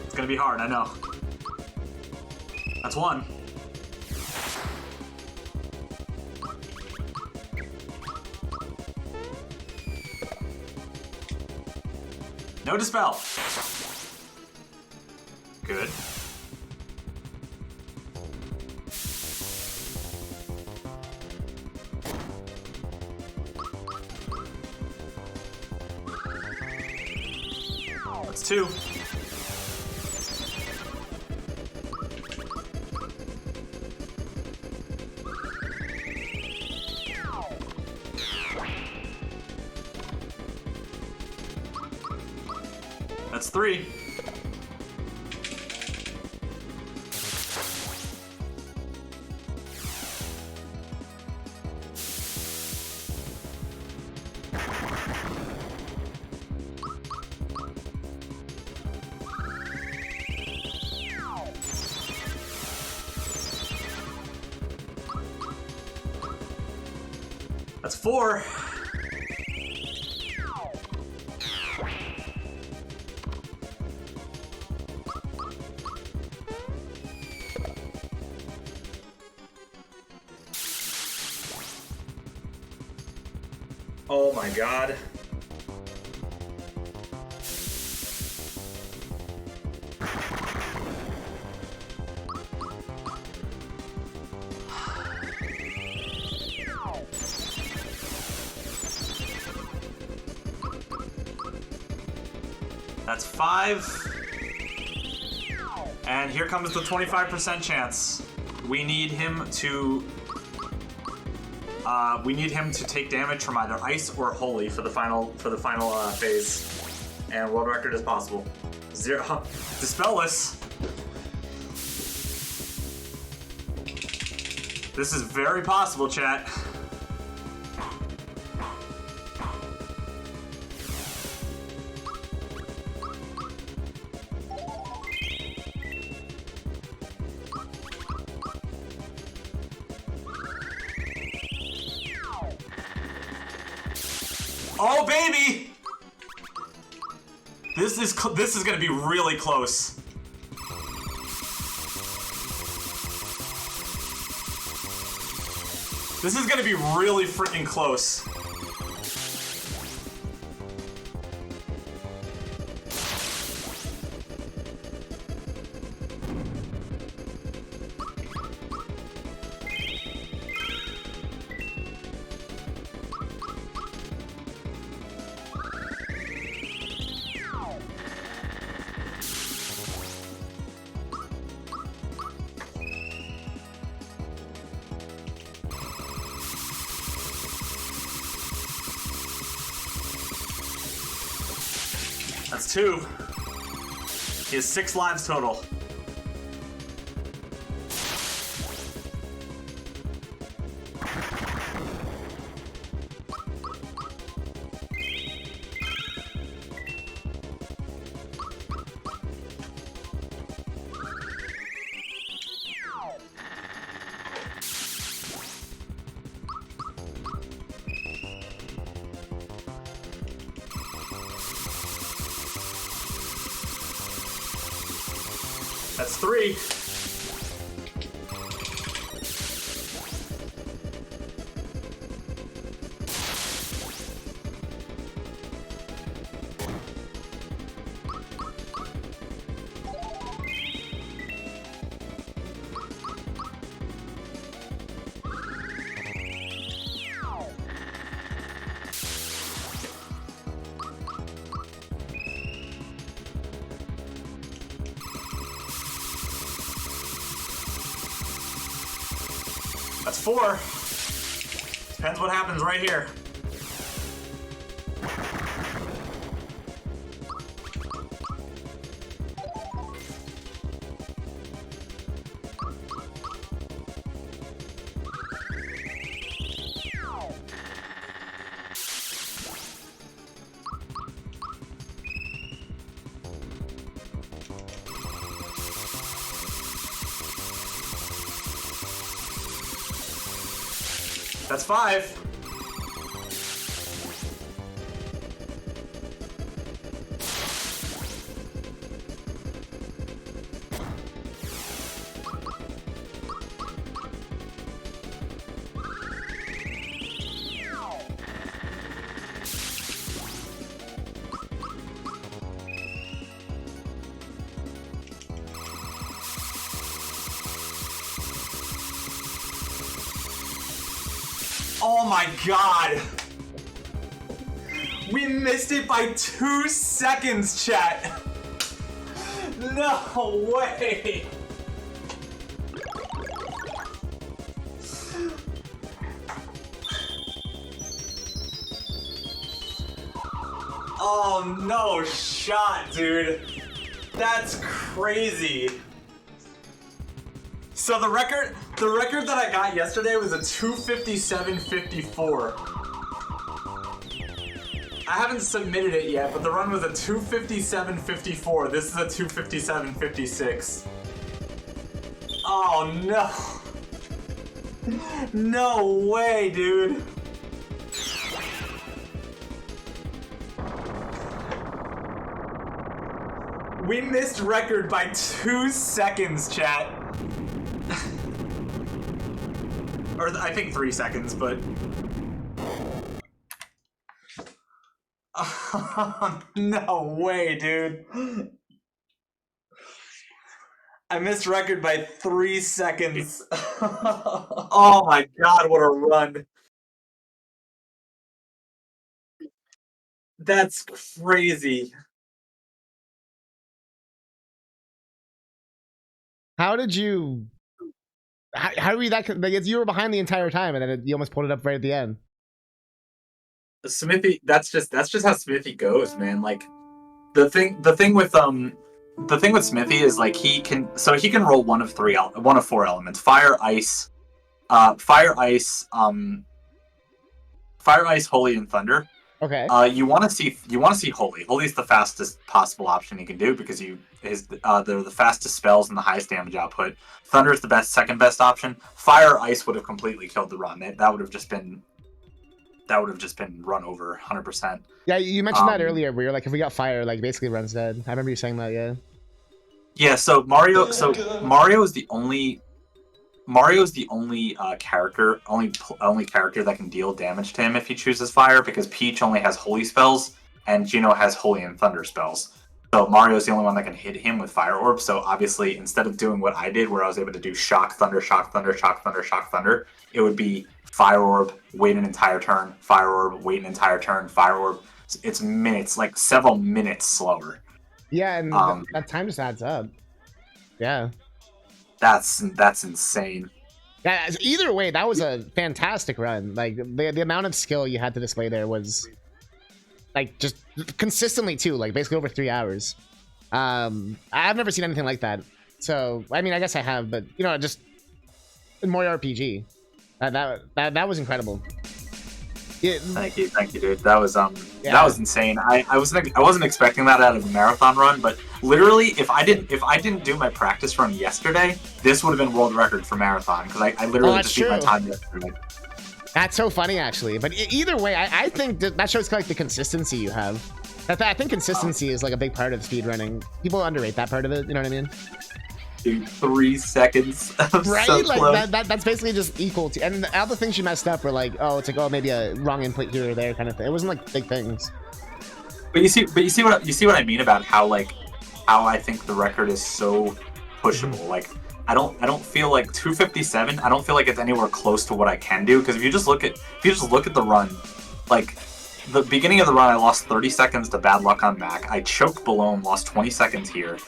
It's gonna be hard, I know. That's 1. No dispel. Good. That's 2. That's 3. That's 4. Oh my god. That's 5. And here comes the 25% chance. We need him to take damage from either ice or holy for the final phase. And world record is possible. 0. Dispellus. This is very possible, chat. Oh baby! This is gonna be really close. This is gonna be really freaking close. That's 2. He has 6 lives total. That's 3. That's 4. Depends what happens right here. That's 5. Oh my god! We missed it by 2 seconds, chat! No way! Oh no shot, dude! That's crazy! So the record that I got yesterday was a 257.54. I haven't submitted it yet, but the run was a 257.54. This is a 257.56. Oh no. No way, dude. We missed record by 2 seconds, chat. Or I think 3 seconds, but... Oh, no way, dude. I missed record by 3 seconds. Oh my god, what a run. That's crazy. How did you... How were you that... Like, you were behind the entire time, and then you almost pulled it up right at the end. Smithy, that's just how Smithy goes, man. Like, the thing with Smithy is like he can roll one of 4 elements: fire, ice, holy, and thunder. Okay. You want to see holy. Holy is the fastest possible option he can do because they're the fastest spells and the highest damage output. Thunder is the second best option. Fire, ice would have completely killed the run. That would have just been run over 100%. Yeah, you mentioned that earlier, where you're like, if we got fire, like basically run's dead. I remember you saying that, yeah. Yeah, so Mario is the only character that can deal damage to him if he chooses fire, because Peach only has holy spells and Gino has holy and thunder spells. So Mario's the only one that can hit him with fire orb. So obviously, instead of doing what I did, where I was able to do shock, thunder, shock, thunder, shock, thunder, shock, thunder, it would be fire orb, wait an entire turn, fire orb, wait an entire turn, fire orb. It's minutes, like several minutes slower. Yeah, and that time just adds up. Yeah. That's insane. Yeah, either way, that was a fantastic run. Like, the amount of skill you had to display there was, like, just consistently, too. Like, basically over 3 hours. I've never seen anything like that. So, I mean, I guess I have, but, you know, just in Mario RPG. That was incredible. Yeah. Thank you, dude. That was insane. I wasn't expecting that out of a marathon run, but literally, if I didn't do my practice run yesterday, this would have been world record for marathon, because I literally just beat my time yesterday. That's so funny, actually. But either way, I think that shows like the consistency you have. I think consistency is like a big part of speedrunning. People underrate that part of it. You know what I mean? Dude, 3 seconds. Right? So like that's basically just equal to. And all the things you messed up were like, oh, it's like, oh, maybe a wrong input here or there kind of thing. It wasn't like big things. But you see what I mean about how I think the record is so pushable. Like, I don't feel like 257. I don't feel like it's anywhere close to what I can do, because if you just look at the run, like the beginning of the run, I lost 30 seconds to bad luck on Mac. I choked below him, lost 20 seconds here.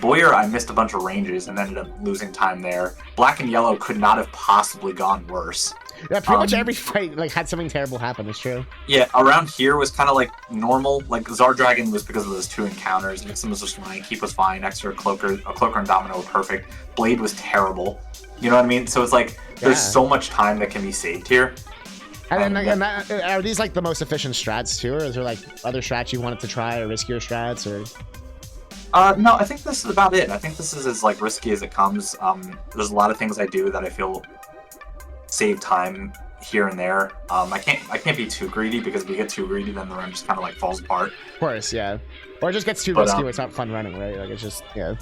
Boyer, I missed a bunch of ranges and ended up losing time there. Black and yellow could not have possibly gone worse. Yeah, pretty much every fight like had something terrible happen. It's true. Yeah, around here was kind of like normal. Like Zard Dragon was because of those 2 encounters. Nixon was just fine. Keep was fine. Extra Cloaker and Domino were perfect. Blade was terrible. You know what I mean? So it's like there's so much time that can be saved here. And then are these like the most efficient strats too, or is there like other strats you wanted to try, or riskier strats, or? No, I think this is about it. I think this is as like risky as it comes. There's a lot of things I do that I feel save time here and there. I can't be too greedy, because if you get too greedy, then the run just kind of like falls apart. Of course, yeah. Or it just gets too risky where it's not fun running, right? Like it's just It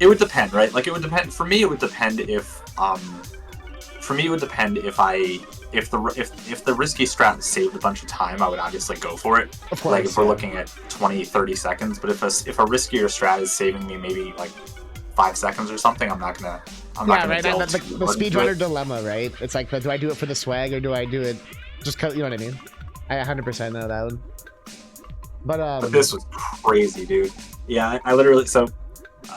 would depend, right? Like it would depend. For me, it would depend if if the risky strat saved a bunch of time, I would obviously go for it. Of course, like if we're looking at 20-30 seconds, but if a riskier strat is saving me maybe like 5 seconds or something, I'm not gonna right. The speedrunner dilemma, right? It's like, do I do it for the swag, or do I do it just cause, you know what I mean? I 100% know that one. But this was crazy, dude. Yeah, I literally, so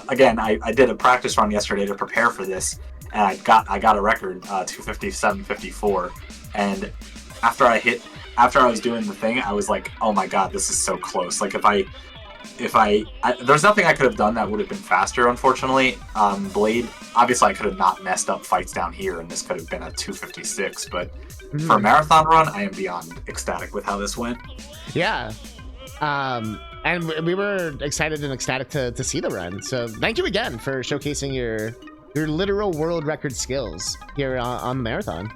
again, I did a practice run yesterday to prepare for this, and I got a record, 257.54, and after I was doing the thing, I was like, oh my god, this is so close. Like if I there's nothing I could have done that would have been faster, unfortunately. Blade, obviously I could have not messed up fights down here, and this could have been a 256, but for a marathon run, I am beyond ecstatic with how this went. Yeah. And we were excited and ecstatic to see the run. So thank you again for showcasing your literal world record skills here on the marathon.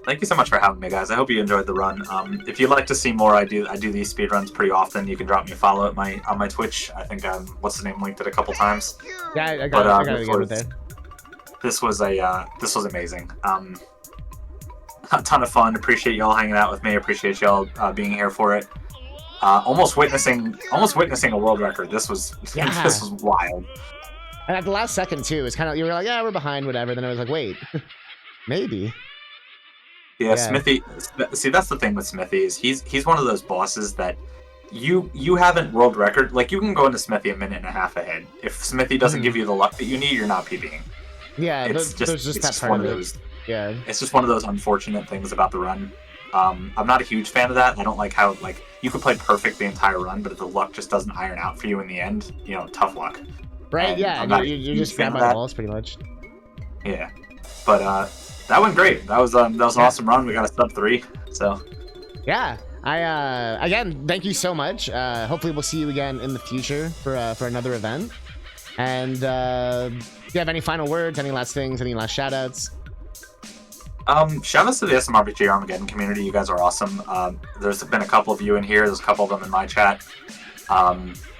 Thank you so much for having me, guys. I hope you enjoyed the run. If you'd like to see more, I do these speedruns pretty often. You can drop me a follow at on my Twitch. I think what's the name, linked it a couple times. Yeah, I got to get with it. This was amazing. A ton of fun. Appreciate y'all hanging out with me. Appreciate y'all being here for it. Almost witnessing a world record. This was this was wild. And at the last second too, it's kind of, you were like, yeah, we're behind, whatever. Then I was like, wait, maybe. Yeah, Smithy. See, that's the thing with Smithy is he's one of those bosses that you haven't world record. Like, you can go into Smithy a minute and a half ahead. If Smithy doesn't give you the luck that you need, you're not PBing. Yeah, there's just that part of it. Yeah, it's just one of those unfortunate things about the run. I'm not a huge fan of that. I don't like how, like, you could play perfect the entire run, but if the luck just doesn't iron out for you in the end, you know, tough luck. Right? Yeah, you just grab by the balls pretty much. Yeah, but that went great. That was an awesome run. We got a sub 3, so yeah. Again, thank you so much. Hopefully we'll see you again in the future for another event. And do you have any final words, any last things, any last shout outs? Shout outs to the SMRPG Armageddon community. You guys are awesome. There's been a couple of you in here. There's a couple of them in my chat.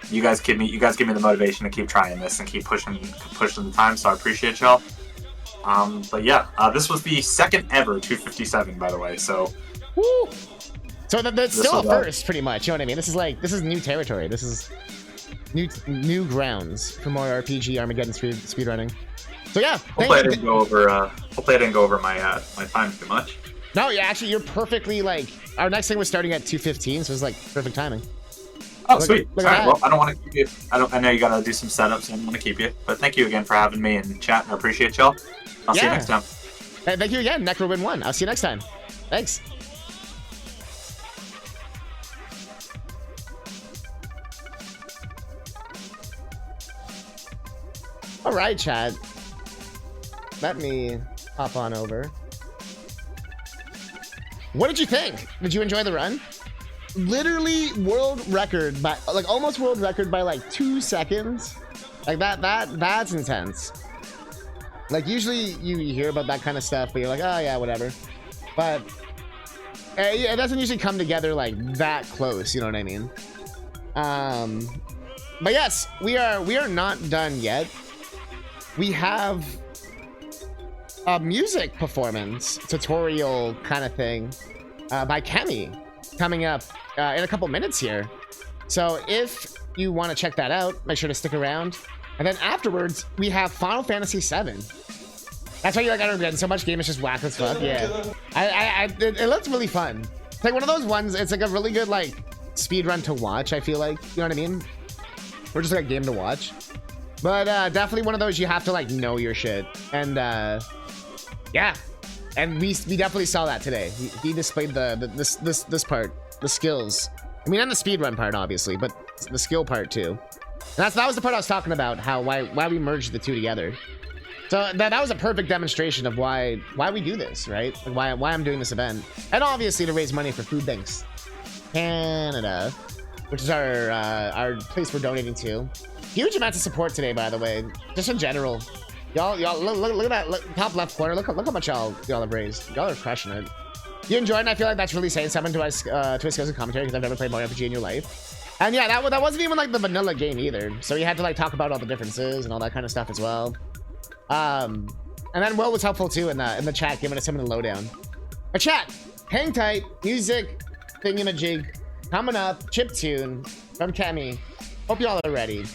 You guys give me the motivation to keep trying this and keep pushing the time. So I appreciate y'all. But yeah, this was the second ever 257, by the way. So, woo! So that's still a first, pretty much. You know what I mean? This is new territory. This is new grounds for more RPG Armageddon speedrunning. So yeah, hopefully I didn't go over my my time too much. No, yeah, actually, you're perfectly, like, our next thing was starting at 2:15, so it was like perfect timing. Oh, sweet. All right, well, I don't want to keep you. I know you gotta do some setups, so I don't want to keep you. But thank you again for having me in chat. I appreciate y'all. I'll see you next time. Hey, thank you again, necrowind1. I'll see you next time. Thanks. All right, chat. Let me hop on over. What did you think? Did you enjoy the run? Literally world record by, like, almost world record by like 2 seconds. Like that's intense. Like, usually you hear about that kind of stuff, but you're like, oh yeah, whatever. But it doesn't usually come together like that close, you know what I mean? But yes, we are not done yet. We have a music performance tutorial kind of thing by Kemi coming up in a couple minutes here. So if you want to check that out, make sure to stick around. And then afterwards, we have Final Fantasy VII. That's why you're like, I don't get so much game is just whack as fuck. Yeah, it looks really fun. It's like one of those ones. It's like a really good like speed run to watch. I feel like, you know what I mean? Or just like a game to watch. But definitely one of those you have to like know your shit. And yeah, and we definitely saw that today. He displayed this part, the skills. I mean, and the speedrun part, obviously, but the skill part too. And that was the part I was talking about, how why we merged the two together. So that was a perfect demonstration of why we do this, right? Like why I'm doing this event, and obviously to raise money for Food Banks Canada, which is our place we're donating to. Huge amounts of support today, by the way, just in general. Y'all look at that top left corner. Look how much y'all have raised. Y'all are crushing it. You enjoyed it? I feel like that's really saying something to us skills and commentary, because I've never played more RPG in your life. And yeah, that wasn't even like the vanilla game either. So we had to like talk about all the differences and all that kind of stuff as well. And then Will was helpful too in the chat, giving us some of the lowdown. But chat, hang tight. Music thingamajig coming up. Chiptune from Kemi. Hope y'all are ready.